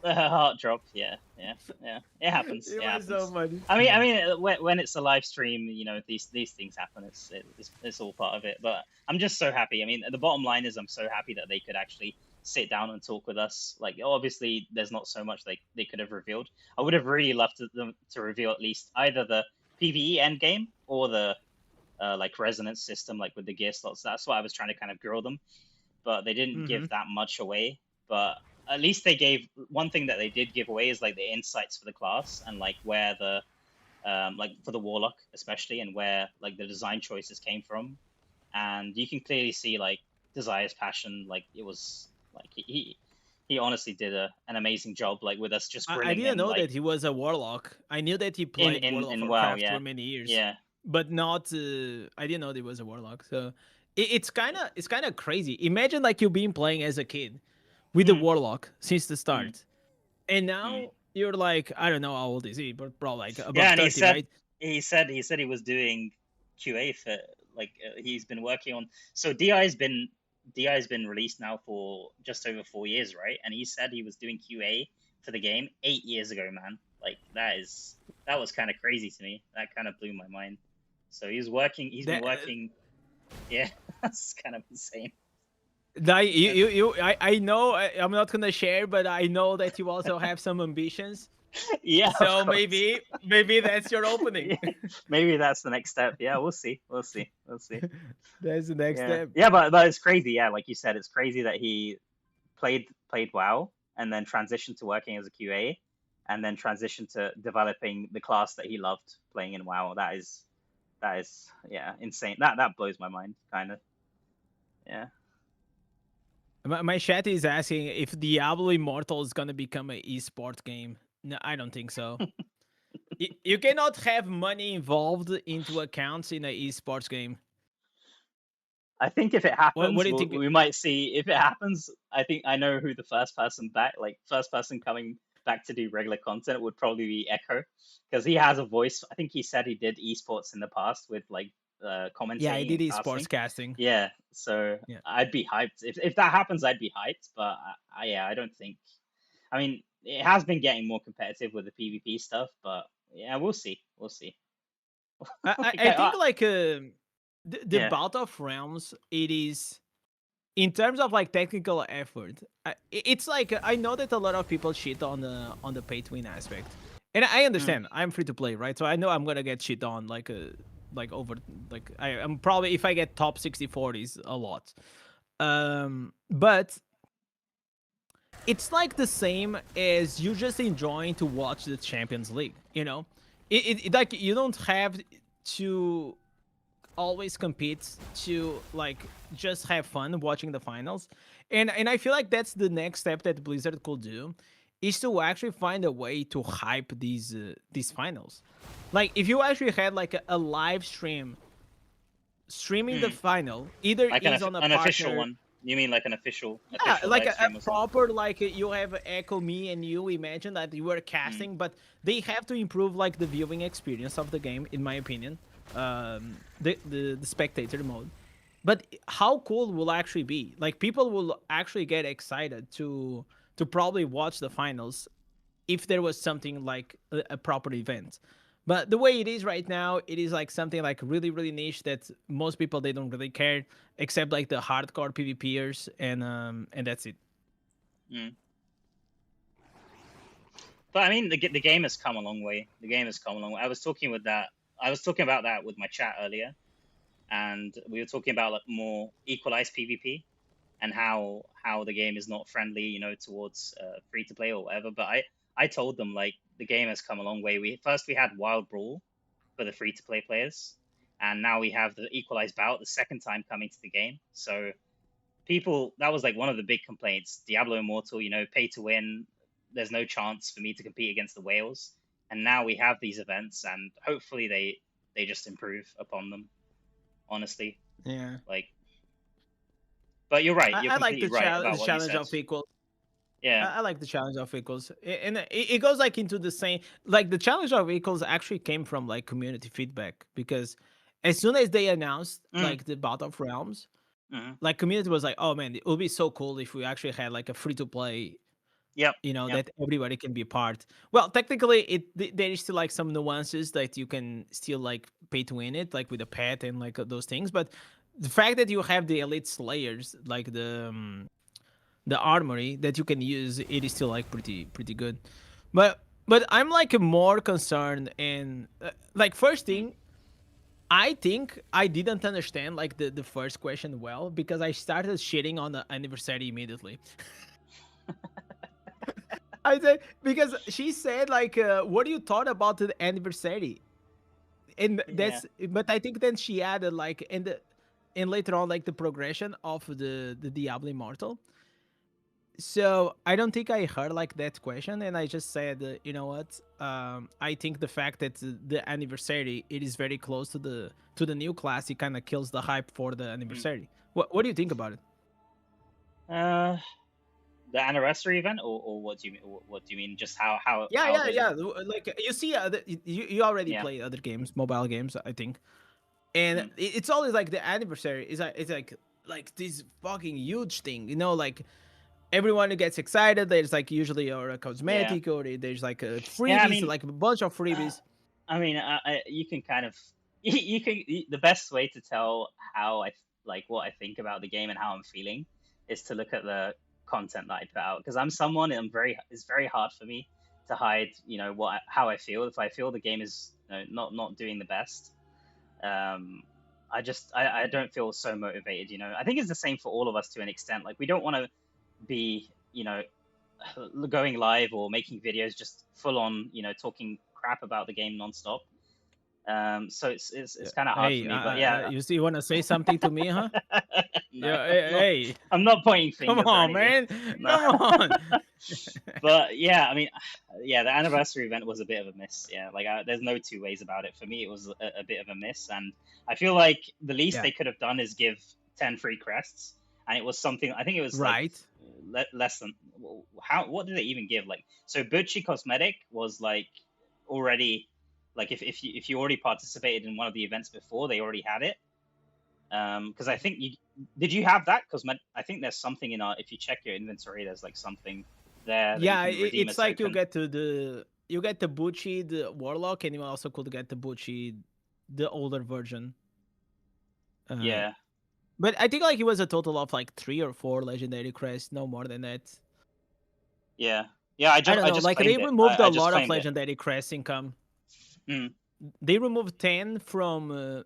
Heart drop. Yeah. It happens. It was happens. so funny. I mean, when it's a live stream, you know, these things happen. It's all part of it. But I'm just so happy. I mean, the bottom line is I'm so happy that they could actually sit down and talk with us. Like, obviously, there's not so much they could have revealed. I would have really loved them to reveal at least either the PvE endgame or the like resonance system, like with the gear slots. That's why I was trying to kind of grill them, but they didn't give that much away. But at least they gave one thing that they did give away is like the insights for the class and like where the like for the Warlock especially, and where like the design choices came from. And you can clearly see like Desire's passion. Like it was like he honestly did an amazing job like with us, just I bringing didn't in, know like, that he was a warlock. I knew that he played in World of WoW, Warcraft yeah. for many years. Yeah, but not. I didn't know there was a Warlock. So it's kind of crazy. Imagine like you been playing as a kid with the Mm, Warlock since the mm, start, and mm. now you're like, I don't know how old is he, but probably like Yeah, above and 30, right? he said he was doing QA for like he's been working on. So DI's been released now for just over 4 years, right? And he said he was doing QA for the game 8 years ago, man. Like that was kind of crazy to me. That kind of blew my mind. So he's working. He's been That working. Yeah, that's kind of insane. I know I'm not gonna share, but I know that you also have some ambitions. Yeah, of So course. maybe that's your opening. Yeah, maybe that's the next step. Yeah, we'll see. We'll see. We'll see. That's the next Yeah, step. yeah, but it's crazy. Yeah, like you said, it's crazy that he played WoW and then transitioned to working as a QA, and then transitioned to developing the class that he loved playing in WoW. That is yeah insane. That blows my mind, kind of. Yeah. My chat is asking if Diablo Immortal is gonna become an esport game. No, I don't think so. You cannot have money involved into accounts in an esports game. I think if it What happens, do you think? we might see. If it happens, I think I know who the first person coming back to do regular content would probably be Echo, because he has a voice. I think he said he did esports in the past with like Yeah, I commentating did and esports casting. casting. Yeah, so Yeah. I'd be hyped if that happens. I'd be hyped, but yeah, I don't think. I mean, it has been getting more competitive with the PvP stuff, but yeah, we'll see. We'll see. I think like the Yeah. Bout of Realms, it is in terms of like technical effort. It's like I know that a lot of people shit on the pay to win aspect, and I Mm, understand. I'm free to play, right? So I know I'm gonna get shit on like over like I'm probably if I get top 60/40s a lot. But it's like the same as you just enjoying to watch the Champions League. You know, like you don't have to always compete to like just have fun watching the finals, and I feel like that's the next step that Blizzard could do, is to actually find a way to hype these finals. Like if you actually had like a live stream streaming the mm. final, either Like is on a an official partner. one. You mean like an official Yeah, like live stream a or something? proper like you have Echo, me, and you. Imagine that you were Mm, casting, but they have to improve like the viewing experience of the game, in my opinion. The spectator mode. But how cool will actually be? Like people will actually get excited to probably watch the finals if there was something like a proper event. But the way it is right now, it is like something like really, really niche that most people they don't really care, except like the hardcore PvPers, and that's it. mm. But I mean, the game has come a long way. The game has come a long way. I was talking about that with my chat earlier, and we were talking about like more equalized PvP and how the game is not friendly, towards free to play or whatever. But I told them like the game has come a long way. We had Wild Brawl for the free to play players, and now we have the equalized bout the second time coming to the game. So people, that was like one of the big complaints. Diablo Immortal, pay to win. There's no chance for me to compete against the whales. And now we have these events, and hopefully they just improve upon them. Honestly, Yeah, like, but you're right. You're I like completely right the about what you challenge said. of equals. Yeah. I like the challenge of equals, and it goes like into the same. Like the challenge of equals actually came from like community feedback, because as soon as they announced Mm, like the Battle of Realms, mm, like community was like, oh man, it would be so cool if we actually had like a free to play, yep. Yep. that everybody can be a part. Well, technically there is still like some nuances that you can still like pay to win it, like with a pet and like those things. But the fact that you have the elite slayers, like the armory that you can use, it is still like pretty good. But I'm like more concerned, and like first Mm. thing, I think I didn't understand like the first question well, because I started shitting on the anniversary immediately. I said, because she said like, what do you thought about the anniversary? And Yeah. but I think then she added like, and later on like the progression of the Diablo Immortal. So I don't think I heard like that question, and I just said, you know what? I think the fact that the anniversary it is very close to the new class, it kind of kills the hype for the anniversary. What do you think about it? The anniversary event, or what do you mean? What do you mean? Just how Yeah, how yeah, the yeah. Like you see, you already yeah. play other games, mobile games, I think, and Mm. it's always like the anniversary is it's like this fucking huge thing, you know, like everyone who gets excited. There's like usually or a Yeah. cosmetic or there's like a Yeah. I freebies, mean, like a bunch of freebies. you can kind of the best way to tell how like what I think about the game and how I'm feeling is to look at the content that I put out because I'm someone and it's very hard for me to hide how I feel if I feel the game is not doing the best. I don't feel so motivated. I think it's the same for all of us to an extent. Like we don't want to be going live or making videos just full on talking crap about the game nonstop. So it's kind of hard for Hey, me, but yeah. you see, you want to say something to me, huh? No, Yeah, hey, I'm not pointing come fingers or on, anything. man, No. come on. But yeah, I mean, yeah, the anniversary event was a bit of a miss. Yeah, like there's no two ways about it. For me, it was a bit of a miss, and I feel like the least Yeah. they could have done is give 10 free crests, and it was something. I think it was Right. like less than what did they even give? Like so, Bucci Cosmetic was like already like if you already participated in one of the events before, they already had it. Because I think did you have that? Because I think there's something in our if you check your inventory, there's like something there. That Yeah, you can redeem it's a like you token. get the Bucci, the Warlock, and you also could get the Bucci, the older version. Yeah. But I think like it was a total of like 3 or 4 legendary crests, no more than that. Yeah. Yeah. I don't know. just Like claimed they it. removed I a just lot of claimed it. legendary crests income. Mm. They removed 10 from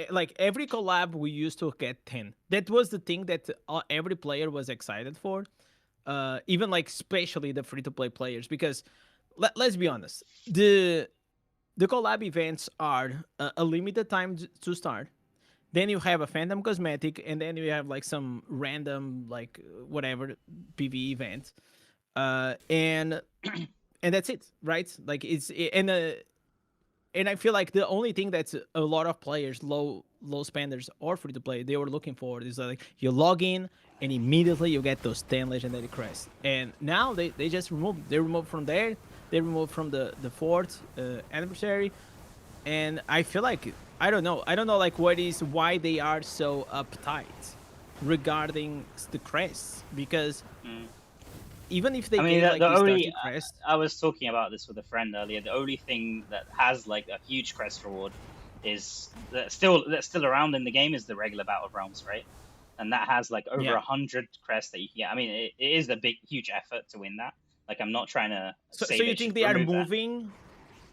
like every collab we used to get 10. That was the thing that every player was excited for. Even like especially the free to play players, because let's be honest, the collab events are a limited time to start. Then you have a Phantom cosmetic, and then you have like some random like whatever PvE event, and that's it, right? Like and I feel like the only thing that's a lot of players, low spenders or free to play, they were looking for is like you log in and immediately you get those 10 legendary crests. And now they just remove from there, they remove from the fourth anniversary, and I feel like I don't know like why they are so uptight regarding the crests, because even if they I mean, gave like the these only 30 crests. I was talking about this with a friend earlier. The only thing that has like a huge crest reward is that's still around in the game is the regular Battle of Realms, right? And that has like over 100 crests that you can get. I mean, it is a huge effort to win that. Like, I'm not trying to say So you think they are moving?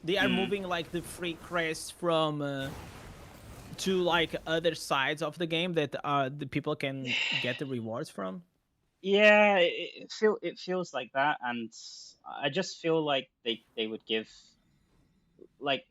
They are moving like the free crests from to like other sides of the game that the people can get the rewards from. Yeah, it feels like that, and I just feel like they would give like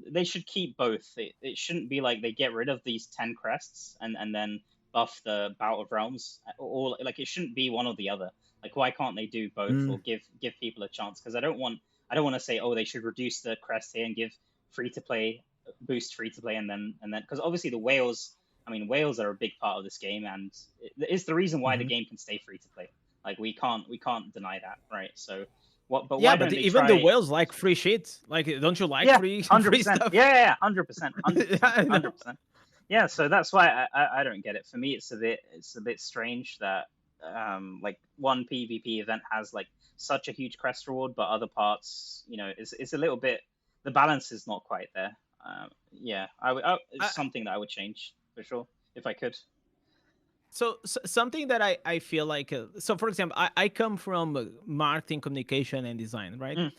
they should keep both. It shouldn't be like they get rid of these 10 crests and then buff the Bout of Realms, or like it shouldn't be one or the other. Like why can't they do both or give people a chance? Because I don't want to say, oh, they should reduce the crest here and give free to play boost free to play and then because obviously the whales, I mean, whales are a big part of this game, and it's the reason why the game can stay free to play. Like we can't deny that, right? So what? But Yeah, why but don't they even try... the whales like free shit. Like, don't you like free 100%. stuff? Yeah, 100%, 100%. Yeah, so that's why I don't get it. For me, it's a bit strange that like one PvP event has like such a huge crest reward, but other parts, it's a little bit, the balance is not quite there. Yeah, it's something that I would change for sure if I could. So something that I feel like, so for example, I come from marketing, communication, and design, right?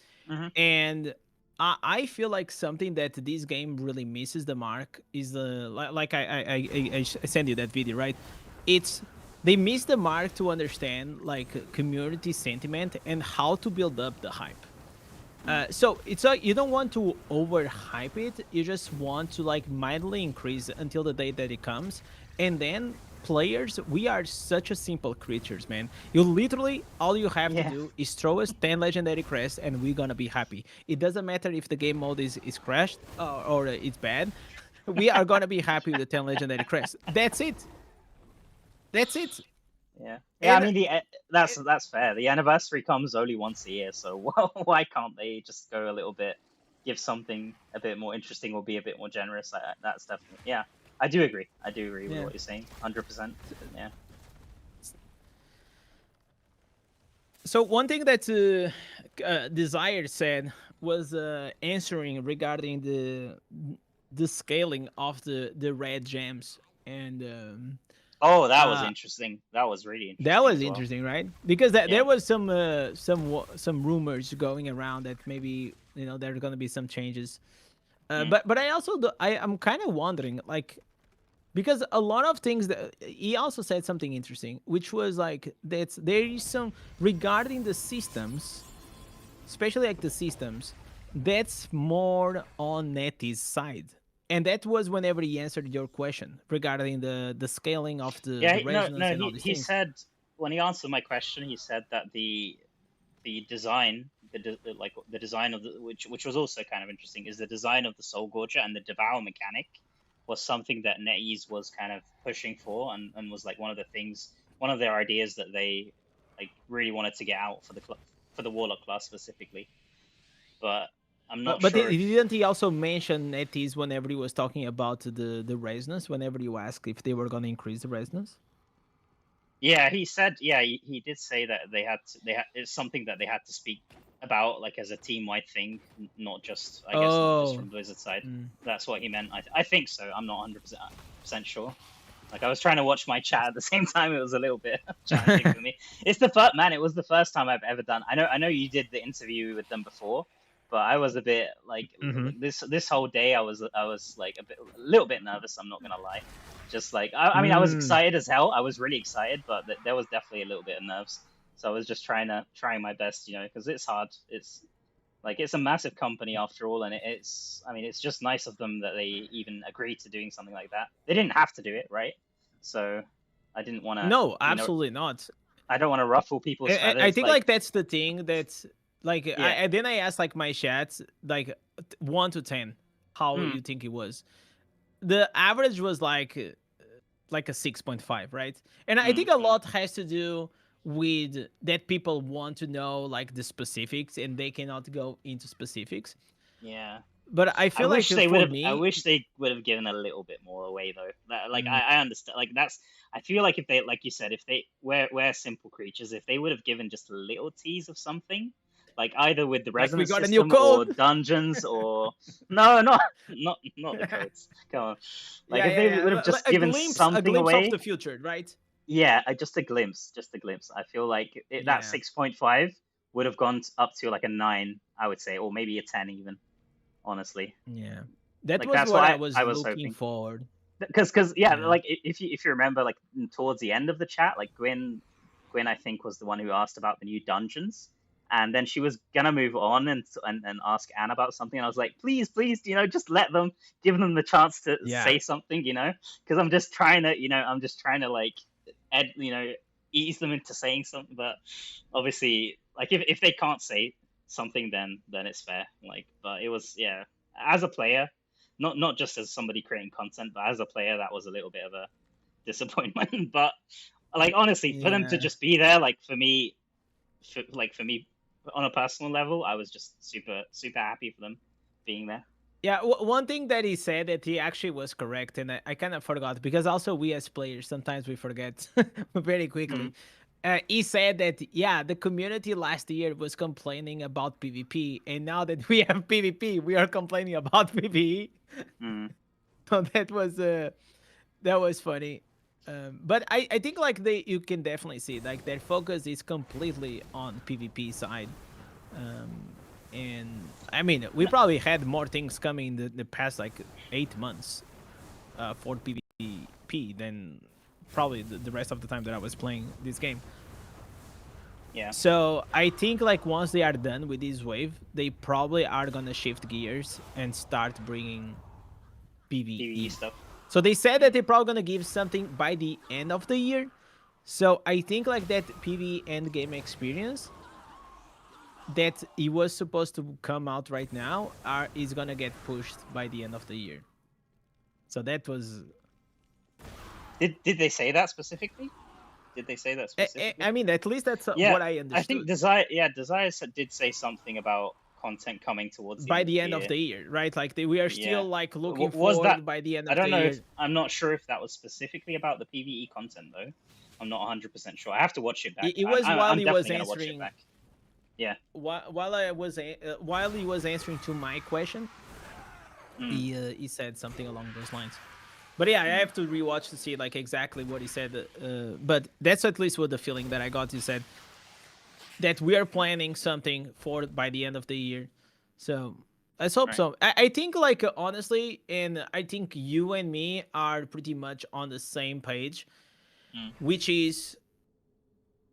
And I feel like something that this game really misses the mark is like I send you that video, right? It's they miss the mark to understand like community sentiment and how to build up the hype. So it's like you don't want to overhype it. You just want to like mildly increase until the day that it comes, and then players, we are such a simple creatures, man. You literally, all you have to Yeah. do is throw us 10 legendary crests and we're gonna be happy. It doesn't matter if the game mode is crashed or it's bad. We are gonna be happy with the 10 legendary crests. That's it. That's it. Yeah, yeah. I And mean, that's fair. The anniversary comes only once a year, so why can't they just go a little bit, give something a bit more interesting, or be a bit more generous? That's definitely, yeah. I do agree. I do agree with Yeah. what you're saying, 100%. Yeah. So one thing that Desire said was answering regarding the scaling of the red gems, and Oh, that was interesting. That was really interesting. that was as well. interesting, right? Because Yeah. there was some rumors going around that maybe there are gonna be some changes. But I also I'm kind of wondering, like, because a lot of things that he also said something interesting, which was like that there is some regarding the systems, especially like the systems, that's more on Neti's side. And that was whenever he answered your question regarding the scaling of the resonance and all these he things. said, when he answered my question, he said that the design, the design of which was also kind of interesting, is the design of the Soul Gorger and the Devour mechanic was something that NetEase was kind of pushing for, and was like one of their ideas that they like really wanted to get out for the Warlock class specifically. But I'm not But sure. didn't he also mention NetEase whenever he was talking about the resonance? Whenever you asked if they were going to increase the resonance? Yeah, he said. Yeah, he did say that it's something that they had to speak about, like as a team-wide thing, not just not just from Blizzard's side. That's what he meant. I think so. I'm not 100% sure. Like, I was trying to watch my chat at the same time. It was a little bit challenging for me. It was the first time I've ever done. I know you did the interview with them before, but I was a bit like this whole day. I was like a little bit nervous. I'm not gonna lie. Just like I mean, I was excited as hell. I was really excited, but there was definitely a little bit of nerves. So I was just trying my best, because it's hard. It's a massive company after all, and it's just nice of them that they even agreed to doing something like that. They didn't have to do it, right? So I didn't want to. No, absolutely not. I don't want to ruffle people's feathers. I think like that's the thing that's like Yeah. then I asked like my chats like 1 to 10 how you think it was. The average was like a 6.5, right? And I think a lot has to do with that people want to know like the specifics and they cannot go into specifics. Yeah. But I feel I wish they would have. I wish they would have given a little bit more away though. I understand. Like that's. I feel like if they, like you said, if they we're simple creatures, if they would have given just a little tease of something, like either with the Like we resonance got a new system or code. dungeons or not the codes. Come on. Like if they would have just given something a glimpse away of the future, right? Yeah, just a glimpse. I feel like that 6.5 would have gone up to like a 9, I would say, or maybe a 10 even. Honestly. Yeah, that like, was that's what what I was looking hoping forward. Because like if you remember, like towards the end of the chat, like Gwen I think was the one who asked about the new dungeons, and then she was gonna move on and ask Anne about something, and I was like, please, just let them, give them the chance to say something, because I'm just trying to like ease them into saying something, but obviously, like if they can't say something, then it's fair. Like, but it was as a player. Not just as somebody creating content, but as a player, that was a little bit of a disappointment. But like honestly, for them to just be there, like for me, on a personal level, I was just super happy for them being there. Yeah, one thing that he said that he actually was correct, and I kind of forgot because also we as players sometimes we forget very quickly. He said that the community last year was complaining about PvP, and now that we have PvP, we are complaining about PvE. So that was funny. But I think like you can definitely see like their focus is completely on PvP side. And I mean, we probably had more things coming in the past like 8 months for PvP than probably the rest of the time that I was playing this game. Yeah. So I think like once they are done with this wave, they probably are gonna shift gears and start bringing PvE stuff. So they said that they're probably gonna give something by the end of the year. So I think like that PvE endgame experience that it was supposed to come out right now is gonna get pushed by the end of the year. So that was. Did they say that specifically? Did they say that specifically? I mean, at least that's yeah, what I understood. I think Desire did say something about content coming towards the by end the of end the of year. the year, right? Like we are still Yeah. like looking Was forward that by the end I of don't the know year. if I'm not sure if that was specifically about the PvE content though. I'm not 100% sure. I have to watch it back. It was while I'm he was definitely gonna watch it answering. back. Yeah. While he was answering to my question, he said something along those lines. But yeah, I have to rewatch to see like exactly what he said. But that's at least what the feeling that I got. He said that we are planning something for by the end of the year. So let's hope so. I think like honestly, and I think you and me are pretty much on the same page, which is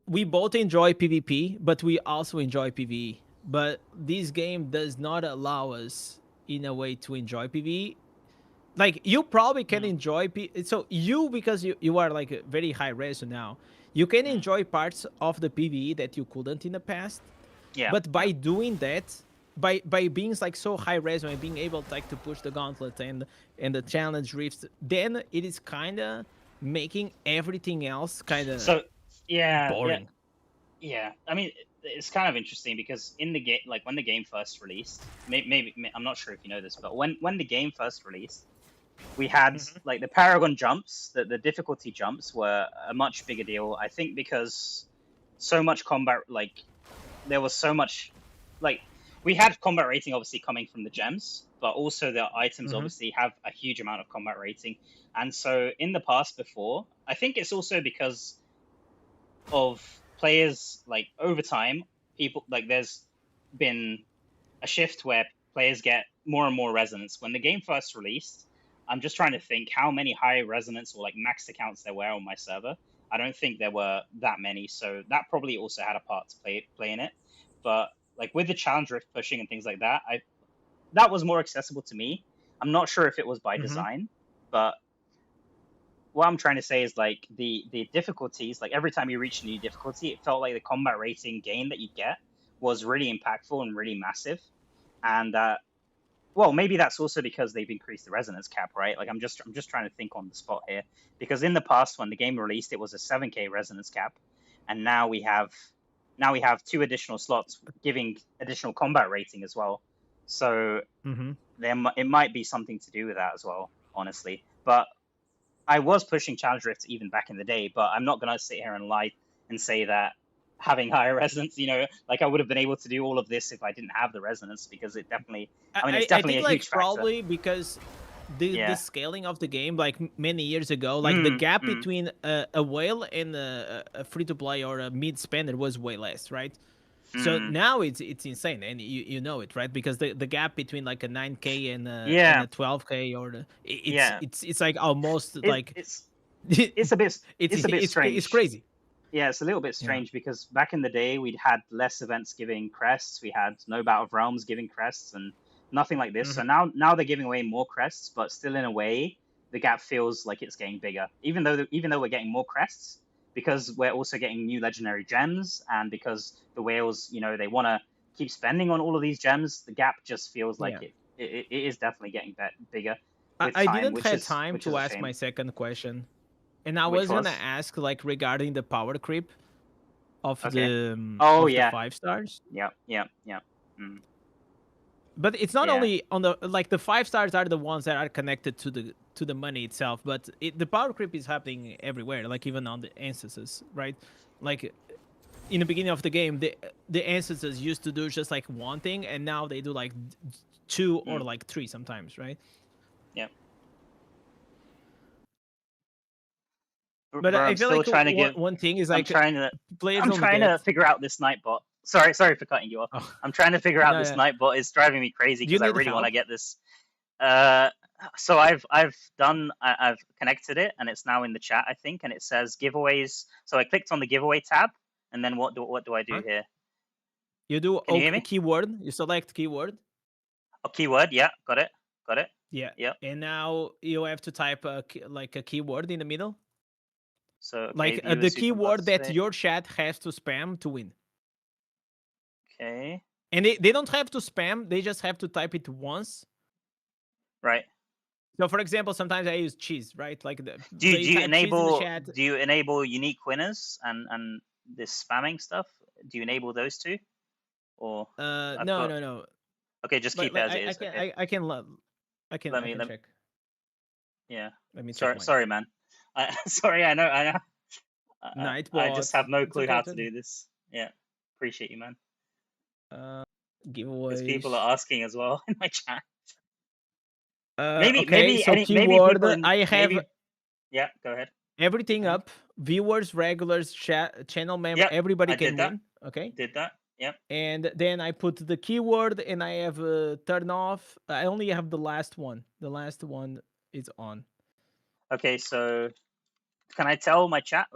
we both enjoy PvP, but we also enjoy PvE. But this game does not allow us in a way to enjoy PvE. Like you probably can enjoy so you, because you are like very high res now, you can enjoy parts of the PvE that you couldn't in the past. Yeah. But by doing that, by being like so high res and being able like to push the gauntlet and the challenge rifts, then it is kind of making everything else kind of boring. Yeah. I mean, it's kind of interesting because in the game, like when the game first released, maybe I'm not sure if you know this, but when the game first released, we had like the Paragon jumps, the difficulty jumps were a much bigger deal. I think because so much combat, like there was so much, like we had combat rating obviously coming from the gems, but also the items obviously have a huge amount of combat rating. And so in the past before, I think it's also because of players like over time, people like there's been a shift where players get more and more resonance. When the game first released, I'm just trying to think how many high resonance or like maxed accounts there were on my server. I don't think there were that many, so that probably also had a part to play in it. But like with the challenge rift pushing and things like that, that was more accessible to me. I'm not sure if it was by design, but what I'm trying to say is like the difficulties, like every time you reach a new difficulty, it felt like the combat rating gain that you get was really impactful and really massive. And well, maybe that's also because they've increased the resonance cap, right? Like I'm just trying to think on the spot here, because in the past when the game released, it was a 7K resonance cap, and now we have 2 additional slots giving additional combat rating as well. So it might be something to do with that as well, honestly. But I was pushing challenge rifts even back in the day, but I'm not gonna sit here and lie and say that having higher resonance, like I would have been able to do all of this if I didn't have the resonance, because it definitely, it's definitely think a huge factor. Probably because the scaling of the game, like many years ago, like the gap between a whale and a free-to-play or a mid-spender was way less, right? So now it's insane, and you know it, right? Because the gap between like a 9K and a 12K or it's like almost like it's a bit strange. It's crazy. Yeah, it's a little bit strange because back in the day we'd had less events giving crests, we had no Battle of Realms giving crests, and nothing like this. So now they're giving away more crests, but still in a way the gap feels like it's getting bigger, even though we're getting more crests, because we're also getting new legendary gems, and because the whales, they want to keep spending on all of these gems, the gap just feels like it is definitely getting bigger. I didn't have time to ask my second question. And I was gonna ask like regarding the power creep of the 5 stars. Yeah. But it's not only on the the 5 stars are the ones that are connected to the money itself, but the power creep is happening everywhere, like even on the instances, right? Like in the beginning of the game, the instances used to do just like one thing, and now they do like 2 or like 3 sometimes, right? Yeah. But I feel like one thing is like I'm trying to figure out this Nightbot. Sorry for cutting you off. Oh. I'm trying to figure out this Nightbot. It's driving me crazy because I really want to get this. So I've connected it, and it's now in the chat, I think, and it says giveaways. So I clicked on the giveaway tab, and then what do I do here? You do keyword. You select keyword. Oh, keyword. Yeah, got it. Yeah. Yep. And now you have to type a keyword in the middle, So okay, like the viewers who can keyword that participate. your chat has to spam to win. Okay. And they don't have to spam; they just have to type it once. Right. So, for example, sometimes I use cheese, right? Like Do you, they do you type cheese in the enable chat. do you enable unique winners and this spamming stuff? Do you enable those two? Or I've No, got- no, no. Okay, just keep Like, it as it is. Okay. I can Let me check. Yeah. Let me check. Sorry, mine. sorry, man. Sorry, I know. I just Nightbot. have no It's clue okay, how it's to okay. do this. Yeah, appreciate you, man. Giveaways. Because people are asking as well in my chat. Okay, so maybe keyword. people in, I have yeah, go ahead. everything Uh-huh. up. Viewers, regulars, channel member, Yep, everybody I can did that. win. Okay. Did that? Yep. And then I put the keyword and I have turn off. I only have the last one. The last one is on. Okay, so can I tell my chat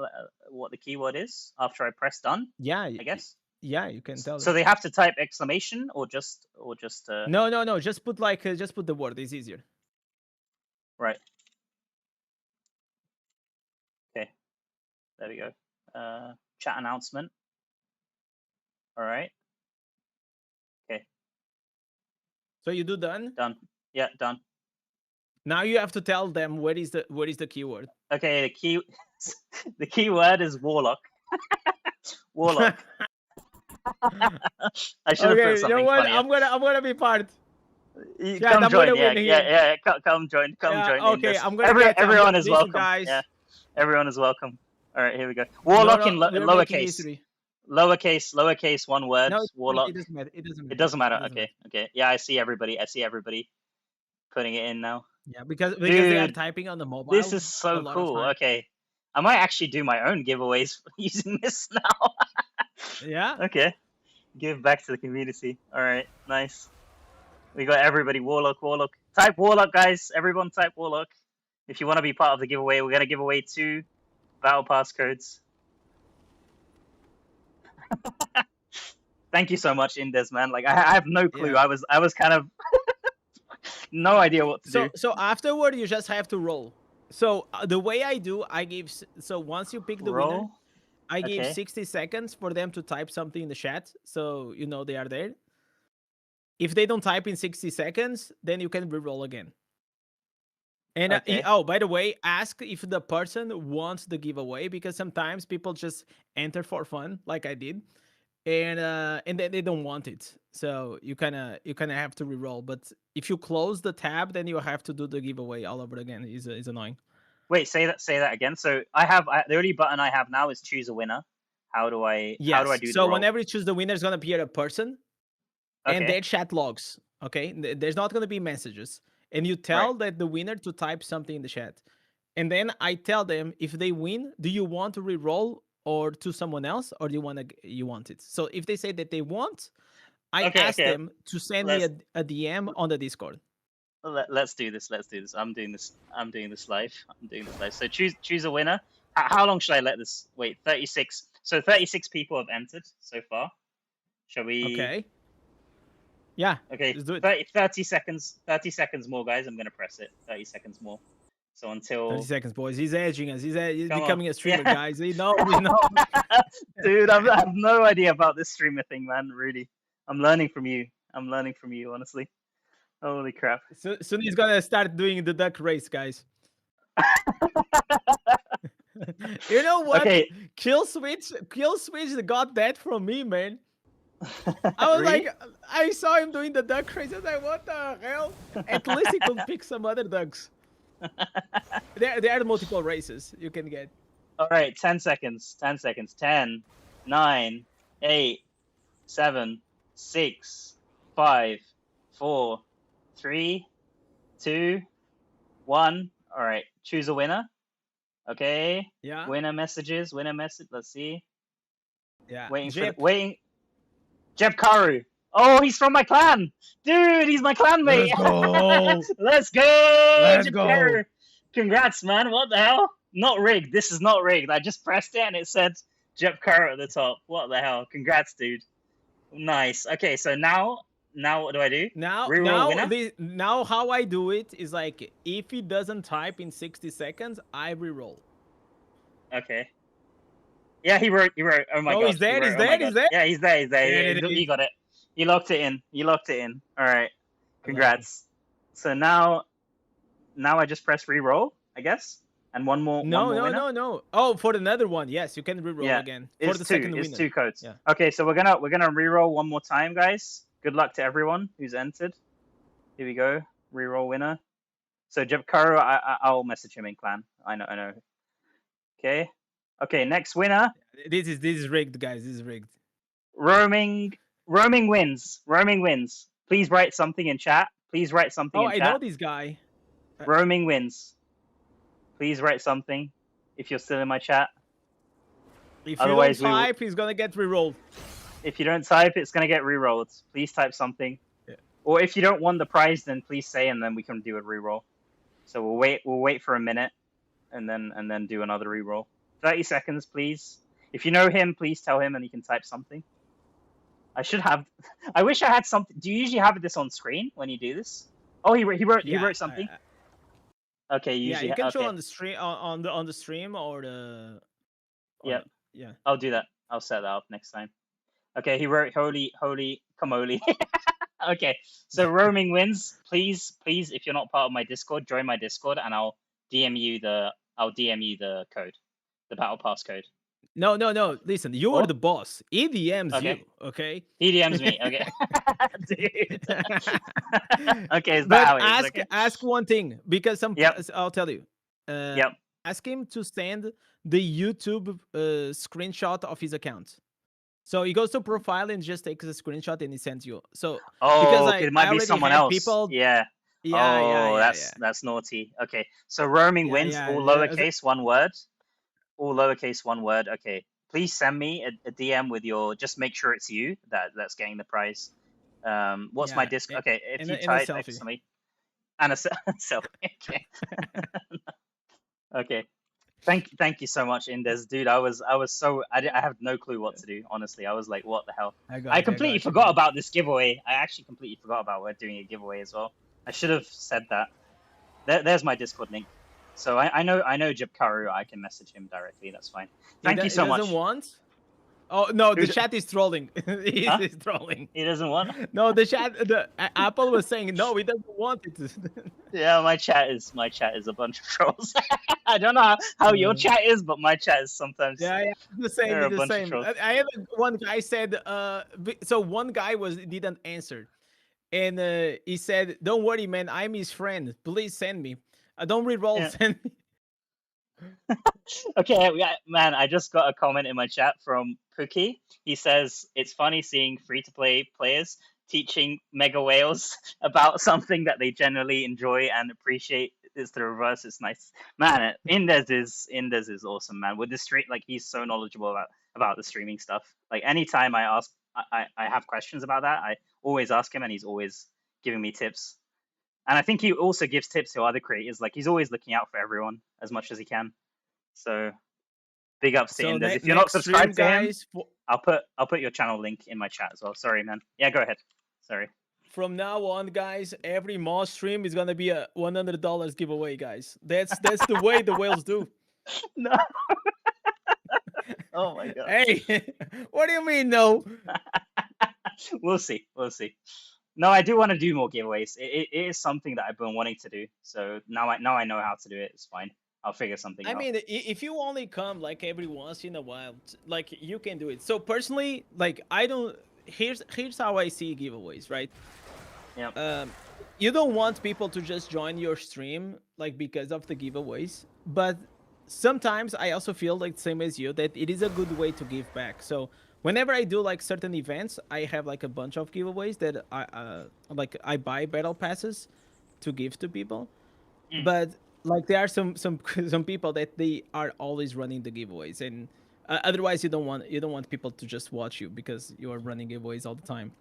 what the keyword is after I press done? Yeah, I guess. Yeah, you can tell So them. they have to type exclamation or just No. Just put just put the word. It's easier. right. Okay. There we go. Chat announcement. All right. Okay. So you do done. Done. Yeah, done. Now you have to tell them what is the keyword. Okay, the keyword is Warlock. Warlock. I should have Okay, put you know something what? funnier. I'm gonna be part. Yeah, Come I'm join. gonna Yeah, win yeah, here. yeah. Come join. Come Yeah, join in okay, this. I'm gonna get Everyone is listen, welcome. guys. Yeah, everyone is welcome. All right, here we go. Warlock in we're making lowercase. history. Lowercase, one word. No, Warlock. it doesn't matter. It doesn't matter. It doesn't matter. Okay, okay. Yeah, I see everybody. Putting it in now. Yeah, because they are Dude, typing on the mobile. this is a so lot of cool. time. Okay, I might actually do my own giveaways using this now. Yeah. Okay, give back to the community. All right, nice. We got everybody. Warlock. Type Warlock, guys. Everyone type Warlock. If you want to be part of the giveaway, we're gonna give away 2 Battle Pass codes. Thank you so much, Indes, man. Like I have no clue. Yeah. I was kind of no idea what to do. So afterward, you just have to roll. So the way I do, I give. So once you pick the winner, Roll. I give Okay. 60 seconds for them to type something in the chat, so you know they are there. If they don't type in 60 seconds, then you can re-roll again. And Okay. oh, by the way, ask if the person wants the giveaway, because sometimes people just enter for fun, like I did, and then they don't want it. So you kind of have to re-roll. But if you close the tab, then you have to do the giveaway all over again. Is annoying. Wait, say that again. So the only button I have now is choose a winner. How do I Yes. do So the roll? whenever you choose the winner, it's gonna appear a person, and Okay. their chat logs. Okay, there's not gonna be messages, and you tell that the winner to type something in the chat, and then I tell them if they win, do you want to re-roll or to someone else, or do you want it? So if they say that they want, I ask them to send me a DM on the Discord. Let's do this. I'm doing this live. So choose a winner. How long should I let this wait? 36. So 36 people have entered so far. Shall we? Okay. Yeah. Okay. Let's do it. 30 seconds. 30 seconds more, guys. I'm gonna press it. 30 seconds more. So until 30 seconds, boys. He's edging us. He's Come becoming on. a streamer, Yeah. guys. We know. Dude, I have no idea about this streamer thing, man. Really, I'm learning from you. Honestly. Holy crap. Soon he's gonna start doing the duck race, guys. You know what? Okay. Kill switch got that from me, man. I was Really? like, I saw him doing the duck race. I was like, what the hell? At least he could pick some other ducks. There are multiple races you can get. All right, 10 seconds. 10 seconds. 10, 9, 8, 7, 6, 5, 4, 3, 2, 1. All right, choose a winner. Okay. Yeah. Winner message. Let's see. Yeah. Waiting. Jeb Karu. Oh, he's from my clan. Dude, he's my clanmate. Let's go. Jeb Karu. Congrats, man. What the hell? Not rigged. This is not rigged. I just pressed it and it said Jeb Karu at the top. What the hell? Congrats, dude. Nice. Okay, so now now what do I do? Now, Reroll winner? now how I do it is like if he doesn't type in 60 seconds, I reroll. Okay. Yeah, he wrote. Oh my Oh, gosh. he's there. He wrote, He's oh my there. God. He's there. Yeah, he's there. He's there. There Yeah, it you is. got it. You locked it in. You locked it in. All right. Congrats. So now I just press reroll, I guess, and one more. No, winner? no. Oh, for another one, yes, you can reroll Yeah, again for It's the two. second It's winner. 2 codes. Yeah. Okay, so we're gonna reroll one more time, guys. Good luck to everyone who's entered. Here we go. Reroll winner. So Jebkaro, I'll message him in clan. I know. Okay. Okay, next winner. This is rigged, guys. This is rigged. Roaming wins. Roaming wins. Please write something in chat. Please write something Oh, in I chat. know this guy. Roaming wins. Please write something if you're still in my chat. If Otherwise, you don't type, he's gonna get rerolled. If you don't type, it's gonna get rerolled. Please type something. Yeah. Or if you don't want the prize, then please say, and then we can do a reroll. So we'll wait for a minute, and then do another reroll. 30 seconds, please. If you know him, please tell him, and he can type something. I wish I had something. Do you usually have this on screen when you do this? Oh, he wrote something. Okay, You can show okay. on the stream on the stream or the. Yeah. Yeah. I'll do that. I'll set that up next time. Okay, he wrote holy camoli. Okay, so roaming wins. Please, if you're not part of my Discord, join my Discord, and I'll DM you the code, the battle pass code. No. Listen, you are the boss. He DMs Okay. you, okay? He DMs me. Okay. Dude. Okay, is that But how it is? Okay. ask one thing because I'll tell you. Yep. Ask him to send the YouTube screenshot of his account. So he goes to profile and just takes a screenshot and he sends you. So because it might be someone else. People, yeah. That's naughty. Okay, so roaming wins. All lowercase, one word. All lowercase, one word. Okay, please send me a DM with your. Just make sure it's you that's getting the prize. What's my disc? Okay, if you type next to me, and a selfie. Okay. Okay. Thank you so much, Indes, dude. I have no clue what to do. Honestly, I was like, what the hell? I completely forgot about this giveaway. I actually completely forgot about we're doing a giveaway as well. I should have said that. There's my Discord link. So I know Jibkaru. I can message him directly. That's fine. Thank you so much. He doesn't want? Oh no, the chat is trolling. He's trolling. He doesn't want? No, the chat. The Apple was saying no, he doesn't want it. Yeah, my chat is a bunch of trolls. I don't know how your chat is, but my chat is sometimes. Yeah, the same. I had one guy said. So one guy didn't answer, and he said, "Don't worry, man. I'm his friend. Please send me. Don't reroll. Yeah. Send me." Okay, man, I just got a comment in my chat from Pookie. He says, it's funny seeing free-to-play players teaching mega whales about something that they generally enjoy and appreciate. It's the reverse. It's nice. Man, Indes is awesome, man. With the stream, like, he's so knowledgeable about the streaming stuff. Like, anytime I have questions about that, I always ask him, and he's always giving me tips. And I think he also gives tips to other creators. Like, he's always looking out for everyone as much as he can. So big ups to Indes. If you're not subscribed to him, I'll put your channel link in my chat as well. Sorry, man. Yeah, go ahead. Sorry. From now on, guys, every Moss stream is gonna be a $100 giveaway, guys. That's the way the whales do. No. Oh my god. Hey, what do you mean no? We'll see. No, I do want to do more giveaways. It is something that I've been wanting to do. So now I know how to do it. It's fine. I'll figure something out. I mean, if you only come like every once in a while, like you can do it. So personally, like I don't. Here's how I see giveaways, right? Yeah. You don't want people to just join your stream like because of the giveaways, but sometimes I also feel like same as you that it is a good way to give back. So whenever I do like certain events, I have like a bunch of giveaways that I buy battle passes to give to people, but like there are some people that they are always running the giveaways, and otherwise you don't want people to just watch you because you are running giveaways all the time.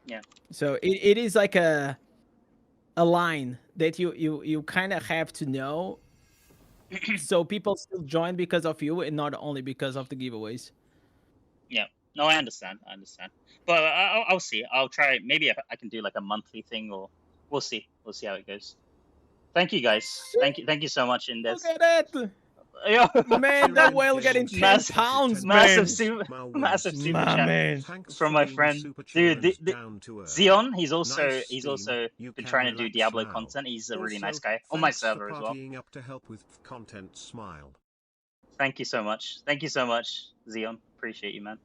Yeah. So it is like a line that you kind of have to know, so people still join because of you and not only because of the giveaways. Yeah. No, I understand. I understand. But I'll see. I'll try. Maybe if I can do like a monthly thing, or we'll see. We'll see how it goes. Thank you, guys. Thank you so much, Indes. Look at that. Yo, Man, that whale getting 10 Massive- pounds, massive man. massive super My chat man. from my friend, dude. Zion, he's also been trying to do Diablo content. He's a really nice guy on my server as well. Up to help with content, smile. Thank you so much. Thank you so much, Zion. Appreciate you, man.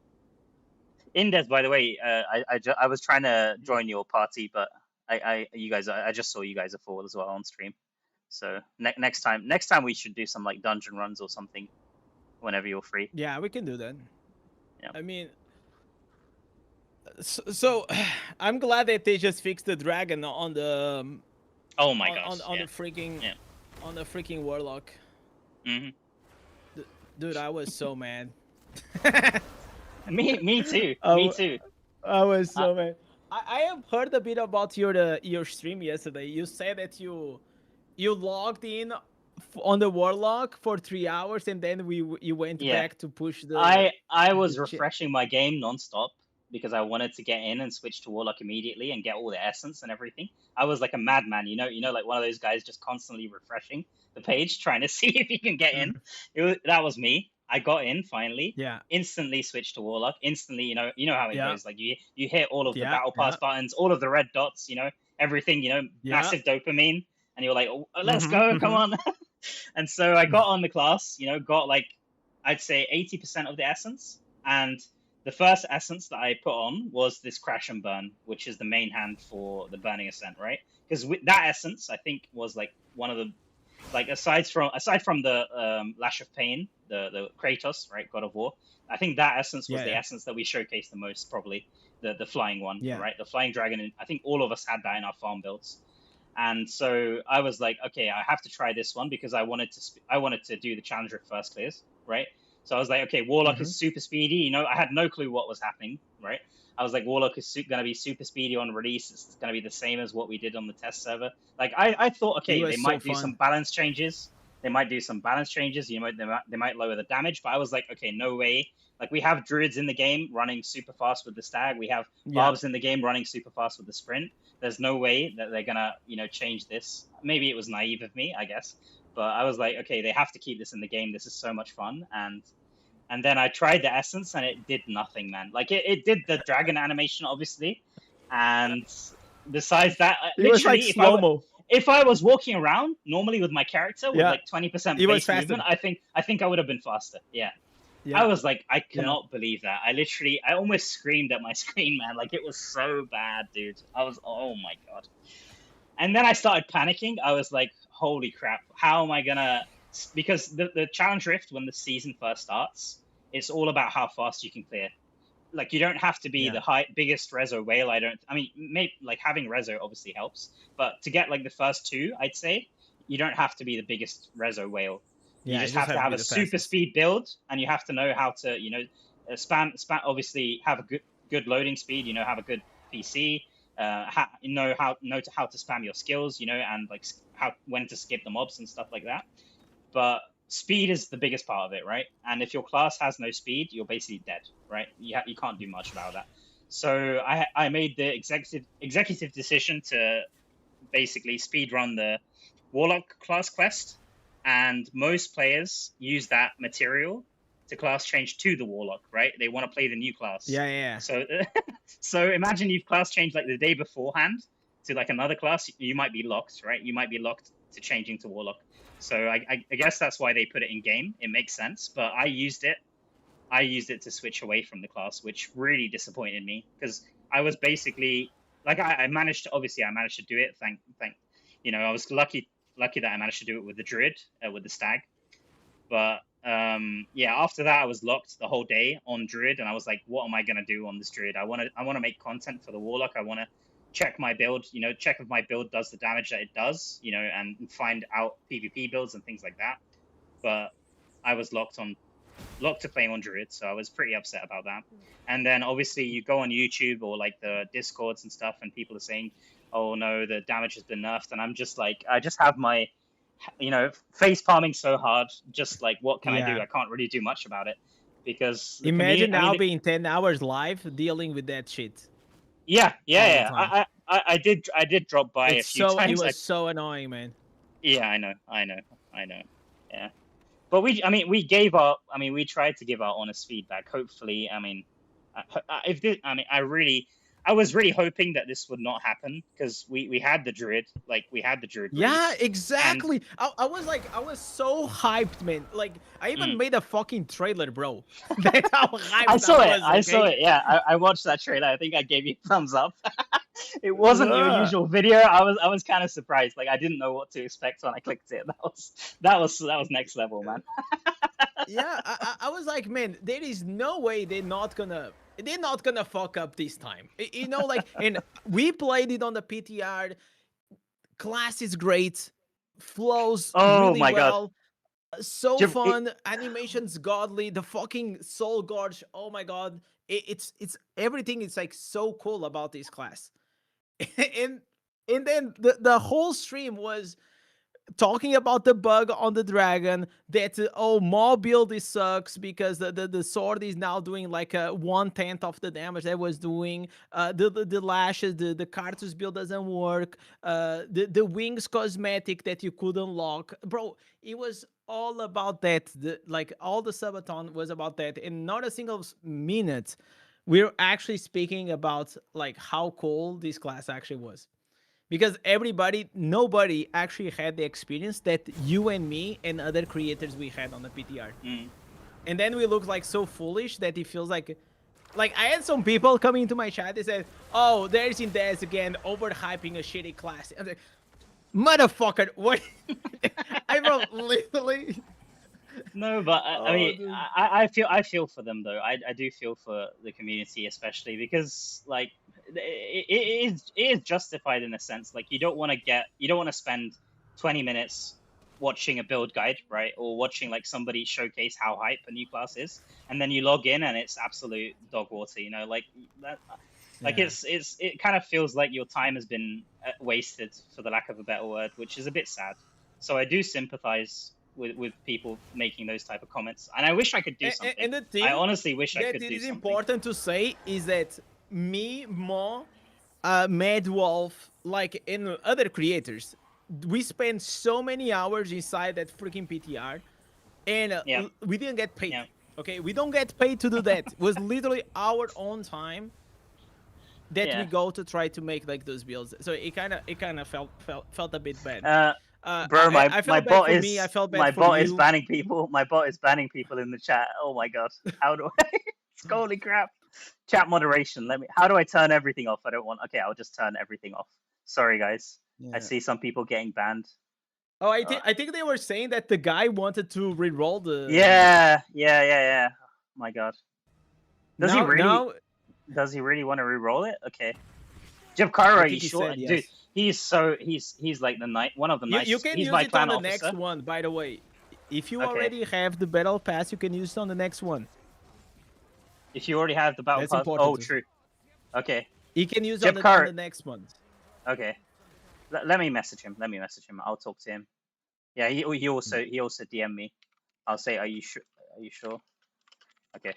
Indes, by the way, I was trying to join your party, but I just saw you guys are full as well on stream. So next time we should do some like dungeon runs or something, whenever you're free. Yeah, we can do that. Yeah. I mean, so I'm glad that they just fixed the dragon on the. Oh my gosh. On the freaking. Yeah. On the freaking Warlock. Mhm. Dude, I was so mad. Me too. Me too. I was so mad. I have heard a bit about your stream yesterday. You said that you logged in on the Warlock for 3 hours and then you went back to push the. I was refreshing my game nonstop because I wanted to get in and switch to Warlock immediately and get all the essence and everything. I was like a madman, you know, like one of those guys just constantly refreshing the page trying to see if he can get in. That was me. I got in finally. Yeah. Instantly switched to Warlock. Instantly, you know how it goes. Like you hit all of the Yeah, battle pass yeah. buttons, all of the red dots, you know, everything, you know, Yeah. massive dopamine, and you're like, oh, let's go, come on. And so I got on the class, you know, got like I'd say 80% of the essence, and the first essence that I put on was this Crash and Burn, which is the main hand for the Burning Ascent, right? Because that essence, I think, was like one of the, like aside from the Lash of Pain, the Kratos, right, God of War, I think that essence was the essence that we showcased the most, probably the flying one, right? The flying dragon. And I think all of us had that in our farm builds, and so I was like, okay, I have to try this one because I wanted to do the Challenger first clears, right? So I was like, okay, Warlock is super speedy. You know, I had no clue what was happening, right? I was like, Warlock is going to be super speedy on release. It's going to be the same as what we did on the test server. Like, I thought, okay, they might do some balance changes. They might do some balance changes. You know, they might lower the damage. But I was like, okay, no way. Like, we have druids in the game running super fast with the stag. We have barbs in the game running super fast with the sprint. There's no way that they're going to, you know, change this. Maybe it was naive of me, I guess. But I was like, okay, they have to keep this in the game. This is so much fun. And then I tried the essence, and it did nothing, man. Like, it did the dragon animation, obviously. And besides that, it was like slow-mo. If I was walking around normally with my character with like 20% base movement, I think I would have been faster. Yeah. I was like, I cannot believe that. I almost screamed at my screen, man. Like, it was so bad, dude. I was, oh my God. And then I started panicking. I was like, holy crap, how am I gonna, because the challenge rift, when the season first starts, it's all about how fast you can clear. Like, you don't have to be the biggest rezo whale. Maybe like having rezo obviously helps, but to get like the first two, I'd say you don't have to be the biggest rezo whale. You just have to have a super speed build, and you have to know how to, you know, spam. Obviously, have a good loading speed. You know, have a good PC. Know how to spam your skills. You know, and like when to skip the mobs and stuff like that. But speed is the biggest part of it, right? And if your class has no speed, you're basically dead, right? You can't do much about that. So I made the executive decision to basically speed run the Warlock class quest, and most players use that material to class change to the Warlock, right? They want to play the new class. Yeah. So imagine you've class changed like the day beforehand to like another class. You might be locked, right? You might be locked to changing to Warlock. So I guess that's why they put it in game. It makes sense, but I used it to switch away from the class, which really disappointed me because I was basically like I managed to do it. Thank you know, I was lucky that I managed to do it with the druid, with the stag. But after that I was locked the whole day on druid, and I was like, what am I gonna do on this druid? I want to make content for the Warlock. I want to check my build, you know, check if my build does the damage that it does, you know, and find out PvP builds and things like that. But I was locked to playing on druid, so I was pretty upset about that. And then obviously you go on YouTube or like the Discords and stuff, and people are saying, oh no, the damage has been nerfed, and I'm just like, I just have my, you know, face palming so hard, just like, what can I do? I can't really do much about it. because the Imagine community. now being 10 hours live dealing with that shit. Yeah, all the yeah. time. I did drop by a few It times. was so annoying, man. Yeah, I know. Yeah, but we tried to give our honest feedback. Hopefully, I was really hoping that this would not happen because we had the druid, Yeah, release, and exactly. I was so hyped, man. Like, I even made a fucking trailer, bro. That's how hyped I saw it. was, I saw okay? it. Yeah, I watched that trailer. I think I gave you a thumbs up. It wasn't your Yeah. usual video. I was kind of surprised. Like I didn't know what to expect when I clicked it. That was next level, man. Yeah, I was like, man, there is no way they're not gonna fuck up this time. You know, like, and we played it on the PTR. Class is great, flows Oh really my god. well, so Jim, fun. Animations godly. The fucking soul gorge. Oh my god, it's everything. It's like so cool about this class, and then the whole stream was talking about the bug on the dragon that maw build is sucks because the sword is now doing like a 1/10 of the damage that was doing. The lashes, the Cartus build doesn't work. The wings cosmetic that you could unlock, bro. It was all about that. Like all the subathon was about that, and not a single minute we're actually speaking about like how cool this class actually was. Because nobody actually had the experience that you and me and other creators we had on the PTR. And then we look like so foolish that it feels like I had some people coming into my chat. They said, "Oh, there's Indez again, overhyping a shitty class." I was like, "Motherfucker, what?" I wrote literally. No, but I feel for them though. I do feel for the community, especially because like it is justified in a sense. Like you don't want to spend 20 minutes watching a build guide, right, or watching like somebody showcase how hype a new class is, and then you log in and it's absolute dog water. You know, like that. Like it kind of feels like your time has been wasted, for the lack of a better word, which is a bit sad. So I do sympathize with people making those type of comments, and I wish I could do something. And the thing I honestly wish I could do that is something. important to say is that me, Mo, Mad Wolf, like and other creators, we spent so many hours inside that freaking PTR, and we didn't get paid. Yeah. Okay, we don't get paid to do that. It was literally our own time that we go to try to make like those builds. So it kind of felt a bit bad. Bro, my bot is me. I felt bad my for bot you. is banning people. My bot is banning people in the chat. Oh my god, how do I? Holy crap! Chat moderation. How do I turn everything off? I don't want. Okay, I'll just turn everything off. Sorry, guys. I see some people getting banned. Oh, I think they were saying that the guy wanted to re-roll the. Yeah. Oh my god. Does he really want to re-roll it? Okay. Jabkara, are you sure? Said, yes. Dude, he's like one of the nicest. You can he's use my it clan on the officer. next one, by the way. If you already have the battle pass, you can use it on the next one. If you already have the battle pass, true. Okay. You can use it on the next one. Okay. Let me message him. I'll talk to him. Yeah, he also DM me. I'll say, are you sure? Okay.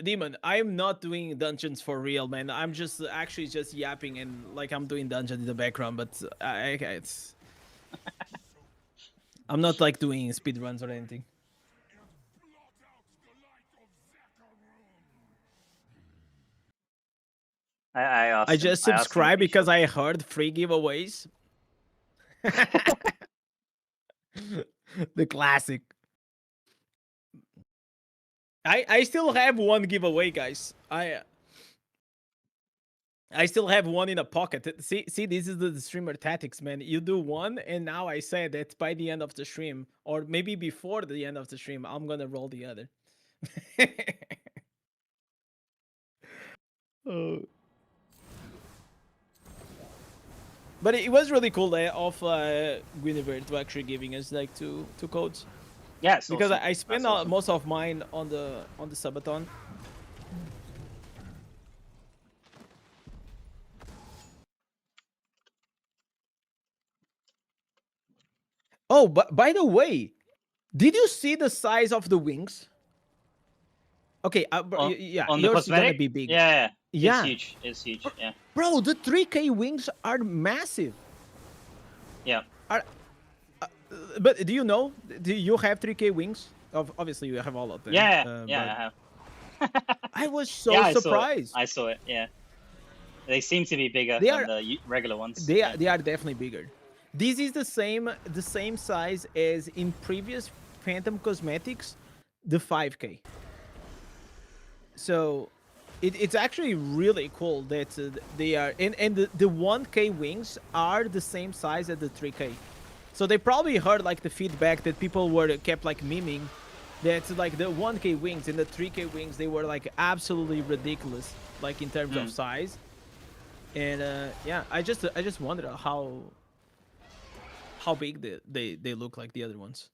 Demon, I'm not doing dungeons for real, man. I'm just actually just yapping and like I'm doing dungeons in the background, but it's I'm not like doing speedruns or anything. I just subscribed because I heard free giveaways. The classic. I still have one giveaway, guys. I still have one in a pocket. See, this is the streamer tactics, man. You do one, and now I said that by the end of the stream, or maybe before the end of the stream, I'm gonna roll the other. Oh. But it was really cool of Guinevere to actually giving us like two codes. Yeah, because awesome. I spent most of mine on the subathon. Oh, but by the way, did you see the size of the wings? Okay, on, yeah, on the yours is gonna cosmetic. be big. Yeah, it's Yeah. huge. It's huge. Yeah. Bro, the 3K wings are massive. Yeah. But do you know? Do you have 3K wings? Obviously, you have all of them. Yeah. But I have. I was so Yeah, surprised. I saw it. Yeah. They seem to be bigger They than are- the regular ones. They are definitely bigger. This is the same size as in previous Phantom Cosmetics, the 5K. So it's actually really cool that they are and the 1K wings are the same size as the 3K. So they probably heard like the feedback that people were kept like miming that like the 1K wings and the 3K wings, they were like absolutely ridiculous like in terms of size. And yeah, I just wonder how big they look like the other ones.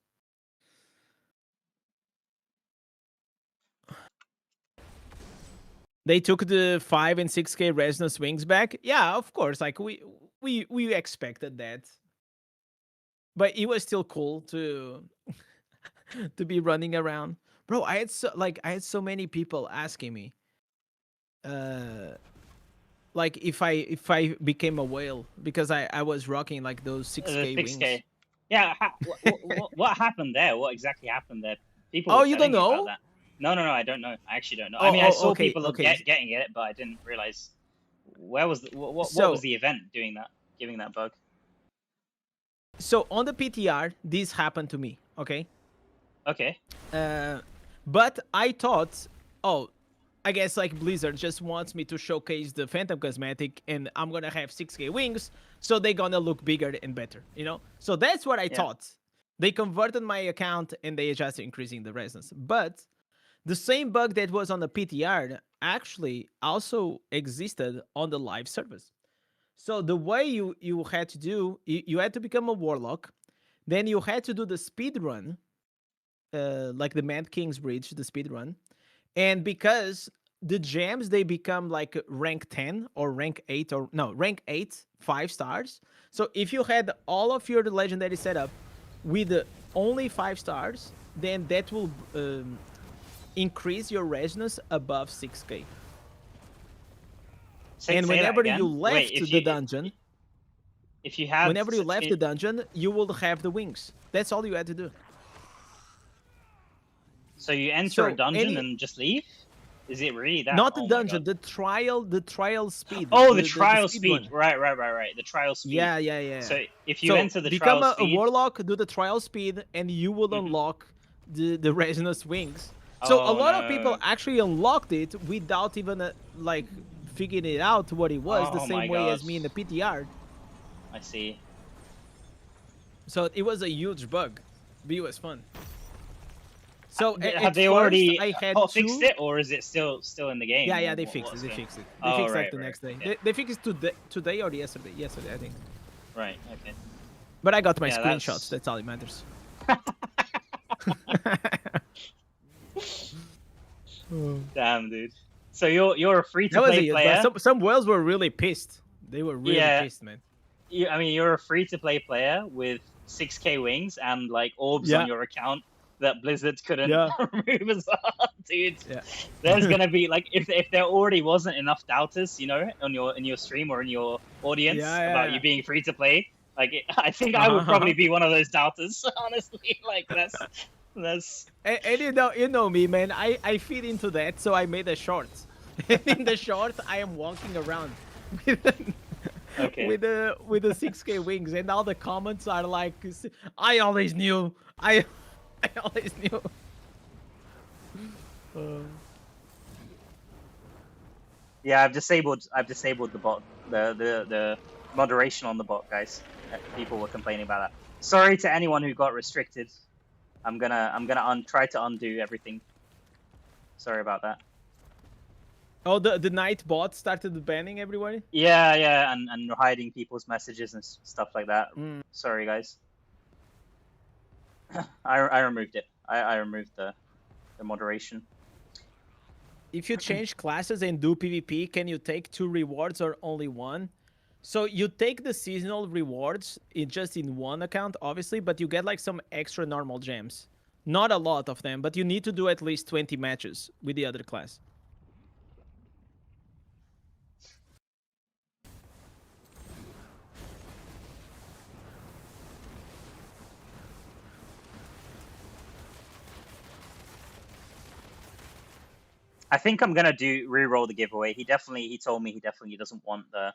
They took the 5 and 6K resonance wings back. Yeah, of course. Like we expected that, but it was still cool to to be running around, bro. I had so many people asking me, like if I became a whale because I was rocking like those 6K wings. 6K. Yeah. What happened there? What exactly happened there? People. Oh, were you telling don't me know? about that. No, I don't know. I actually don't know. Oh, I mean, I saw okay, people getting it, but I didn't realize where was what was the event doing that, giving that bug. So on the PTR, this happened to me. Okay. Okay. But I thought, oh, I guess like Blizzard just wants me to showcase the Phantom cosmetic, and I'm gonna have 6K wings, so they're gonna look bigger and better, you know. So that's what I thought. They converted my account and they just increasing the resonance, but the same bug that was on the PTR actually also existed on the live service. So the way you had to do, you had to become a warlock, then you had to do the speed run, like the Mad King's Bridge, the speed run, and because the gems they become like rank 10 or rank 8 or no rank 8 5 stars. So if you had all of your legendary setup with only 5 stars, then that will increase your resonance above 6K. And whenever you left the dungeon, if you have, whenever you left the dungeon, you will have the wings. That's all you had to do. So you enter a dungeon and just leave? Is it really that? Not the dungeon, the trial speed. Oh, the trial speed. Right. The trial speed. Yeah. So if you enter the become trial speed, a warlock, do the trial speed, and you will unlock the resonance wings. So a lot of people actually unlocked it without even like figuring it out what it was, the same way as me in the PTR. I see. So it was a huge bug, but it was fun. So have they already fixed it, or is it still in the game? Yeah, they fixed it. They fixed it. They fixed it the next day. Okay. They fixed it today or yesterday. Yesterday, I think. Right. Okay. But I got my screenshots. That's all that matters. Damn, dude. So you're a free-to-play player. Some whales were really pissed. They were really pissed, man. I mean, you're a free-to-play player with 6K wings and like orbs on your account that Blizzard couldn't remove as well, dude. Yeah. There's gonna be like if there already wasn't enough doubters, you know, in your stream or in your audience about you being free to play. Like I think I would probably be one of those doubters, honestly. Like that's. And you know me, man. I fit into that, so I made a short. In the short, I am walking around with the 6K wings, and all the comments are like, "I always knew. I always knew." Yeah, I've disabled the bot, the moderation on the bot, guys. People were complaining about that. Sorry to anyone who got restricted. I'm gonna try to undo everything. Sorry about that. Oh, the night bot started banning everybody? Yeah, and hiding people's messages and stuff like that. Sorry, guys. I removed it. I removed the moderation. If you change classes and do PvP, can you take 2 rewards or only 1? So you take the seasonal rewards just in one account, obviously, but you get like some extra normal gems. Not a lot of them, but you need to do at least 20 matches with the other class. I think I'm gonna re-roll the giveaway. He told me he definitely doesn't want the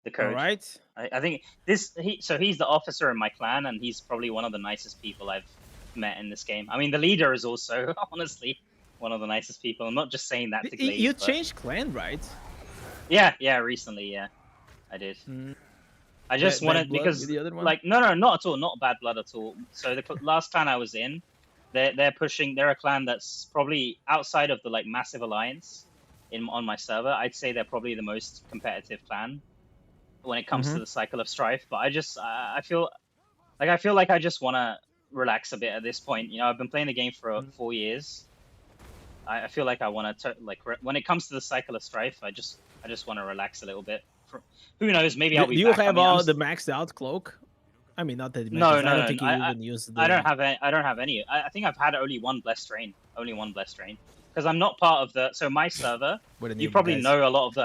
code. All right. I think he's the officer in my clan, and he's probably one of the nicest people I've met in this game. I mean, the leader is also honestly one of the nicest people. I'm not just saying that to Glaze, You but... changed clan, right? Yeah, recently, yeah, I did. I just wanted because the other one? like no, not at all, not bad blood at all. So the last clan I was in, they're pushing. They're a clan that's probably outside of the like massive alliance on my server. I'd say they're probably the most competitive clan when it comes to the cycle of strife. But I feel like I just want to relax a bit at this point. You know, I've been playing the game for 4 years. I feel like I want to when it comes to the cycle of strife, I just want to relax a little bit. Who knows? Maybe I'll be. Do you back. have I mean, the maxed out cloak? I mean, not that. No, I don't think you even use the. I don't have any. I think I've had only one blessed rain. Because I'm not part of the. So my server. You probably know a lot.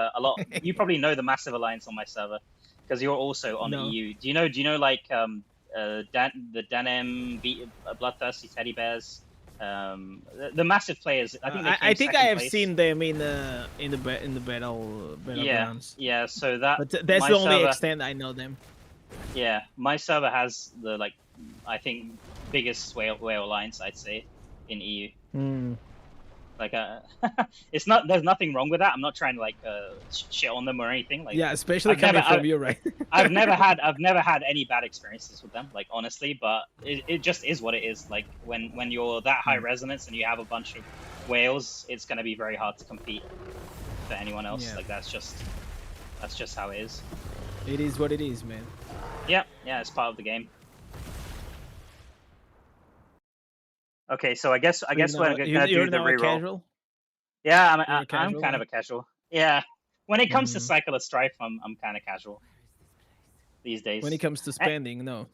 You probably know the massive alliance on my server, because you're also on EU. Do you know like the Danem bloodthirsty teddy bears? The massive players. I think. I think I have seen them in the battlegrounds. Yeah. So that. But that's the only extent I know them. Yeah, my server has the I think biggest whale alliance, I'd say, in EU. Like it's not. There's nothing wrong with that. I'm not trying to shit on them or anything. Like, yeah, especially coming from you, right? I've never had any bad experiences with them. Like, honestly, but it just is what it is. Like when you're that high resonance and you have a bunch of whales, it's gonna be very hard to compete for anyone else. Yeah. Like that's just how it is. It is what it is, man. Yeah, it's part of the game. Okay, so I guess we're gonna do the reroll. Casual? Yeah, I'm kind of a casual. Yeah, when it comes to cycle of strife, I'm kind of casual these days. When it comes to spending, no.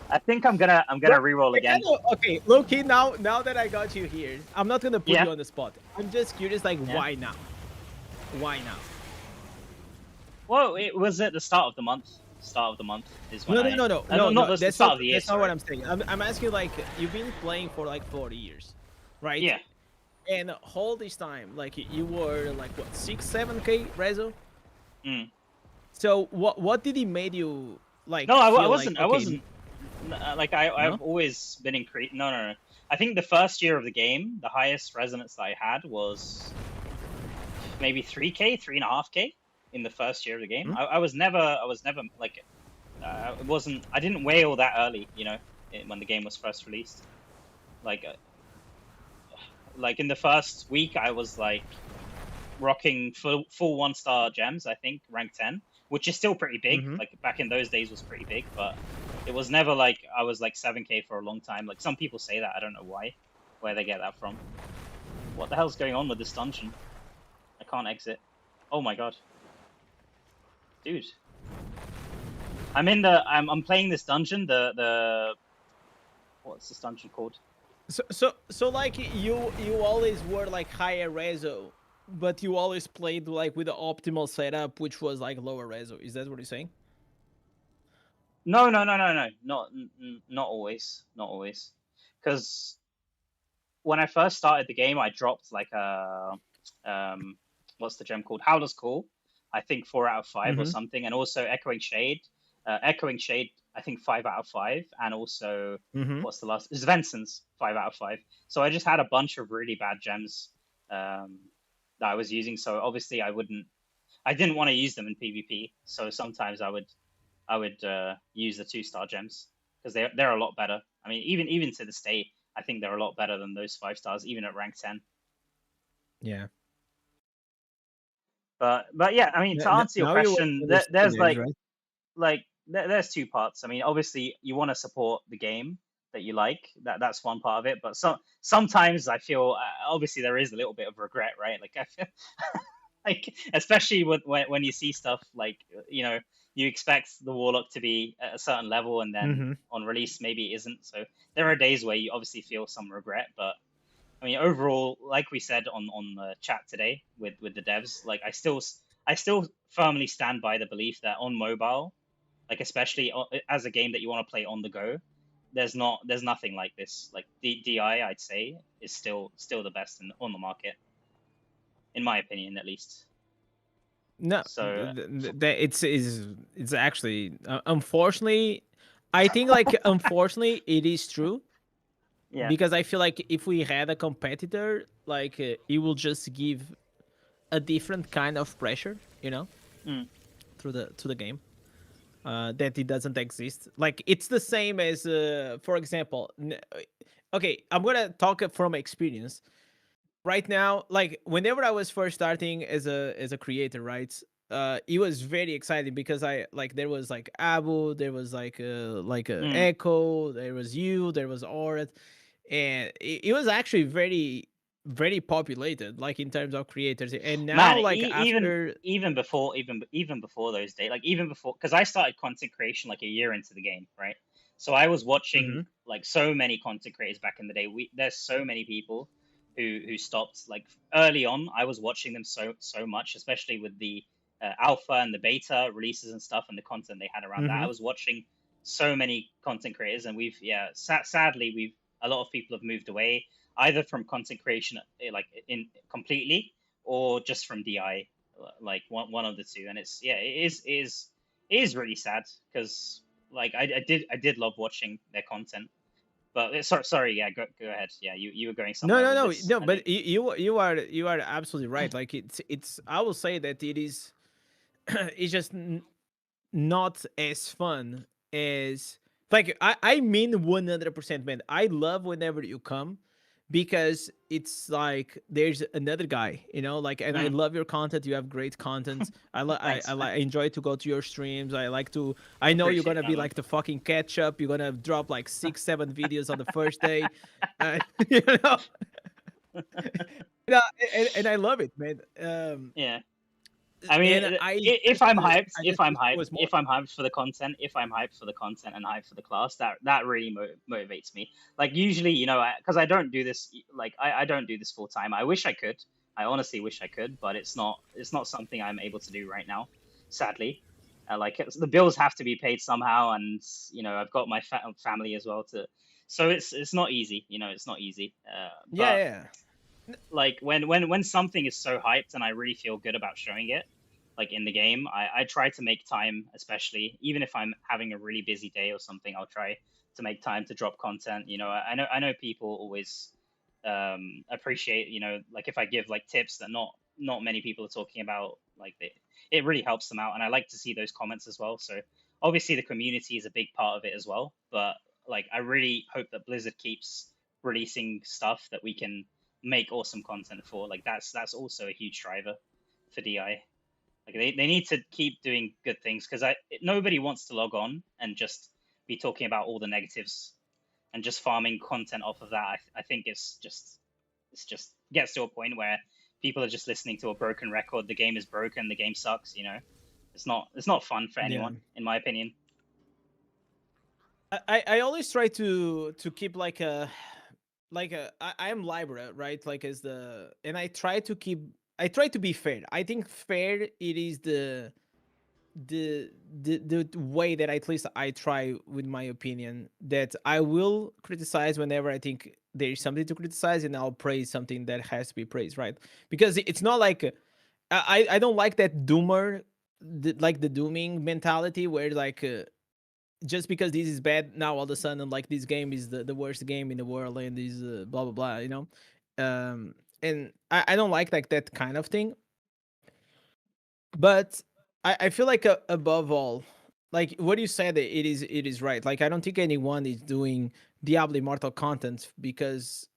I think I'm gonna reroll again. Okay, Loki. Now that I got you here, I'm not gonna put you on the spot. I'm just curious, why now? Why now? Well, it was at the start of the month. Start of the month is when no. Not the start of the year. That's not what I'm saying. I'm asking, you've been playing for 40 years, right? Yeah. And all this time, you were 6-7K rezo. So what did he made you like? No, I wasn't. I've always been increased. No. I think the first year of the game, the highest resonance that I had was maybe 3K, 3.5K in the first year of the game. I was never I didn't whale that early, when the game was first released. Like in the first week, I was rocking full 1-star gems. I think rank 10, which is still pretty big. Like back in those days was pretty big, but it was never I was 7K for a long time. Like some people say that, I don't know where they get that from. What the hell's going on with this dungeon? I can't exit. Oh my god. Dude. I'm playing this dungeon, the what's this dungeon called? So you always were higher rezo, but you always played with the optimal setup, which was lower rezo. Is that what you're saying? No. Not always. Not always. Because when I first started the game, I dropped what's the gem called? Howler's Call. I think 4 out of 5 or something, and also Echoing Shade. Echoing Shade, I think 5 out of 5, and also what's the last? Svensson's 5 out of 5. So I just had a bunch of really bad gems that I was using. So obviously I didn't want to use them in PvP. So sometimes I would use the 2-star gems because they're a lot better. I mean, even to this day, I think they're a lot better than those 5 stars, even at rank 10. Yeah. But yeah, I mean, to answer your question, there's there's 2 parts. I mean, obviously you want to support the game that you like. That's one part of it. But sometimes I feel obviously there is a little bit of regret, right? like especially when you see stuff like you expect the Warlock to be at a certain level, and then on release maybe it isn't. So there are days where you obviously feel some regret, but I mean overall, like we said on the chat today with the devs, like I still firmly stand by the belief that on mobile, like especially as a game that you want to play on the go, there's nothing like this. Like DI, I'd say, is still the best on the market, in my opinion, at least. No, So it's actually unfortunately, I think like unfortunately it is true. yeah, Because I feel like if we had a competitor, like it will just give a different kind of pressure, through the game. That it doesn't exist. Like it's the same as, for example, okay, I'm gonna talk from experience. Right now, like whenever I was first starting as a creator, right? It was very exciting because there was like Abu, there was like Echo, there was you, there was Orat, and it was actually very very populated, like in terms of creators. And now, man, like after even before those days, like even before, because I started content creation like a year into the game, right? So I was watching like so many content creators back in the day. There's so many people who stopped like early on. I was watching them so much, especially with the alpha and the beta releases and stuff, and the content they had around that. I was watching so many content creators, and sadly a lot of people have moved away, either from content creation like in completely, or just from DI, like one of the two. And it is really sad because like I did love watching their content. But sorry, yeah, go ahead. Yeah, you were going somewhere. no, with this, no, I but think. you are absolutely right. Like it's I will say that it is it's just not as fun as, like, I mean 100%, man. I love whenever you come, because it's like there's another guy, like, and I love your content. You have great content. Thanks, man. I enjoy to go to your streams. I know you're Appreciate gonna that, be man. like the fucking catch up. You're gonna drop like 6-7 videos on the first day. You know and I love it, man. Yeah. I mean, And I if just I'm hyped, I just wish there was more. if I'm hyped for the content, and hyped for the class, that really motivates me. Like usually, because I don't do this, like I don't do this full time. I wish I could. I honestly wish I could, but it's not something I'm able to do right now, sadly. Like the bills have to be paid somehow, and I've got my family as well to. So it's not easy. It's not easy. But Yeah. like when something is so hyped and I really feel good about showing it, like in the game, I try to make time, especially even if I'm having a really busy day or something. I'll try to make time to drop content. I know people always appreciate, like if I give like tips that not many people are talking about, like it really helps them out, and I like to see those comments as well. So obviously the community is a big part of it as well, but like I really hope that Blizzard keeps releasing stuff that we can make awesome content for. Like that's also a huge driver for DI. Like they need to keep doing good things, because nobody wants to log on and just be talking about all the negatives and just farming content off of that. I think it's just gets to a point where people are just listening to a broken record. The game is broken. The game sucks. It's not fun for anyone, in my opinion. I always try to keep like a I am Libra, right? Like and I try to be fair. I think fair it is the way that at least I try with my opinion, that I will criticize whenever I think there is something to criticize, and I'll praise something that has to be praised, right? Because it's not like I don't like that doomer, like the dooming mentality, where like just because this is bad now all of a sudden, like this game is the worst game in the world, and this blah blah blah, and I don't like that kind of thing. But I feel like above all, like what you said, it is right. Like I don't think anyone is doing Diablo Immortal content because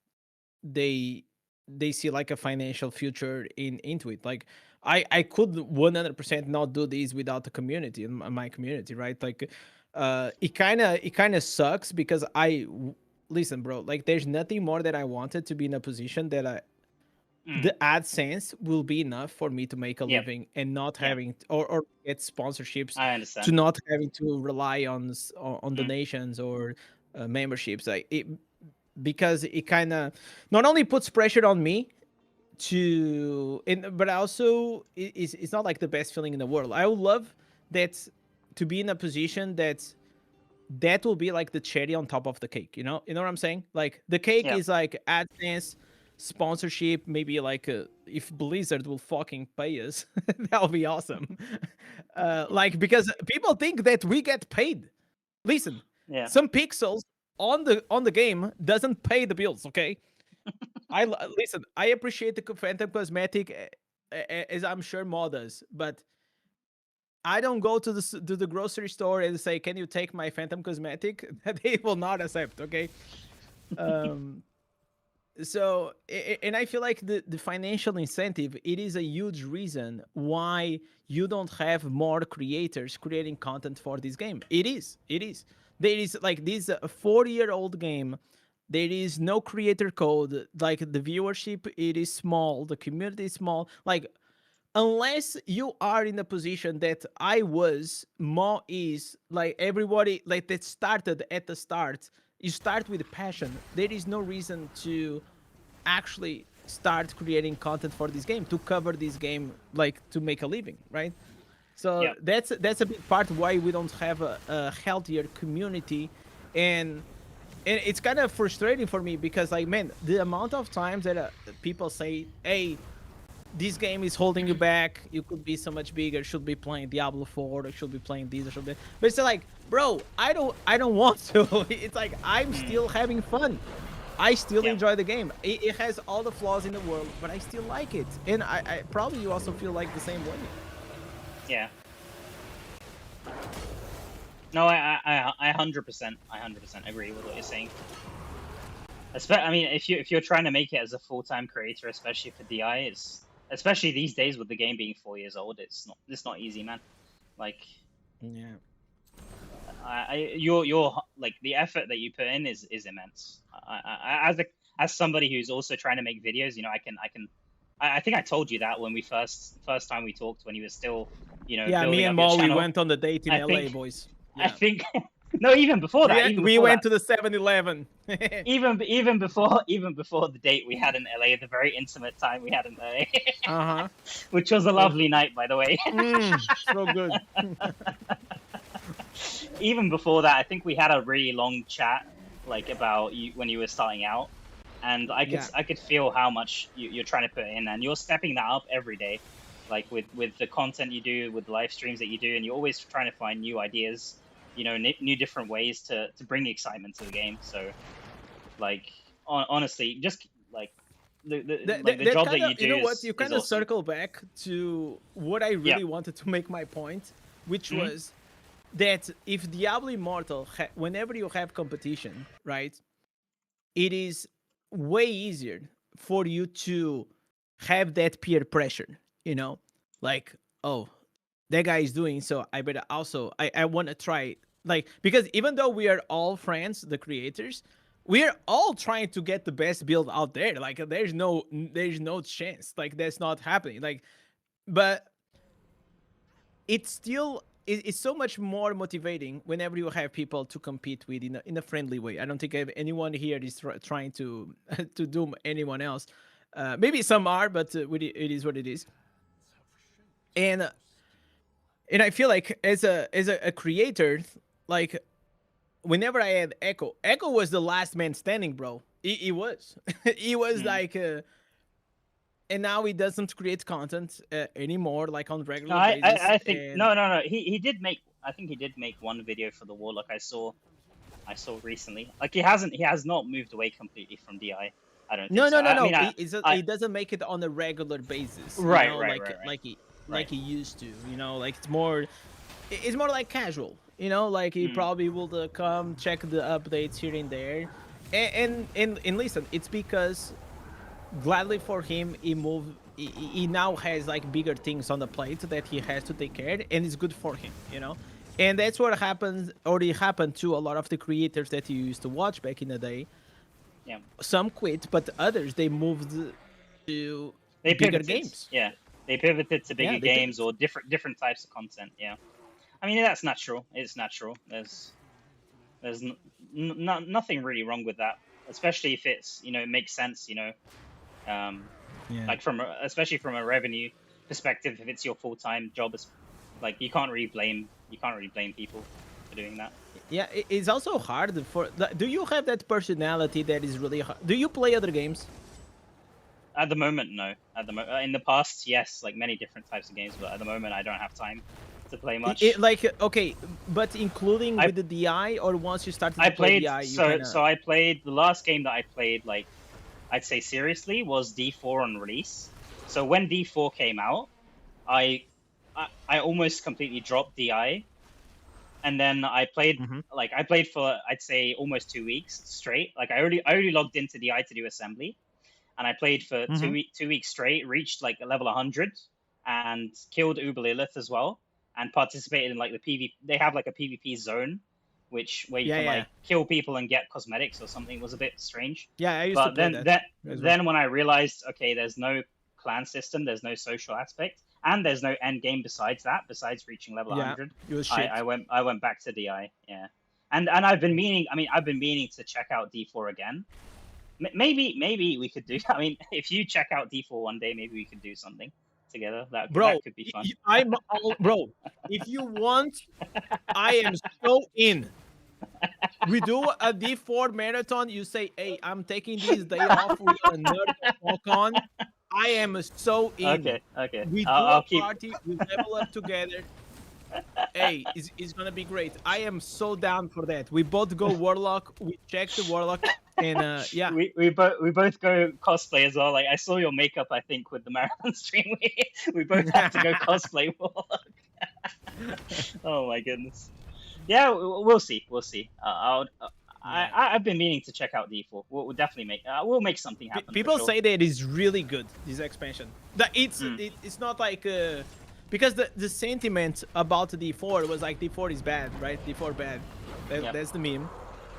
they see like a financial future into it. Like I could 100% not do this without the community and my community, right? Like it kind of sucks because listen, bro, like there's nothing more that I wanted to be in a position that the AdSense will be enough for me to make a Yep. living and not Yep. having or get sponsorships I to understand. not having to rely on Mm. donations or memberships, like it, because it kind of not only puts pressure on me but also it's not like the best feeling in the world. I would love that to be in a position that will be like the cherry on top of the cake, you know what I'm saying? Like the cake Yeah. is like AdSense, sponsorship, maybe like if Blizzard will fucking pay us, that'll be awesome. Like because people think that we get paid. Listen, Yeah. some pixels on the game doesn't pay the bills, okay? Listen, I appreciate the Phantom Cosmetic as I'm sure Mo does, but I don't go to the grocery store and say, "Can you take my Phantom Cosmetic?" They will not accept. Okay. Um. So, and I feel like the financial incentive, it is a huge reason why you don't have more creators creating content for this game. It is. There is like this 40-year-old game. There is no creator code. Like the viewership, it is small. The community is small. Like unless you are in a position that I was, Mo is, like everybody like that started at the start, you start with passion. There is no reason to actually start creating content for this game, to cover this game, like to make a living, right? So Yeah. that's a big part why we don't have a healthier community. And it's kind of frustrating for me because, like, man, the amount of times that people say, hey, this game is holding you back. You could be so much bigger. Should be playing Diablo 4, or should be playing this, or should be. But it's like, bro, I don't want to. It's like I'm still having fun. I still Yeah. enjoy the game. It has all the flaws in the world, but I still like it. And I probably you also feel like the same way. Yeah. No, I 100%, I 100% agree with what you're saying. I mean, if you're trying to make it as a full-time creator, especially for DI, especially these days with the game being 4 years old, it's not easy, man. Like, Yeah. your like the effort that you put in is immense. As somebody who's also trying to make videos, I think I told you that when we first time we talked, when you were still, Yeah, me building and up your Mo, we channel. went on the date in I LA, think- boys. I Yeah. think no, even before that, we went to the 7-Eleven. even before the date we had in LA, the very intimate time we had in LA, Uh-huh. which was a lovely night, by the way. So good. Even before that, I think we had a really long chat, like about you when you were starting out, and I could feel how much you're trying to put in, and you're stepping that up every day, like with the content you do, with the live streams that you do, and you're always trying to find new ideas, new different ways to bring excitement to the game. So, like, honestly, just like the job that you do, you know what? You is kind of awesome. circle back to what I really wanted to make my point, which Mhm. was that if Diablo Immortal, whenever you have competition, right, it is way easier for you to have that peer pressure, like, oh, that guy is doing, so I better also, I want to try, like, because even though we are all friends, the creators, we're all trying to get the best build out there. Like, there's no chance, like, that's not happening, like, but it's still it's so much more motivating whenever you have people to compete with in a friendly way. I don't think anyone here is trying to to doom anyone else. Maybe some are, but it is what it is. And I feel like as a creator, like whenever I had Echo was the last man standing, bro. He was he was like. And now he doesn't create content anymore, like on regular No, basis. I think and... no. He did make. I think he did make one video for the Warlock. I saw recently. Like he has not moved away completely from DI. I don't think No. so. I mean, he doesn't make it on a regular basis. Right. Like he used to. Like it's more like casual. Like he probably will come check the updates here and there, and listen. It's because gladly for him, he moved. He now has like bigger things on the plate that he has to take care of, and it's good for him. And that's what already happened to a lot of the creators that you used to watch back in the day. Yeah. Some quit, but others, they moved to They bigger pivoted. games. Yeah, they pivoted to bigger they games pivoted. or different types of content. Yeah, I mean that's natural. It's natural. There's nothing really wrong with that, especially if it's it makes sense. Like especially from a revenue perspective, if it's your full-time job, like you can't really blame people for doing that. Yeah, it's also hard for. Do you have that personality that is really hard? Do you play other games? At the moment, no. In the past, yes, like many different types of games, but at the moment, I don't have time to play much. Okay, but including with the DI, or once you started to play DI, so I played the last game that I played, like I'd say seriously, was D4 on release. So when D4 came out, I almost completely dropped DI, and then I played for I'd say almost 2 weeks straight. Like I already logged into DI to do assembly, and I played for 2 weeks straight, reached like a level 100, and killed Uber Lilith as well, and participated in like the PvP. They have like a PvP zone, where you can like kill people and get cosmetics or something. It was a bit strange. Yeah, I used to play that. Then when I realized, okay, there's no clan system, there's no social aspect, and there's no end game besides reaching level 100. I went back to DI. Yeah, and I've been meaning to check out D4 again. Maybe we could do. I mean, if you check out D4 one day, maybe we could do something together. That could be fun. Bro, if you want, I am so in. We do a D4 marathon. You say, "Hey, I'm taking this day off. We are nerd walk on." I am so in. Okay. We do a party. We level up together. Hey, it's gonna be great. I am so down for that. We both go Warlock. We check the Warlock, and yeah. We both go cosplay as well. Like I saw your makeup, I think, with the marathon stream. We both have to go cosplay Warlock. Oh my goodness. Yeah, we'll see. I've been meaning to check out D4. We'll definitely make something happen. People say that it's really good, this expansion. That it's not like because the sentiment about D4 was like D4 is bad, right? D4 bad. That's the meme.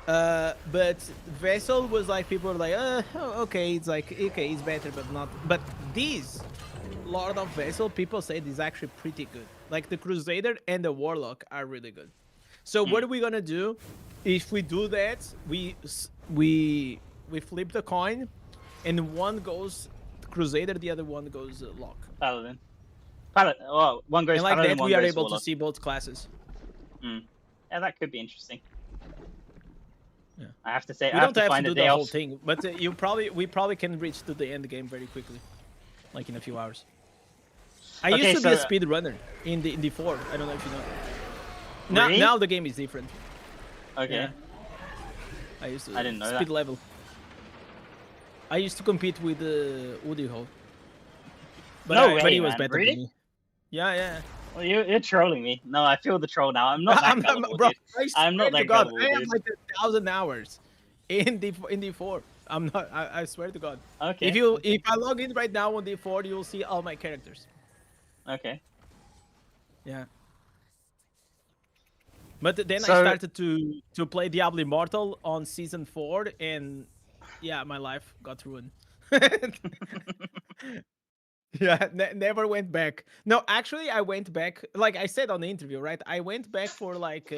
But Vessel was like, people were like, okay, it's like, okay, it's better, but not. But this Lord of Vessel, people say this is actually pretty good. Like the Crusader and the Warlock are really good. So what are we gonna do? If we do that, we flip the coin, and one goes Crusader, the other one goes Lock. Paladin. Oh, one goes and like Paladin, that, we are able Warlock. to see both classes. Yeah, that could be interesting. Yeah. I have to say, we don't have to do the whole off. thing, but we probably can reach to the end game very quickly, like in a few hours. I used to be a speed runner in the 4. I don't know if you know. Really? Now the game is different. Okay. Yeah. I didn't know that. Level. I used to compete with Woody Hole. But he was better than me. Yeah. Well, you're trolling me. No, I feel the troll now. I'm not that gullible, bro, dude. I'm not that gullible, I have dude. like 1,000 hours in D4. I'm not. I swear to God. Okay. If I log in right now on D4, you'll see all my characters. Okay. Yeah. But then I started to play Diablo Immortal on Season 4, and yeah, my life got ruined. Yeah, never went back. No, actually, I went back, like I said on the interview, right? I went back for like,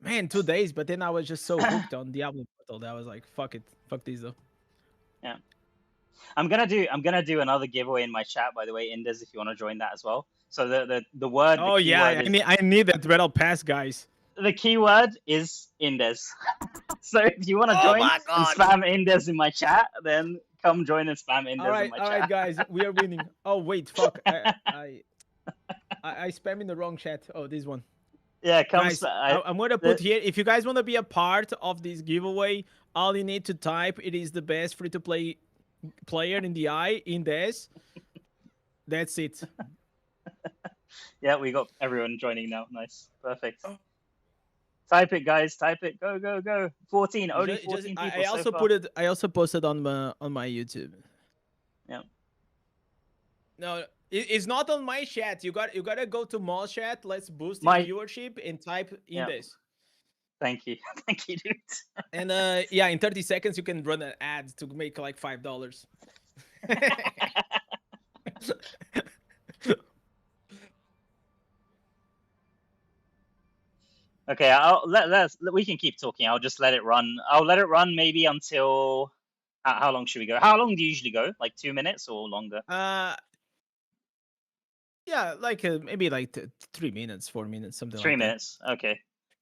2 days, but then I was just so hooked on Diablo Immortal that I was like, fuck it. Fuck these though. Yeah. I'm gonna do another giveaway in my chat, by the way, Indes, if you want to join that as well. So the word. Oh yeah, I need that battle pass, guys. The keyword is Indes. So if you want to join and spam Indes in my chat, then come join and spam Indes in my chat. All right, guys, we are winning. Oh wait, fuck! I spam in the wrong chat. Oh, this one. Yeah, come. Guys, I'm gonna put here. If you guys want to be a part of this giveaway, all you need to type it is the best free-to-play player in the Indes. That's it. Yeah, we got everyone joining now. Nice, perfect. Type it, guys. Type it. Go, go, go. 14. Only 14 people. I also put it. I also posted on my YouTube. Yeah. No, it's not on my chat. You gotta go to Mall chat. Let's boost your viewership and type Indes. Thank you, thank you, dude. And yeah, in 30 seconds you can run an ad to make like $5. Okay, we can keep talking. I'll just let it run. I'll let it run maybe until how long should we go? How long do you usually go? Like 2 minutes or longer? Yeah, like maybe like 3 minutes, 4 minutes, something 3 like that. minutes. Okay.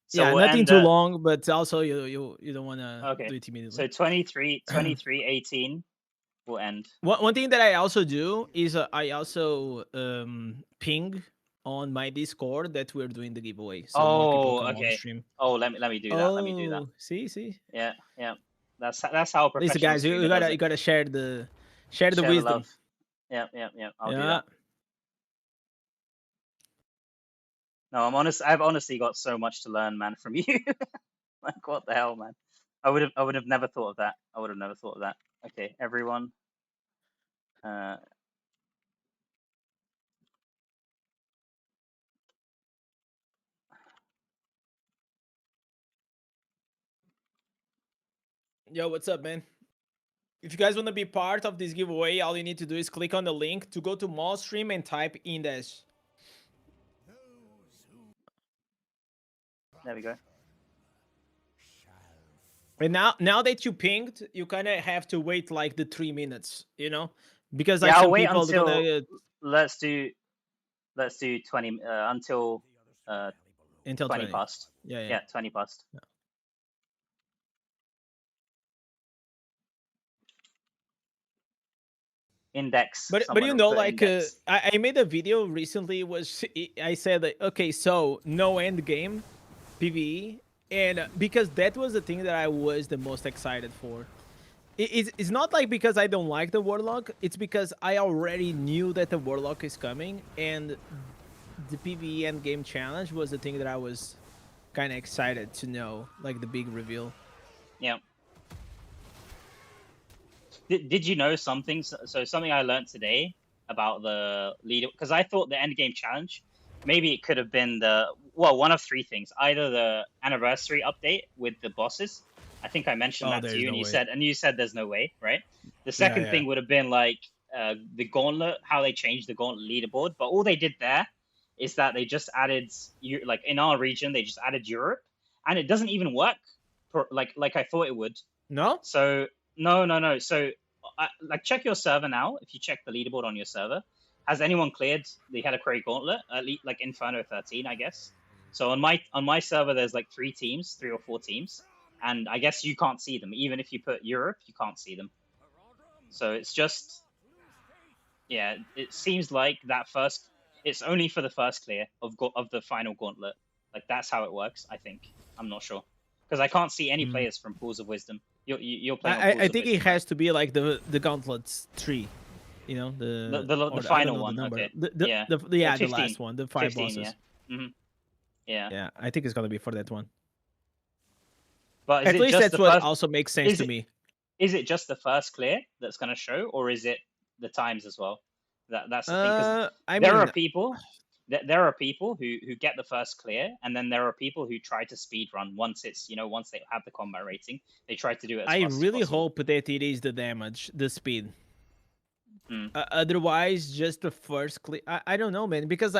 So Yeah, we'll nothing end too at, long, but also you don't want to okay. do it immediately. So 23:18 will end. One thing that I also do is I also ping on my Discord that we're doing the giveaway, so more people come on Okay. stream. Oh, let me do that. Let me do that. See. Yeah. That's how a Listen, professional guys, streamer you does gotta it. you gotta share the Share the wisdom. love. Yeah. I'll do that. No, I've honestly got so much to learn, man, from you. Like, what the hell, man? I would have never thought of that. I would have never thought of that. Okay, everyone. Yo, what's up, man? If you guys want to be part of this giveaway, all you need to do is click on the link to go to Mall Stream and type Indes. There we go. And now that you pinged, you kind of have to wait like the 3 minutes, you know, because like Yeah, I'll some wait people until gonna, let's do 20 until 20 past. Yeah, 20 past. Yeah. Index. But you know, like I made a video recently. I said like, okay, so no end game, PVE, and because that was the thing that I was the most excited for. It's not like because I don't like the Warlock. It's because I already knew that the Warlock is coming, and the PVE end game challenge was the thing that I was kind of excited to know, like the big reveal. Yeah. Did you know something? So something I learned today about the leader, because I thought the end game challenge, maybe it could have been one of 3 things: either the anniversary update with the bosses. I think I mentioned that to you, and you said there's no way, right? The second thing would have been like the gauntlet, how they changed the gauntlet leaderboard. But all they did there is that they just added, like in our region, they just added Europe, and it doesn't even work like I thought it would. No. So no. So like check your server now. If you check the leaderboard on your server, has anyone cleared the Heliquary Gauntlet? At least like Inferno 13, I guess. So on my server, there's like 3 or 4 teams. And I guess you can't see them. Even if you put Europe, you can't see them. So it's just, yeah, it seems like it's only for the first clear of the final gauntlet. Like, that's how it works, I think. I'm not sure. Because I can't see any players from Pools of Wisdom. You're playing on Pools I of think Wisdom, it has to be like the Gauntlets 3. You know, the final one. Okay. The last one, the 5 15, bosses. Yeah. Yeah, I think it's gonna be for that one. But at least that's what also makes sense to me. Is it just the first clear that's going to show, or is it the times as well? That's the thing. Because there are people who get the first clear, and then there are people who try to speed run once once they have the combat rating, they try to do it. I really hope that it is the damage, the speed. Otherwise, just the first clear. I don't know, man, because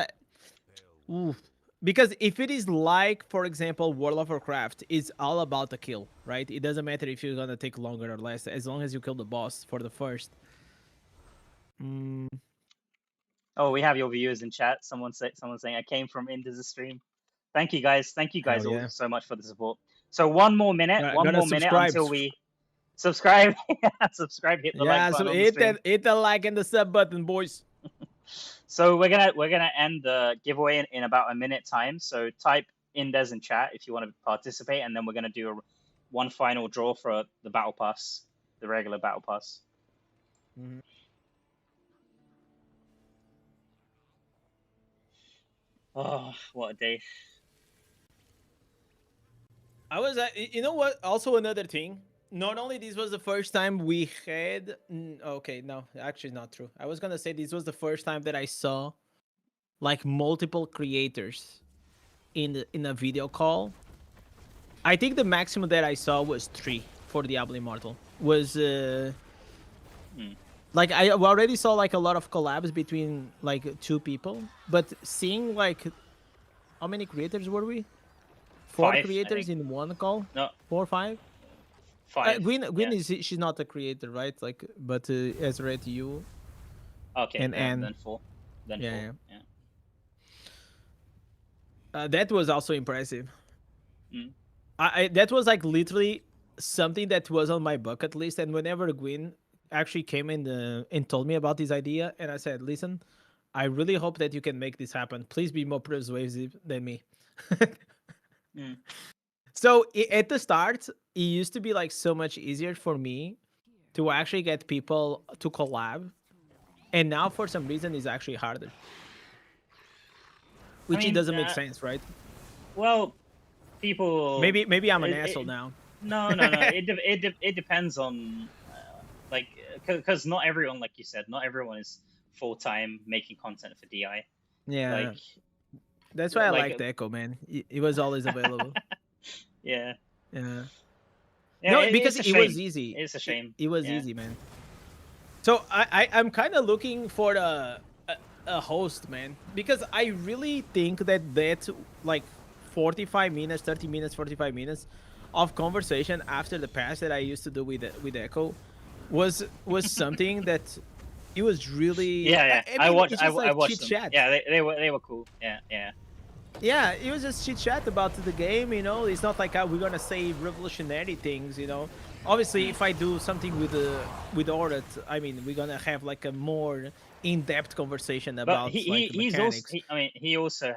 because if it is like, for example, World of Warcraft, it's all about the kill, right? It doesn't matter if you're gonna take longer or less, as long as you kill the boss for the first. Oh, we have your viewers in chat. Someone saying I came from Indus' stream. Thank you guys. Thank you guys all so much for the support. So one more minute until we subscribe. Subscribe, hit the like button. Hit the like and the sub button, boys. So we're gonna end the giveaway in about a minute time. So type Indes in chat if you want to participate, and then we're gonna do one final draw for the battle pass, the regular battle pass. Oh, what a day! I was, you know what? Also another thing. Not only this was the first time we had. Okay, no, actually not true. I was gonna say this was the first time that I saw, like, multiple creators in a video call. I think the maximum that I saw was 3 for Diablo Immortal. Was like I already saw like a lot of collabs between like two people, but seeing like how many creators were we? Four 5, I creators think. in one call. No, 4 or 5. 5. Gwyn Yeah. is she's not a creator, right? Like, but Ezra, you Okay, and then 4. Then yeah, 4. yeah. Yeah. That was also impressive. Mm. I that was like literally something that was on my bucket list. And whenever Gwyn actually came in and told me about this idea, and I said, "Listen, I really hope that you can make this happen. Please be more persuasive than me." Mm. So at the start, it used to be like so much easier for me to actually get people to collab, and now for some reason it's actually harder, I which it mean, doesn't make sense, right? well, people. Maybe I'm an it- asshole it- now. No. It depends on, like, because not everyone, like you said, not everyone is full time making content for DI. Yeah, Like, that's why I like, liked Echo, man. It was always available. yeah. Yeah. Yeah, No, because it's a it was shame. easy. It's a shame. It was Yeah. easy, man. So I'm kind of looking for a host, man, because I really think that like 45 minutes, 30 minutes, 45 minutes of conversation after the patch that I used to do with Echo was something that it was really. Yeah. I mean, it's I just like watched chit them. chat. Yeah, they were cool. Yeah. Yeah, it was just chit chat about the game, you know. It's not like we're gonna say revolutionary things, you know. Obviously, if I do something with Orat, I mean, we're gonna have like a more in-depth conversation But about like the he's also mechanics. I mean he also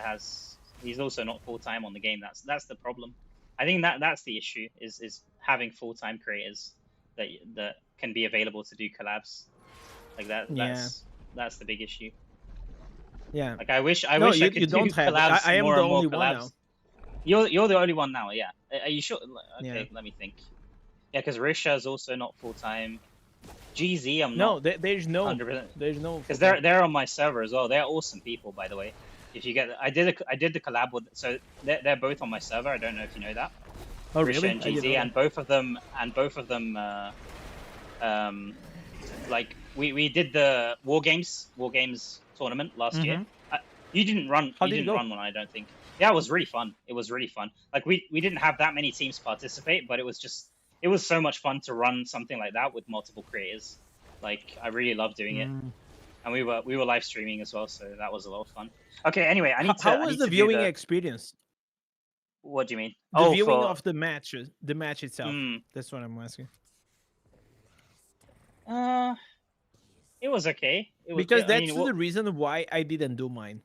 has he's also not full time on the game. That's the problem. I think that's the issue is having full time creators that can be available to do collabs like that. Yeah. That's the big issue. Yeah. Like I wish No, I you could do don't have. collabs I am more the and more only one collabs. now. You're the only one now. Yeah. Are you sure? Okay, Yeah. let me think. Yeah, because Risha is also not full time. GZ, I'm No, not there's no. 100%. There's no. Because they're on my server as well. They're awesome people, by the way. If you get, I did the collab with, so they're both on my server. I don't know if you know that. Oh Risha really? and I didn't GZ, know and both of them, like we did the War Games tournament last year. You didn't run. How You did it didn't go? run one, I don't think. Yeah, it was really fun. It was really fun. Like we didn't have that many teams participate, but it was so much fun to run something like that with multiple creators. Like I really loved doing it. And we were live streaming as well, so that was a lot of fun. Okay, anyway, I need to. How I was need the to do viewing the- experience? What do you mean? The viewing of the match itself. Mm. That's what I'm asking. It was okay. It was, Because I that's mean, the reason why I didn't do mine.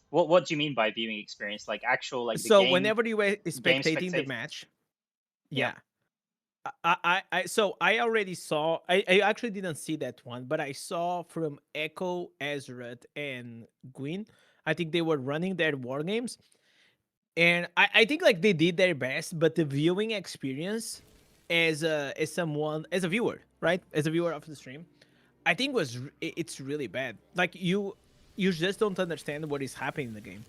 what do you mean by viewing experience? Like actual like the So game, whenever you were game spectating the spectate- match, Yeah. so I already saw. I actually didn't see that one, but I saw from Echo, Ezra, and Gwyn. I think they were running their war games, and I think like they did their best. But the viewing experience, as a viewer, right, as a viewer of the stream, I think it's really bad. Like you just don't understand what is happening in the game.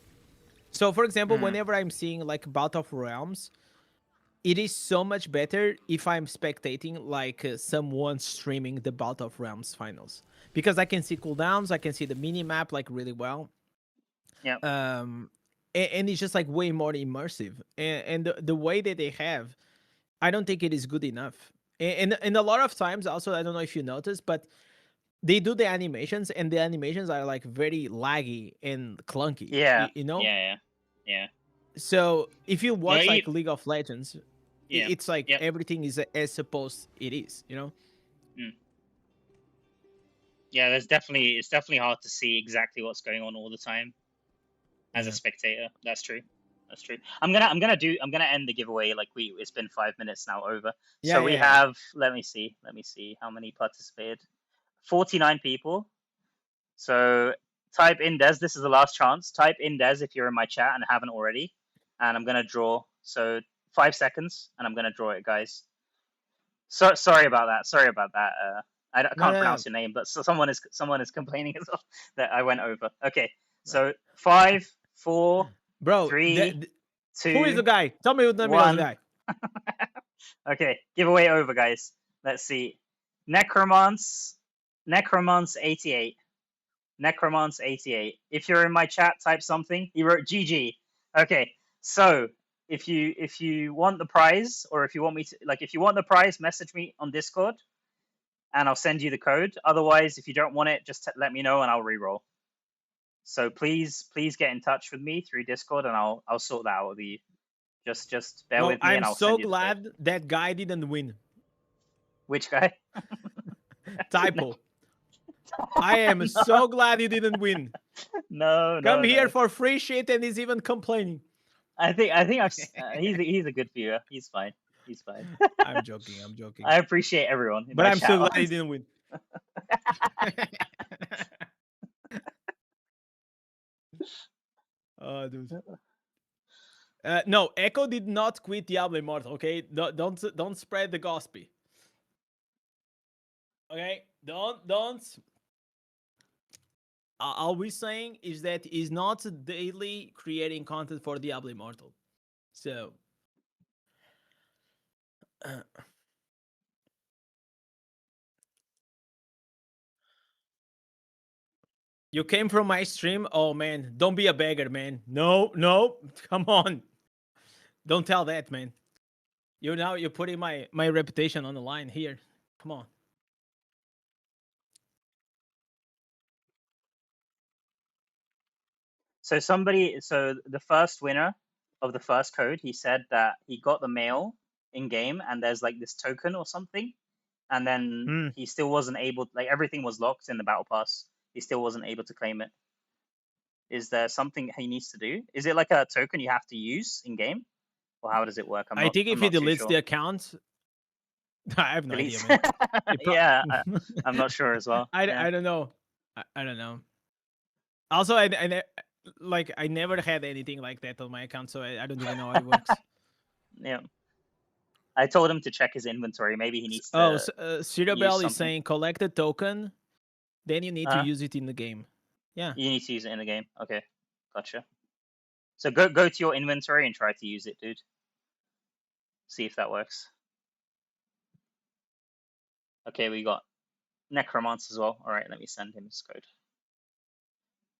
So for example, whenever I'm seeing like Bout of Realms, it is so much better if I'm spectating like someone streaming the Bout of Realms finals, because I can see cooldowns, I can see the mini map like really well. Yeah. And it's just like way more immersive. And the way that they have, I don't think it is good enough. And a lot of times also, I don't know if you noticed, but they do the animations, and the animations are like very laggy and clunky. Yeah. You know. Yeah. So if you watch No, like League of Legends, Yeah. it's like Yep. everything is as supposed it is, you know. Yeah, it's definitely hard to see exactly what's going on all the time as a spectator. That's true. That's true. I'm gonna end the giveaway. Like it's been 5 minutes now over. So we have, let me see how many participated. 49 people. So type in Des. This is the last chance. Type in Des if you're in my chat and haven't already. And I'm gonna draw. So 5 seconds, and I'm gonna draw it, guys. So sorry about that. I can't pronounce your name, but someone is complaining as well that I went over. Okay, so 5, 4, Bro, 3, 2. who is the guy? Tell me who the name of the guy. Okay, giveaway over, guys. Let's see. Necromance 88. Necromance 88. If you're in my chat, type something. He wrote GG. Okay, so if you want the prize, or if you want me to, like, if you want the prize, message me on Discord, and I'll send you the code. Otherwise, if you don't want it, just let me know and I'll reroll. So please get in touch with me through Discord, and I'll sort that out with you. Just bear with me, I'm and I'll so send you the code. glad that guy didn't win. Which guy? Typo. I am so glad he didn't win. No, Come here no. for free shit, and he's even complaining. I think he's a good viewer. He's fine. He's fine. I'm joking. I appreciate everyone. But I'm so glad he didn't win. Oh, dude. No, Echo did not quit Diablo Immortal. Okay, don't spread the gospel. Okay, don't. All we're saying is that he's not daily creating content for Diablo Immortal. So. You came from my stream? Oh, man. Don't be a beggar, man. No. Come on. Don't tell that, man. You're putting my reputation on the line here. Come on. So the first winner of the first code, he said that he got the mail in game, and there's like this token or something, and then he still wasn't able. Like, everything was locked in the battle pass. He still wasn't able to claim it. Is there something he needs to do? Is it like a token you have to use in game, or how does it work? I think if he deletes the account, I have no idea, man. Yeah, I'm not sure as well. I don't know. I don't know. Also, I never had anything like that on my account, so I don't even know how it works. Yeah. I told him to check his inventory. Maybe he needs to. Cirabel is saying collect a token, then you need to use it in the game. Yeah. You need to use it in the game. Okay, gotcha. So go to your inventory and try to use it, dude. See if that works. Okay, we got Necromance as well. All right, let me send him his code.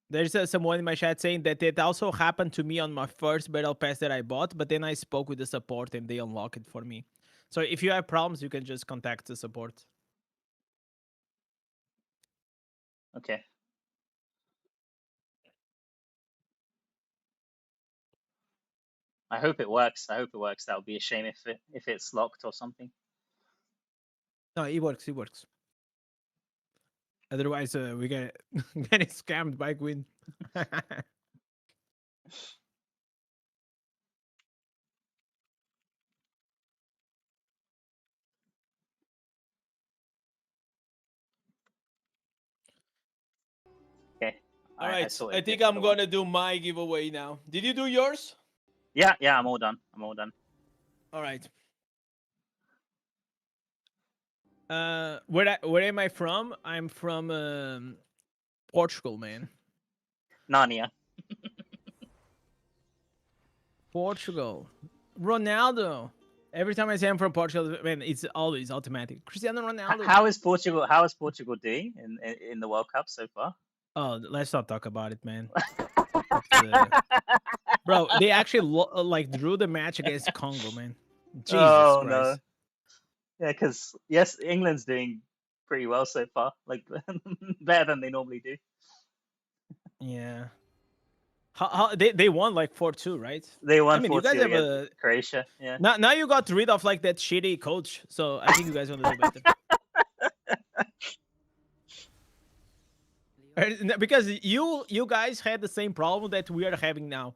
There's someone in my chat saying that it also happened to me on my first battle pass that I bought, but then I spoke with the support and they unlock it for me. So if you have problems, you can just contact the support. Okay. I hope it works. That would be a shame if it's locked or something. No, it works. Otherwise, we get getting scammed by Gwyn. Okay. All right. I think I'm gonna do my giveaway now. Did you do yours? Yeah, I'm all done. All right. Where am I from? I'm from Portugal, man. Narnia. Portugal. Ronaldo. Every time I say I'm from Portugal, man, it's always automatic. Cristiano Ronaldo. How is Portugal doing in the World Cup so far? Oh, let's not talk about it, man. Bro, they actually drew the match against Congo, man. Jesus Christ. No. Yeah, because yes, England's doing pretty well so far, like better than they normally do. Yeah. How they won like 4-2, right? They won 4-2 against Croatia. Yeah. Now you got rid of like that shitty coach, so I think you guys want to do better. Because you guys had the same problem that we are having now.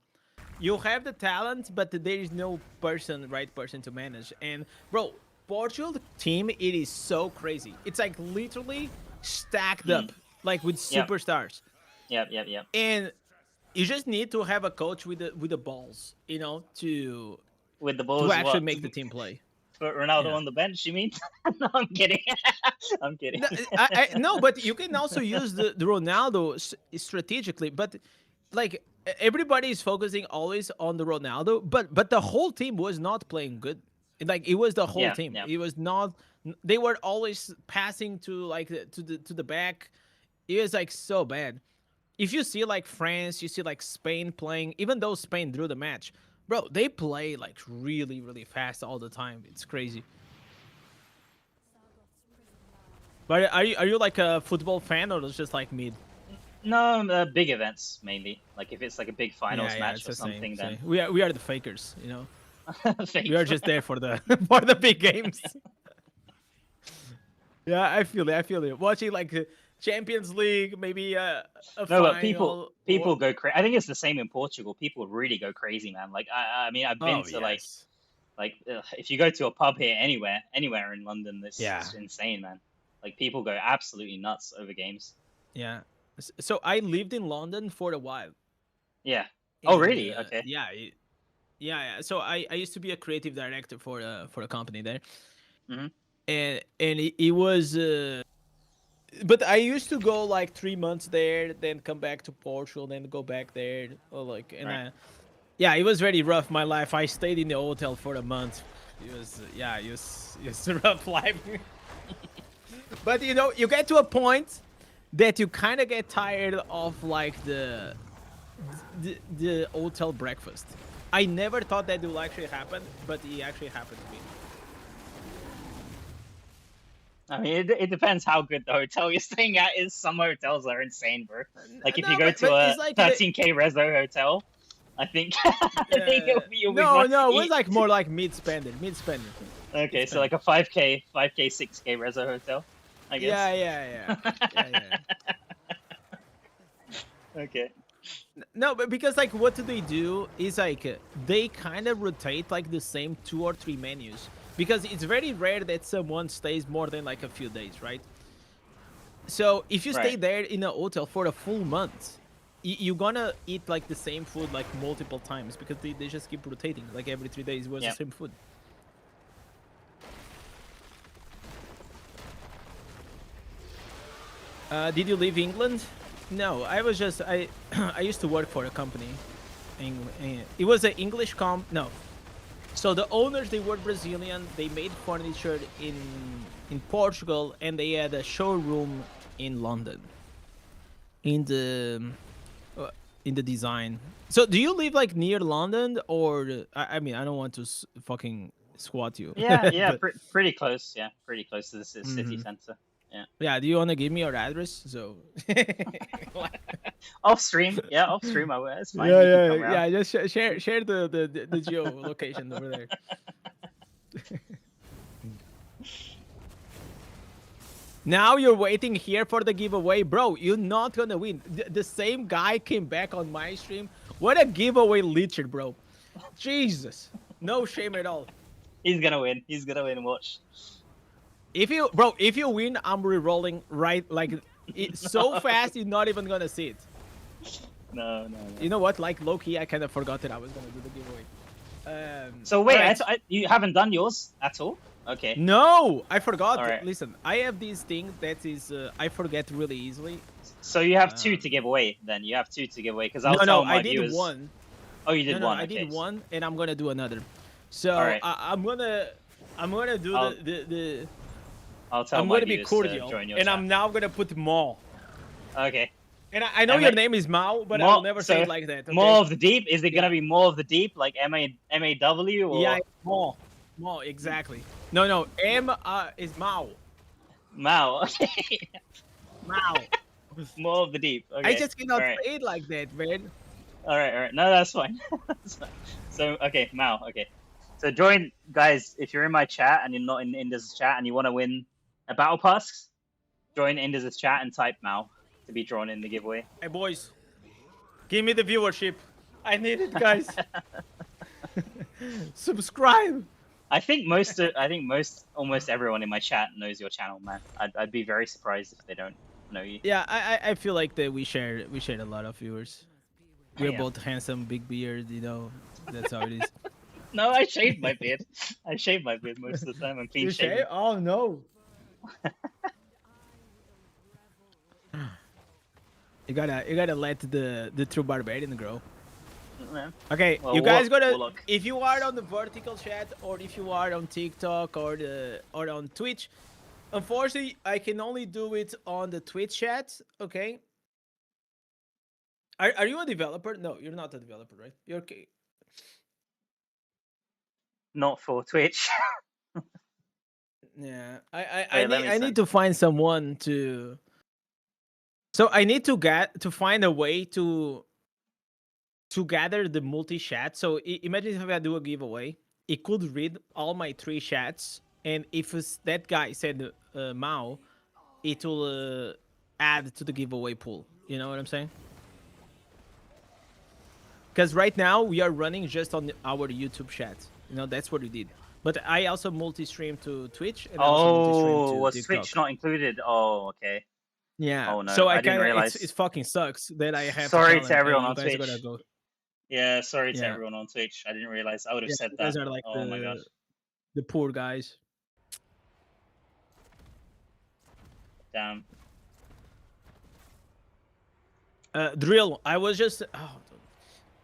You have the talent, but there is no right person to manage. And bro, Portugal team, it is so crazy. It's like literally stacked up, like with superstars. Yep. And you just need to have a coach with the balls, to actually make the team play. Put Ronaldo on the bench, you mean? No, I'm kidding. I'm kidding. No, but you can also use the Ronaldo strategically. But like everybody is focusing always on the Ronaldo, but the whole team was not playing good. Like it was the whole Yeah, team. yeah. It was not. They were always passing to like to the back. It was like so bad. If you see like France, you see like Spain playing. Even though Spain drew the match, bro, they play like really really fast all the time. It's crazy. But are you like a football fan or just like mid? No, big events mainly. Like if it's like a big finals Yeah, match it's or the same. something, Same. then We are the fakers, you know. Fake. We are just there for the for the big games. Yeah, I feel it. I feel it. Watching like Champions League, maybe a No, final. but people or... go crazy. I think it's the same in Portugal. People really go crazy, man. Like I mean, I've been Oh to yes. if you go to a pub here anywhere in London, this Yeah. is insane, man. Like people go absolutely nuts over games. Yeah. So I lived in London for a while. Yeah. Oh, And, really? Okay. Yeah. Yeah. So I used to be a creative director for a company there, Mm-hmm. and it was. But I used to go like 3 months there, then come back to Portugal, then go back there, or like and Right. yeah, it was very rough. My life. I stayed in the hotel for a month. It was it was a rough life. But you know, you get to a point that you kind of get tired of like the hotel breakfast. I never thought that would actually happen, but it actually happened to me. I mean, it depends how good the hotel you're staying at is. Some hotels are insane, bro. Like if No, you go but to a it's like 13K reso hotel, I think I think you'll be more. no, it was like more like mid spender. Okay, so like a 5K, 6K reso hotel, I guess. Yeah. Okay. No, but because like what do they do is like they kind of rotate like the same 2 or 3 menus because it's very rare that someone stays more than like a few days, right? So if you stay Right. there in a hotel for a full month, you're gonna eat like the same food like multiple times because they just keep rotating. Like every 3 days was Yeah. the same food. Did you leave England? No, I was just I I used to work for a company. It was an English no. So the owners they were Brazilian. They made furniture in Portugal and they had a showroom in London. In the design. So do you live like near London or I mean I don't want to fucking squat you. Yeah, but, pretty close. Yeah, pretty close to the city Mhm. center. Yeah. yeah, do you want to give me your address? So Off stream. Yeah, off stream. It's fine. You can come around. yeah. Just share the geo location over there. Now you're waiting here for the giveaway, bro. You're not gonna win. The same guy came back on my stream. What a giveaway leecher, bro. Jesus, no shame at all. He's gonna win. He's gonna win. Watch. If you win, I'm re-rolling right like so fast you're not even gonna see it. No. You know what? Like low-key, I kind of forgot that I was gonna do the giveaway. So wait, alright. you haven't done yours at all? Okay. No, I forgot. Alright. Listen, I have this thing that is I forget really easily. So you have 2 to give away. Then you have 2 to give away because I'll No, tell my I did viewers. one. Oh, you did No, one. I Okay. did one, and I'm gonna do another. So Alright. I'm gonna do the I'll tell I'm my gonna be viewers to cordial, join your and chat. I'm now gonna put Maul. Okay. And I know your name is Mao, but I'll never say it like that. Okay? More of the deep. Is it gonna be more of the deep, like MAW or Yeah, Maul, exactly. No, M is Mao. Mao? Okay. Mao. More of the deep. Okay. I just cannot Alright. say it like that, man. All right. No, that's fine. That's fine. So, okay, Mao. Okay. So join, guys. If you're in my chat and you're not in Indus' chat and you want to win a battle pass, join Indus' chat and type Mao to be drawn in the giveaway. Hey boys, give me the viewership. I need it, guys. Subscribe. I think almost everyone in my chat knows your channel, man. I'd be very surprised if they don't know you. Yeah, I feel like that we shared a lot of viewers. We're Yeah. both handsome, big beard, you know. That's how it is. No, I shaved my beard. I shave my beard most of the time. I'm clean You shaven. shave? Oh no. You gotta let the true barbarian grow. Okay, Well, you guys gotta. Warlock. If you are on the vertical chat, or if you are on TikTok or on Twitch, unfortunately, I can only do it on the Twitch chat. Okay. Are you a developer? No, you're not a developer, right? You're okay. Not for Twitch. Yeah, Wait, let me I send. need to find someone to. So I need to find a way to gather the multi chat. So imagine if I do a giveaway, it could read all my 3 chats, and if that guy said Mao, it will add to the giveaway pool. You know what I'm saying? Because right now we are running just on our YouTube chat. You know, that's what we did. But I also multi-stream to Twitch and I also multi-stream Oh, to was TikTok. Twitch not included? Oh, okay. Yeah. Oh no, so I didn't kinda, realize. it fucking sucks that I have Sorry to to tell him, everyone hey, on you guys Twitch. gotta go. Yeah, sorry to Yeah. everyone on Twitch. I didn't realize. I would have Yeah, said you that. guys are like Oh my gosh. the poor guys. Damn. Drill. I was just. Oh,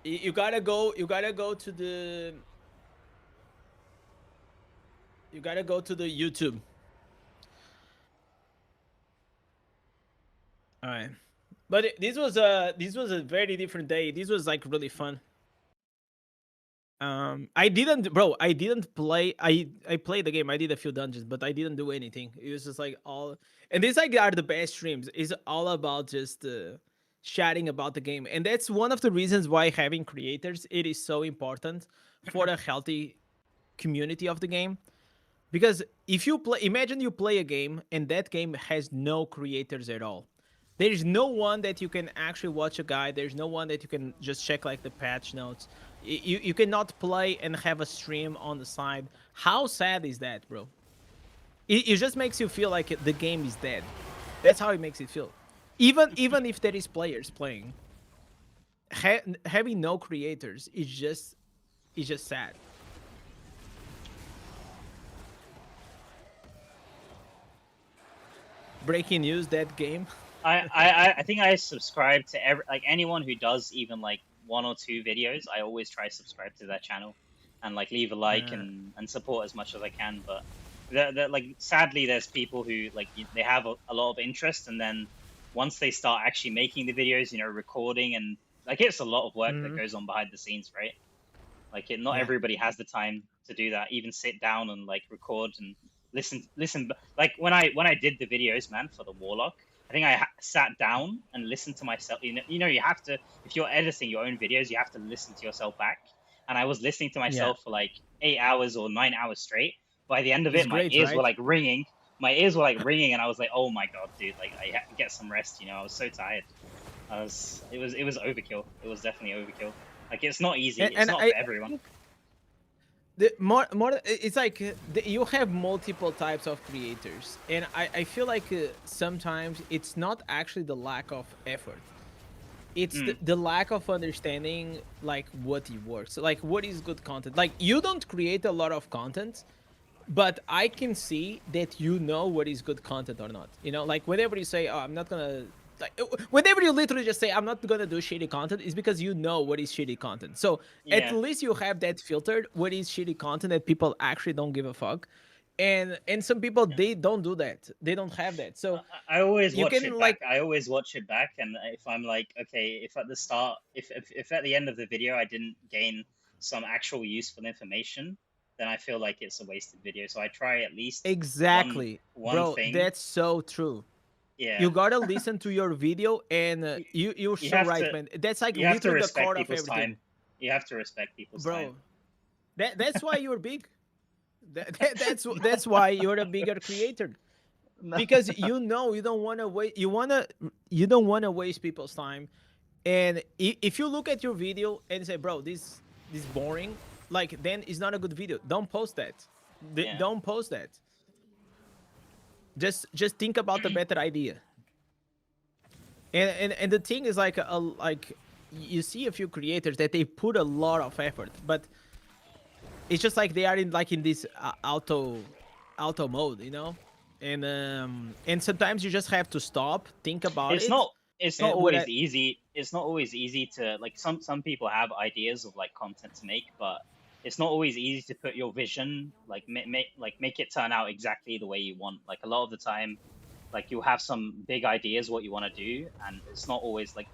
you gotta go. You gotta go to the. You gotta go to the YouTube. All right, but this was a very different day. This was like really fun. I didn't play. I played the game. I did a few dungeons, but I didn't do anything. It was just like all. And these like are the best streams. It's all about just chatting about the game, and that's one of the reasons why having creators it is so important for a healthy community of the game. Because if you play, imagine you play a game and that game has no creators at all. There is no one that you can actually watch a guide. There's no one that you can just check like the patch notes. You cannot play and have a stream on the side. How sad is that, bro? It just makes you feel like the game is dead. That's how it makes it feel. Even if there is players playing, having no creators is just sad. Breaking news, that game. I think I subscribe to anyone who does even like 1 or 2 videos. I always try to subscribe to their channel and like leave a like and support as much as I can. But like sadly, there's people who like they have a lot of interest, and then once they start actually making the videos, you know, recording and like it's a lot of work that goes on behind the scenes, right? Like not everybody has the time to do that. Even sit down and like record and listen. Like when I did the videos, man, for the Warlock, I think I sat down and listened to myself. You know, you have to, if you're editing your own videos, you have to listen to yourself back. And I was listening to myself for like 8 hours or 9 hours straight. By the end of it, my ears were like ringing. My ears were like ringing, and I was like, "Oh my god, dude! Like, I have to get some rest." You know, I was so tired. It was overkill. It was definitely overkill. Like, it's not easy. It's not for everyone. The more it's like you have multiple types of creators, and I feel like sometimes it's not actually the lack of effort, it's the lack of understanding like what works, like what is good content. Like you don't create a lot of content, but I can see that you know what is good content or not. You know, like whenever you say, "Oh, I'm not gonna," like whenever you literally just say, "I'm not gonna do shitty content," is because you know what is shitty content. So at least you have that filtered. What is shitty content that people actually don't give a fuck, and some people they don't do that. They don't have that. So I always watch it back. I always watch it back, and if I'm like, okay, if at the start, if at the end of the video I didn't gain some actual useful information, then I feel like it's a wasted video. So I try at least exactly, one bro. thing. That's so true. Yeah. You gotta listen to your video, and you're so right, man. That's like literally the core of everything. Time. You have to respect people's time. Bro, that's why you're big. That's why you're a bigger creator. Because you know you don't want to wait. You don't want to waste people's time. And if you look at your video and say, "Bro, this is boring," like then it's not a good video. Don't post that. Don't post that. Just think about the better idea. And the thing is like you see a few creators that they put a lot of effort, but it's just like they are in this auto mode, you know. And sometimes you just have to stop, think about it. It's not always easy. it's not always easy to like some people have ideas of like content to make, but it's not always easy to put your vision like make it turn out exactly the way you want. Like a lot of the time, like you'll have some big ideas what you want to do, and it's not always like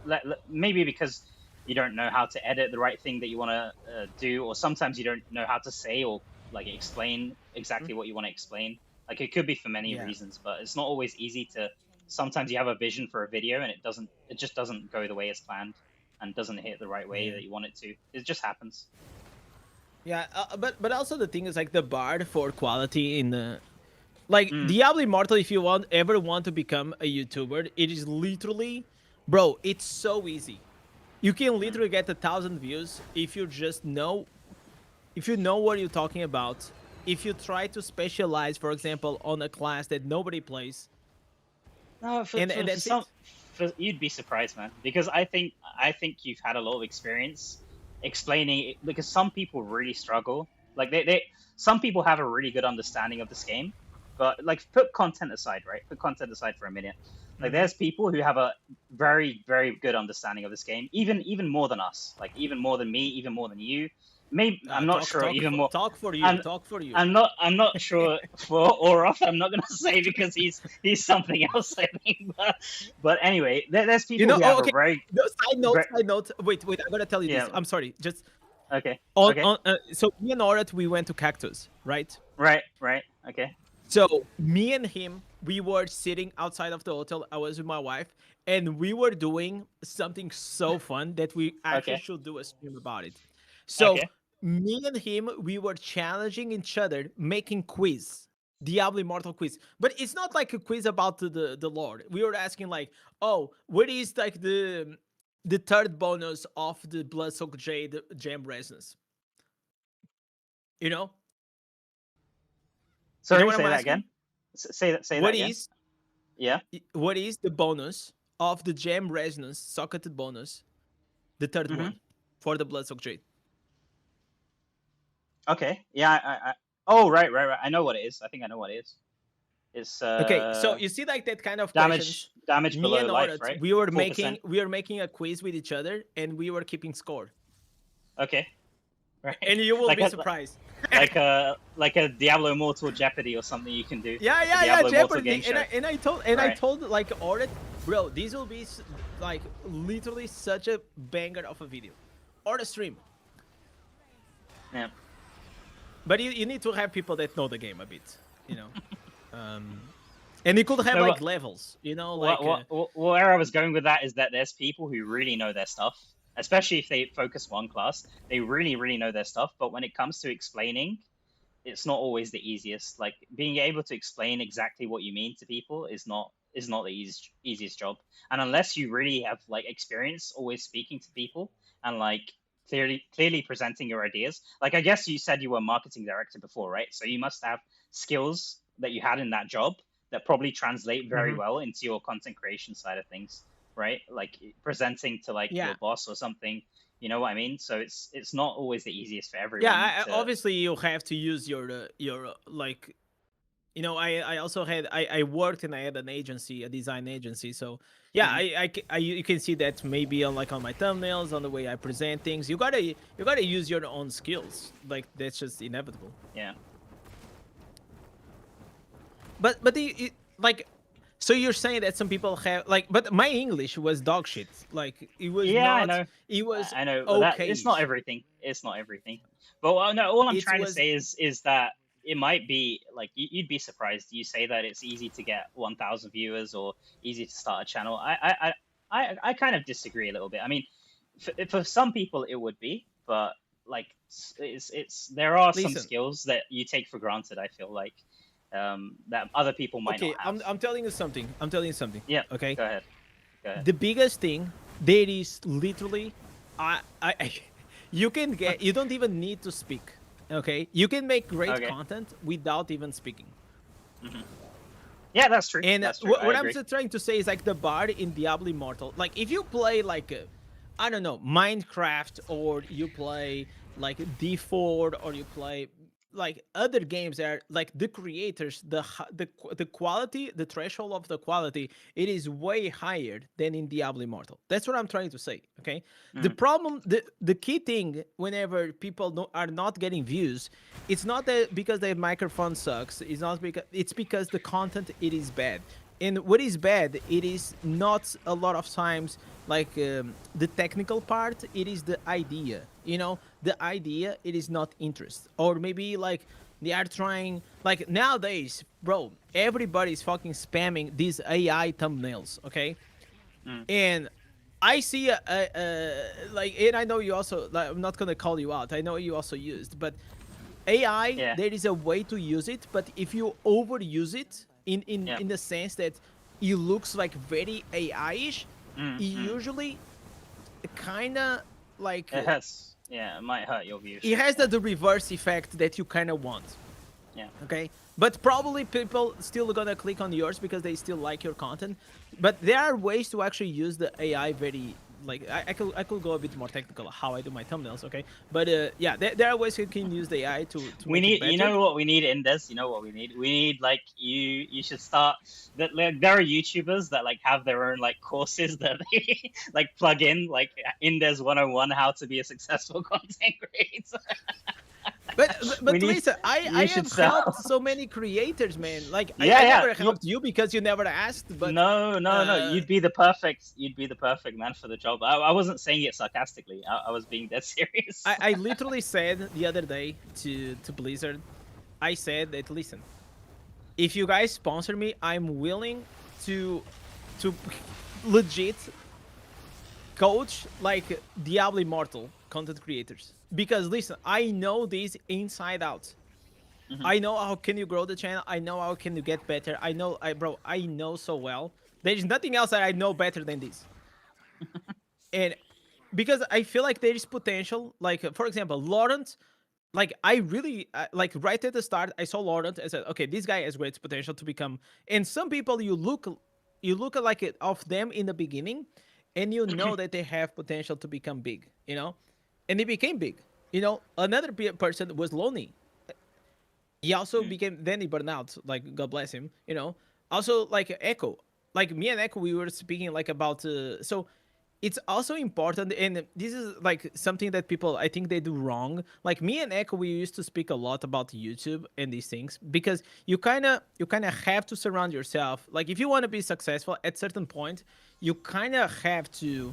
maybe because you don't know how to edit the right thing that you want to do, or sometimes you don't know how to say or like explain exactly what you want to explain. Like it could be for many reasons, but it's not always easy to. Sometimes you have a vision for a video and it just doesn't go the way it's planned and doesn't hit the right way that you want it to. It just happens. Yeah, but also the thing is like the bar for quality in the like Diablo Immortal. If you ever want to become a YouTuber, it is literally, bro, it's so easy. You can literally get 1,000 views if you just know, if you know what you're talking about. If you try to specialize, for example, on a class that nobody plays. No, you'd be surprised, man. Because I think you've had a lot of experience explaining it, because some people really struggle. Like some people have a really good understanding of this game, but like put content aside, right? Put content aside for a minute. Like there's people who have a very, very good understanding of this game, even more than us. Like even more than me, even more than you. Maybe I'm not sure. Even more. Talk for you. I'm not sure for Orof. I'm not gonna say because he's something else. I think. But anyway, there's people who have a very. No, side note. Wait. I gotta tell you this. I'm sorry. Just. Okay. So me and Orat, we went to Cactus, right? Right. Okay. So me and him, we were sitting outside of the hotel. I was with my wife, and we were doing something so fun that we actually should do a stream about it. So me and him, we were challenging each other, making quiz, Diablo Immortal quiz. But it's not like a quiz about the Lord. We were asking like, oh, what is like the third bonus of the Bloodsoaked Jade Gem Resonance? You know? Sorry, you know say that again. Say that again. What is the bonus of the Gem Resonance socketed bonus, the third one for the Bloodsoaked Jade? Okay. Yeah. Oh, right. I know what it is. I think I know what it is. It's okay. So you see, like that kind of damage below life, right? We were 4%. making a quiz with each other, and we were keeping score. Okay. Right. And you will be surprised. like a Diablo Immortal Jeopardy or something you can do. Yeah, Jeopardy. And I told like Orat, bro, these will be like literally such a banger of a video or a stream. Yeah. But you need to have people that know the game a bit, you know. And you could have like levels, you know. Like where I was going with that is that there's people who really know their stuff, especially if they focus one class. They really, really know their stuff. But when it comes to explaining, it's not always the easiest. Like being able to explain exactly what you mean to people is not the easiest job. And unless you really have like experience always speaking to people and like clearly presenting your ideas. Like I guess you said you were a marketing director before, right? So you must have skills that you had in that job that probably translate very well into your content creation side of things, right? Like presenting to like your boss or something, you know what I mean? So it's not always the easiest for everyone. Yeah, obviously you have to use your like, you know, I also had I worked and I had an agency, a design agency. So yeah, you can see that maybe on like on my thumbnails, on the way I present things. You gotta use your own skills. Like that's just inevitable. Yeah. But like, so you're saying that some people have like, but my English was dog shit. Like it was. Yeah, I know. It was. I know. Okay. It's not everything. It's not everything. But no, all I'm trying to say is that. It might be like you'd be surprised. You say that it's easy to get 1,000 viewers or easy to start a channel. I kind of disagree a little bit. I mean, for some people it would be, but like there are some skills that you take for granted. I feel like that other people might not have. I'm telling you something. Yeah. Okay. Go ahead. The biggest thing there is literally, you don't even need to speak. Okay, you can make great content without even speaking. Yeah, that's true. And that's true. what I'm just trying to say is like the bar in Diablo Immortal. Like if you play like I don't know, Minecraft, or you play like D4, or you play like other games are like the creators, the quality, the threshold of the quality, it is way higher than in Diablo Immortal. That's what I'm trying to say. Okay, the problem, the key thing, whenever people are not getting views, it's not that because the microphone sucks. It's because the content, it is bad. And what is bad, it is not a lot of times like the technical part, it is the idea, the idea, it is not interest. Or maybe like they are trying, like nowadays, bro, everybody's fucking spamming these AI thumbnails, okay? And I see like, and I know you also, like, I'm not gonna call you out, I know you also used, but AI, Yeah. there is a way to use it, but if you overuse it in the sense that it looks like very AI-ish, it usually kind of like It hurts. Yeah, it might hurt your views. it has the reverse effect that you kind of want. Yeah. Okay, but probably people still gonna click on yours because they still like your content. But there are ways to actually use the AI very, like, I could go a bit more technical how I do my thumbnails, okay? But yeah, there are ways you can use the AI to We make it need, better. you know what we need in this? You know what we need? We need, like, you should start that, like, there are YouTubers that like have their own like courses that they like plug in, like Indes 101, how to be a successful content creator. But We need- listen, I you should have sell. helped so many creators, man. Like I Yeah, never helped you because you never asked. But no, you'd be the perfect man for the job. I wasn't saying it sarcastically. I was being dead serious. I literally said the other day to Blizzard, I said that, listen, if you guys sponsor me, I'm willing to legit coach like Diablo Immortal content creators. Because listen, I know this inside out. I know how can you grow the channel. I know how can you get better. I know, I know so well. There is nothing else that I know better than this. And because I feel like there is potential. Like, for example, Laurent, like I really like right at the start, I saw Laurent and said, okay, this guy has great potential to become. And some people you look at like it of them in the beginning, and you know that they have potential to become big, and he became big. Another person was Lonely. He also became, then he burned out, like God bless him. Also like Echo, like me and Echo, we were speaking like about so it's also important, and this is like something that people, I think they do wrong. Like me and Echo, we used to speak a lot about YouTube and these things, because you kind of have to surround yourself, like if you want to be successful at certain point, you kind of have to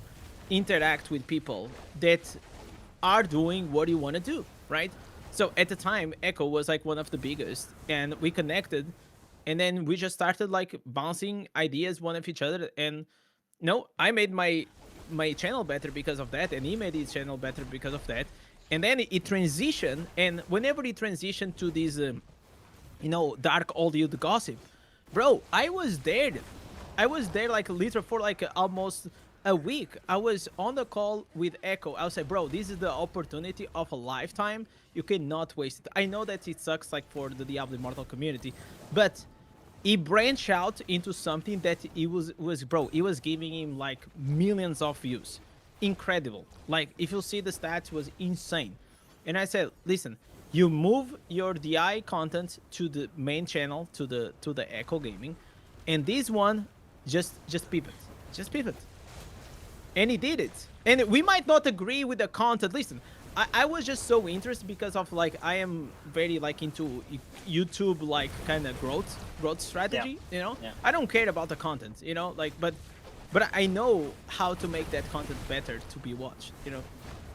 interact with people that are doing what you want to do, right? So at the time, Echo was like one of the biggest, and we connected, and then we just started like bouncing ideas one of each other. And I made my channel better because of that, and he made his channel better because of that. And then it transitioned, and whenever it transitioned to this dark old youth gossip, bro, I was there like literally for like almost a week. I was on the call with Echo. I was like, bro, this is the opportunity of a lifetime. You cannot waste it. I know that it sucks like for the Diablo Immortal community, but he branched out into something that it was giving him like millions of views. Incredible. Like if you see the stats, was insane. And I said, listen, you move your DI content to the main channel, to the Echo Gaming, and this one just pivot. And he did it. And we might not agree with the content. Listen, I was just so interested because of like I am very like into YouTube like kind of growth strategy. Yeah. I don't care about the content. Like but I know how to make that content better to be watched.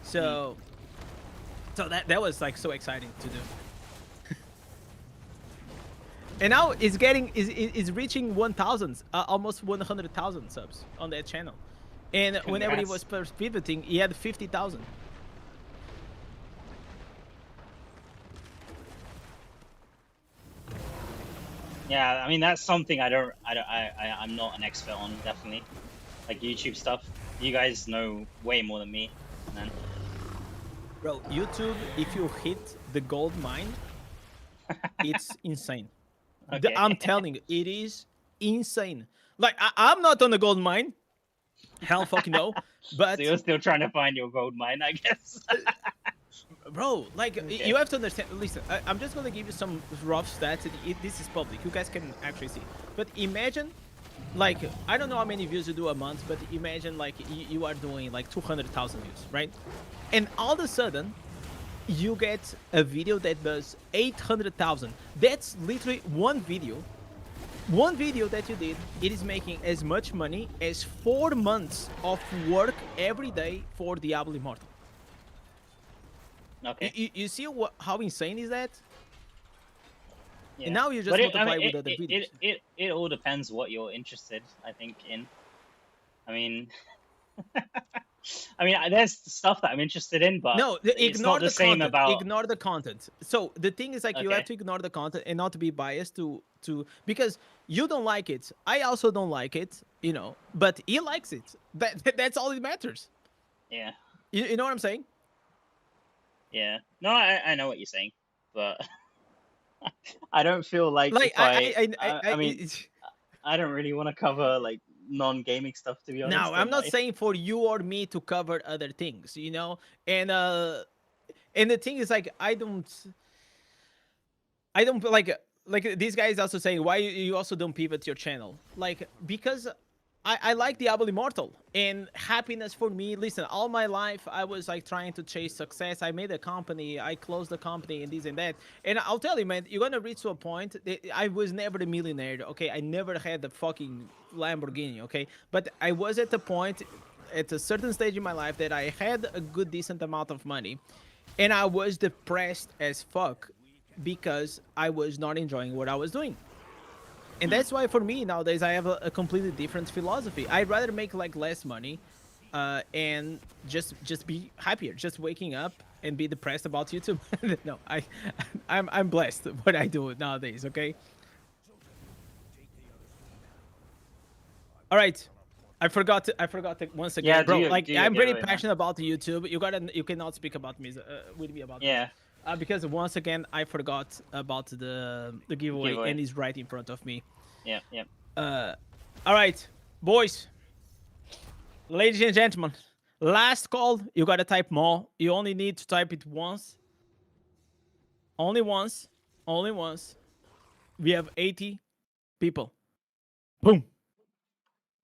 So that was like so exciting to do. And now is reaching 1,000, almost 100,000 subs on that channel. And whenever he was first pivoting, he had 50,000. Yeah, I mean that's something I'm not an expert on, definitely. Like YouTube stuff. You guys know way more than me, man. Bro, YouTube, if you hit the gold mine, it's insane. Okay. I'm telling you, it is insane. Like I'm not on the gold mine. Hell fucking no. But So you're still trying to find your gold mine, I guess. bro, like Okay. you have to understand. Listen, I'm just gonna give you some rough stats. This is public. You guys can actually see. But imagine, like, I don't know how many views you do a month, but imagine like you are doing like 200,000 views, right? And all of a sudden, you get a video that does 800,000. That's literally one video. One video that you did, it is making as much money as 4 months of work every day for Diablo Immortal. Okay. You see how insane is that? Yeah. And now you just But multiply with other videos. It all depends what you're interested, I think, in. I mean, there's stuff that I'm interested in, but No, it's ignore not the the same content. about. Ignore the content. So the thing is, like, you have Okay. to ignore the content and not be biased to because you don't like it. I also don't like it, you know. But he likes it. That's all that matters. Yeah. You know what I'm saying? Yeah. No, I know what you're saying, but I don't feel like Like if I mean, it's- I don't really want to cover like non-gaming stuff, to be honest. no, I'm on not my- saying for you or me to cover other things, you know. And the thing is, like, I don't like these guys also saying why you also don't pivot your channel, like, because I like Diablo Immortal and happiness for me. Listen, all my life I was like trying to chase success. I made a company, I closed the company and this and that. And I'll tell you, man, you're gonna reach to a point that I was never a millionaire, okay? I never had the fucking Lamborghini, okay? But I was at a point at a certain stage in my life that I had a good decent amount of money and I was depressed as fuck because I was not enjoying what I was doing. And that's why for me nowadays I have a completely different philosophy. I'd rather make like less money and just be happier, just waking up and be depressed about YouTube. No, I'm blessed what I do nowadays, okay? All right. I forgot to once again, Yeah, bro. Like, do your I'm very giveaway, man. passionate about the YouTube. You cannot speak about me with me about Yeah. this. Because once again I forgot about the giveaway, and it's right in front of me. Yeah, yeah. All right, boys, ladies and gentlemen, last call. You gotta type more. You only need to type it once. Only once. Only once. We have 80 people. Boom.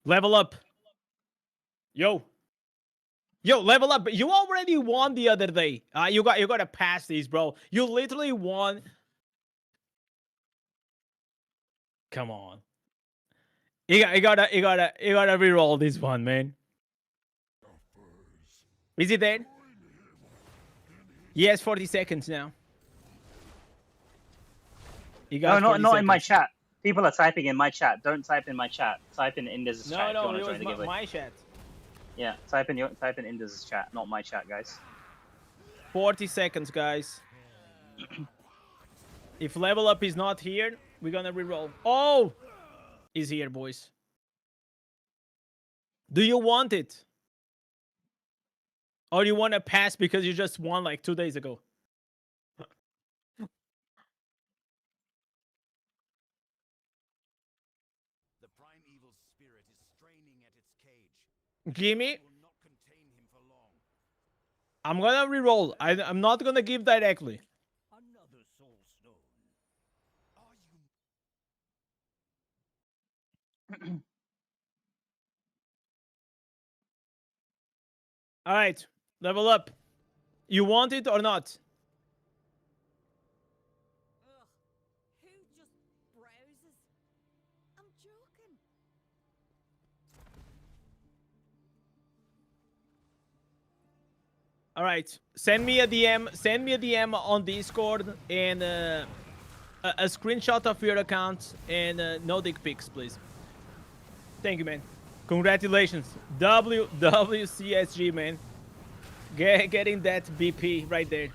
Level up. Yo, level up. You already won the other day. You gotta pass these, bro. You literally won. Come on. You gotta reroll this one, man. Is it there? Yes, 40 seconds now. You No, got 40 not in my seconds. chat. People are typing in my chat. Don't type in my chat. Type in Indez's chat if you want it to join was the giveaway. my chat. Yeah, type in Indez's chat, not my chat, guys. 40 seconds, guys. If level up is not here, we're gonna reroll. Oh, he's here, boys. Do you want it? Or you want to pass because you just won like 2 days ago? The primeval spirit is straining at its cage. Gimme. It will not contain him for long. I'm gonna reroll. I'm not gonna give directly. Another soul stone. Are you All right, level up. You want it or not? Ugh. Who just browses? I'm joking. All right, send me a DM. Send me a DM on Discord and a screenshot of your account and no dick pics, please. Thank you, man. Congratulations, WCSG, man. Getting that BP right there.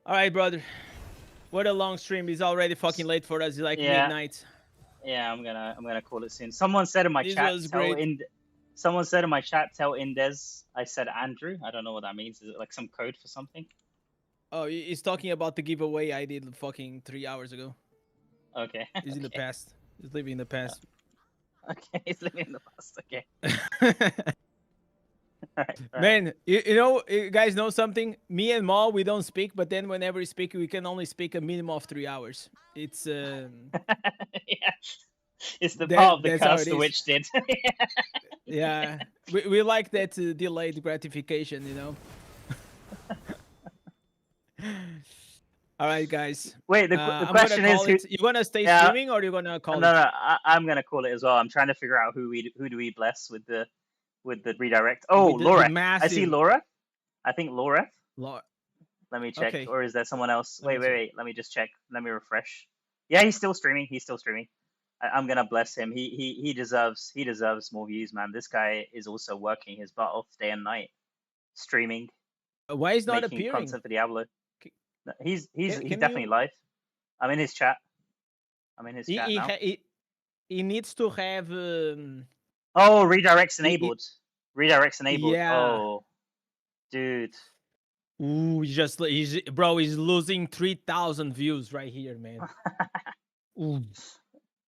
All right, brother. What a long stream. It's already fucking late for us. It's like Yeah. midnight. Yeah, I'm gonna call it soon. Someone said in my This chat, was great. Someone said in my chat, tell Indez I said Andrew. I don't know what that means. Is it like some code for something? Oh, he's talking about the giveaway I did fucking 3 hours ago. Okay. He's in the past. He's living in the past. Okay, he's living in the past. Okay. Alright. Man, you know, you guys know something? Me and Maul, we don't speak, but then whenever we speak, we can only speak a minimum of 3 hours. It's Yeah. It's the part of the that's how curse it the is. witch did. Yeah, we like that delayed gratification, you know. All right, guys. Wait, the I'm question gonna is call who? it. You gonna stay Yeah. streaming or you gonna call No, it? no, I'm gonna call it as well. I'm trying to figure out who do we bless with the redirect. Oh, With the Laura. I see massive Laura. I think Laura. Lord. Let me check. Okay. Or is there someone else? Let Wait, me see. wait. Let me just check. Let me refresh. Yeah, he's still streaming. He's still streaming. I'm gonna bless him. He deserves more views, man. This guy is also working his butt off day and night, streaming, Why is not making appearing? content for Diablo. C- He's can definitely you- live. I'm in his chat. I'm in his He, chat he, now. he needs to have. Oh, redirects He- he- enabled. Redirects enabled. Yeah. Oh, dude. Ooh, he's losing 3,000 views right here, man. Ooh.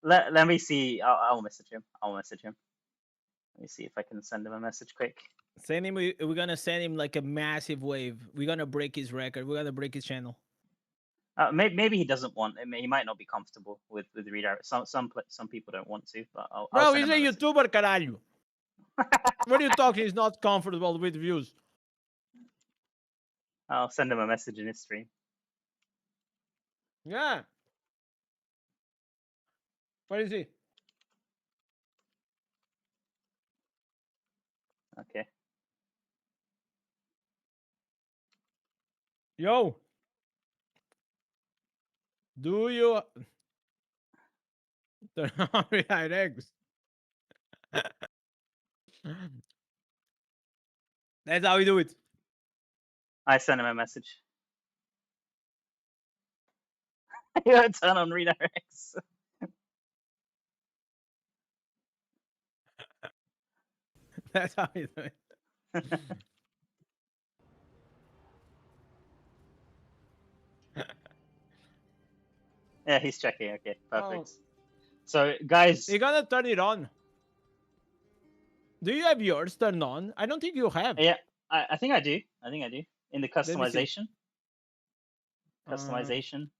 Let me see. I'll message him. Let me see if I can send him a message quick. Send him. We're gonna send him like a massive wave. We're gonna break his record. We're gonna break his channel. Maybe he doesn't want. He might not be comfortable with redirect. Some people don't want to, but I'll Bro, send he's him a a message. YouTuber, caralho. What are you talking? He's not comfortable with views. I'll send him a message in his stream. Yeah. Where is he? Okay. Yo. Do you turn on redirects? That's how we do it. I sent him a message. You gotta turn on redirects. That's how we do it. Yeah, he's checking. Okay, perfect. Oh. So, guys, You gotta turn it on. Do you have yours turned on? I don't think you have. yeah, I think I do. In the me see. customization. Customization.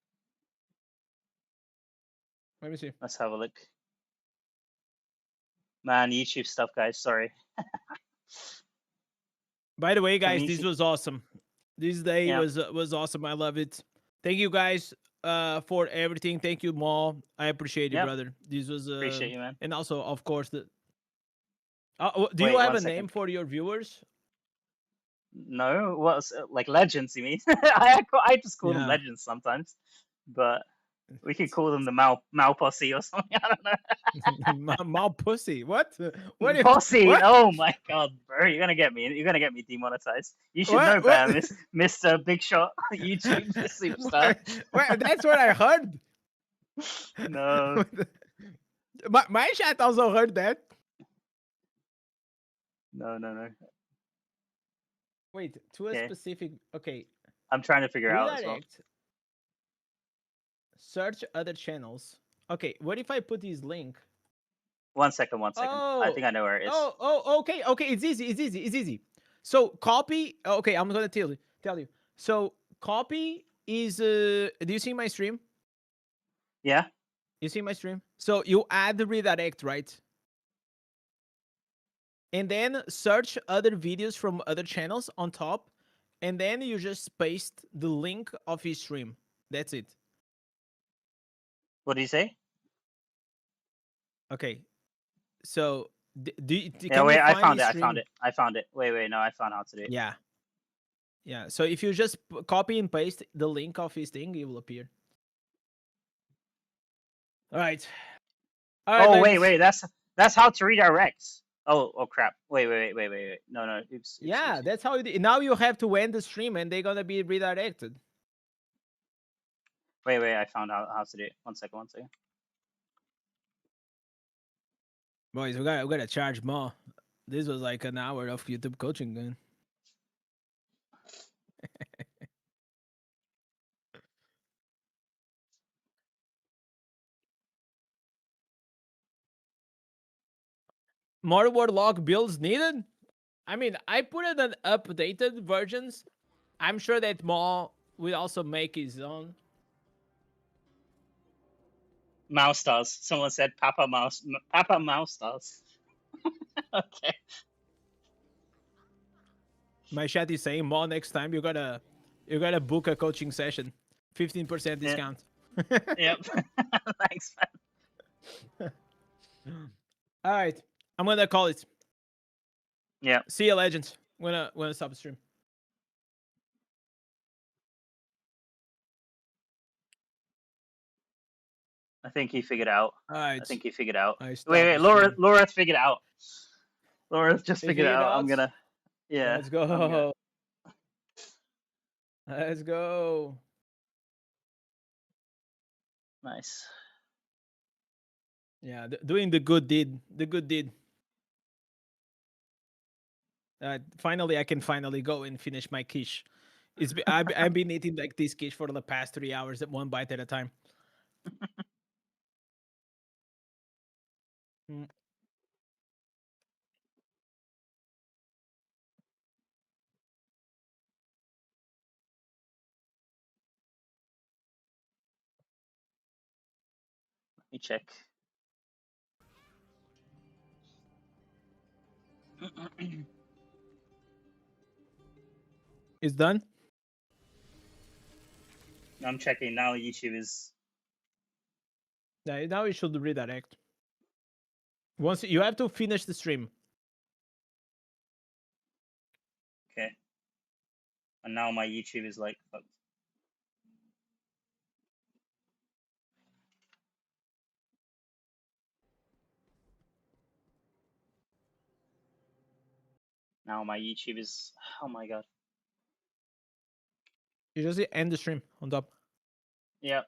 Let me see. Let's have a look. Man, YouTube stuff, guys. Sorry. By the way, guys, this YouTube- was awesome. This day Yeah. was awesome. I love it. Thank you guys for everything. Thank you, Maul. I appreciate you, Yep. brother. This was Appreciate you, man. and also, of course, the. Do Wait, you have one a name second. for your viewers? No, what's like legends? You mean? I just call them Yeah. legends sometimes, but we could call them the Mal Posse or something. I don't know. Mal pussy. What? What? do you- Posse. What? Oh my god, bro! You're gonna get me demonetized. You should know What? better, Mr. Big Shot, YouTube superstar. Wait, that's what I heard. No. My chat also heard that. No. Wait, to a Okay. specific. Okay. I'm trying to figure out as well. Redirect. Search other channels. Okay, what if I put this link? One second. I think I know where it is. Okay. It's easy. So copy. Okay, I'm gonna tell you. So copy is. Do you see my stream? Yeah. You see my stream? So you add the redirect, right? And then search other videos from other channels on top, and then you just paste the link of his stream. That's it. What did you say? Okay. So Yeah, wait, I found it. Wait, no, I found how to do it. Yeah. So if you just copy and paste the link of his thing, it will appear. All right. Oh, legends. wait, that's how to redirect. Oh crap. Wait. No. Oops. Yeah, that's how it. Now you have to end the stream, and they're gonna be redirected. Wait, I found out how to do it. One second. Boys, we gotta charge more. This was like an hour of YouTube coaching, man. More Warlock builds needed? I mean, I put it on updated versions. I'm sure that Maul will also make his own. Mouse stars. Someone said Papa Mouse. Papa Mouse stars. Okay. My chat is saying, Maul, next time you gotta book a coaching session, 15% Yeah. discount. Yep. Thanks, man. All right, I'm gonna call it. Yeah. See you, legends. I'm gonna stop the stream. I think he figured out. All right. I think he figured out. I Wait, stopped the Laura. stream. Laura figured out. Laura just He figured figured out. I'm out? gonna. Yeah. Let's go. Let's go. Nice. Yeah, doing the good deed. The good deed. Finally, I can finally go and finish my quiche. I've been eating like this quiche for the past 3 hours at one bite at a time. Mm. Let me check. It's done. I'm checking now. YouTube is. Yeah, now it should redirect. Once you have to finish the stream. Okay. And now my YouTube is like fucked. Now my YouTube is. Oh my god. You just end the stream on top. Yeah.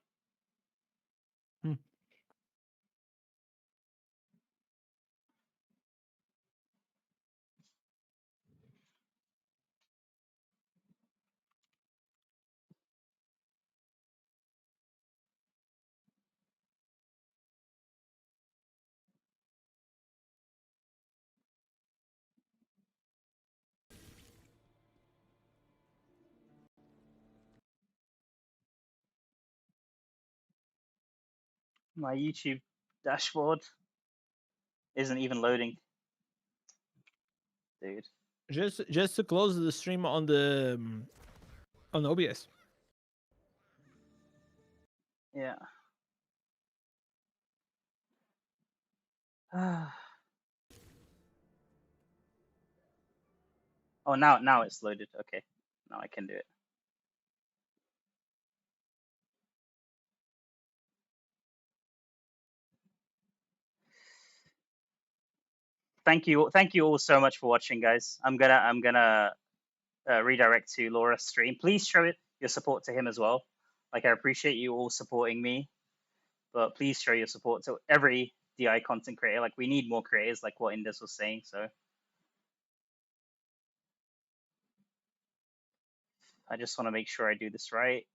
My YouTube dashboard isn't even loading. Dude. Just to close the stream on the on OBS. Yeah. Oh, now it's loaded. Okay. Now I can do it. Thank you all so much for watching, guys. I'm gonna redirect to Laura's stream. Please show your support to him as well. Like, I appreciate you all supporting me, but please show your support to every DI content creator. Like, we need more creators, like what Indus was saying. So I just want to make sure I do this right.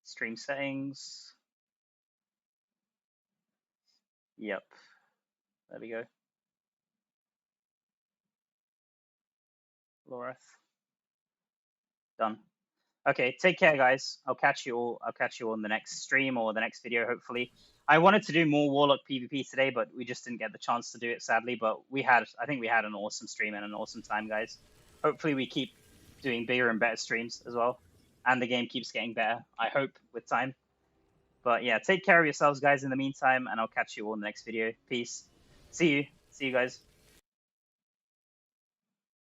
Stream settings. Yep. There we go. Laura. Done. Okay, take care, guys. I'll catch you all in the next stream or the next video, hopefully. I wanted to do more Warlock PvP today, but we just didn't get the chance to do it, sadly. But I think we had an awesome stream and an awesome time, guys. Hopefully we keep doing bigger and better streams as well. And the game keeps getting better, I hope, with time. But yeah, take care of yourselves, guys, in the meantime, and I'll catch you all in the next video. Peace. See you. See you, guys.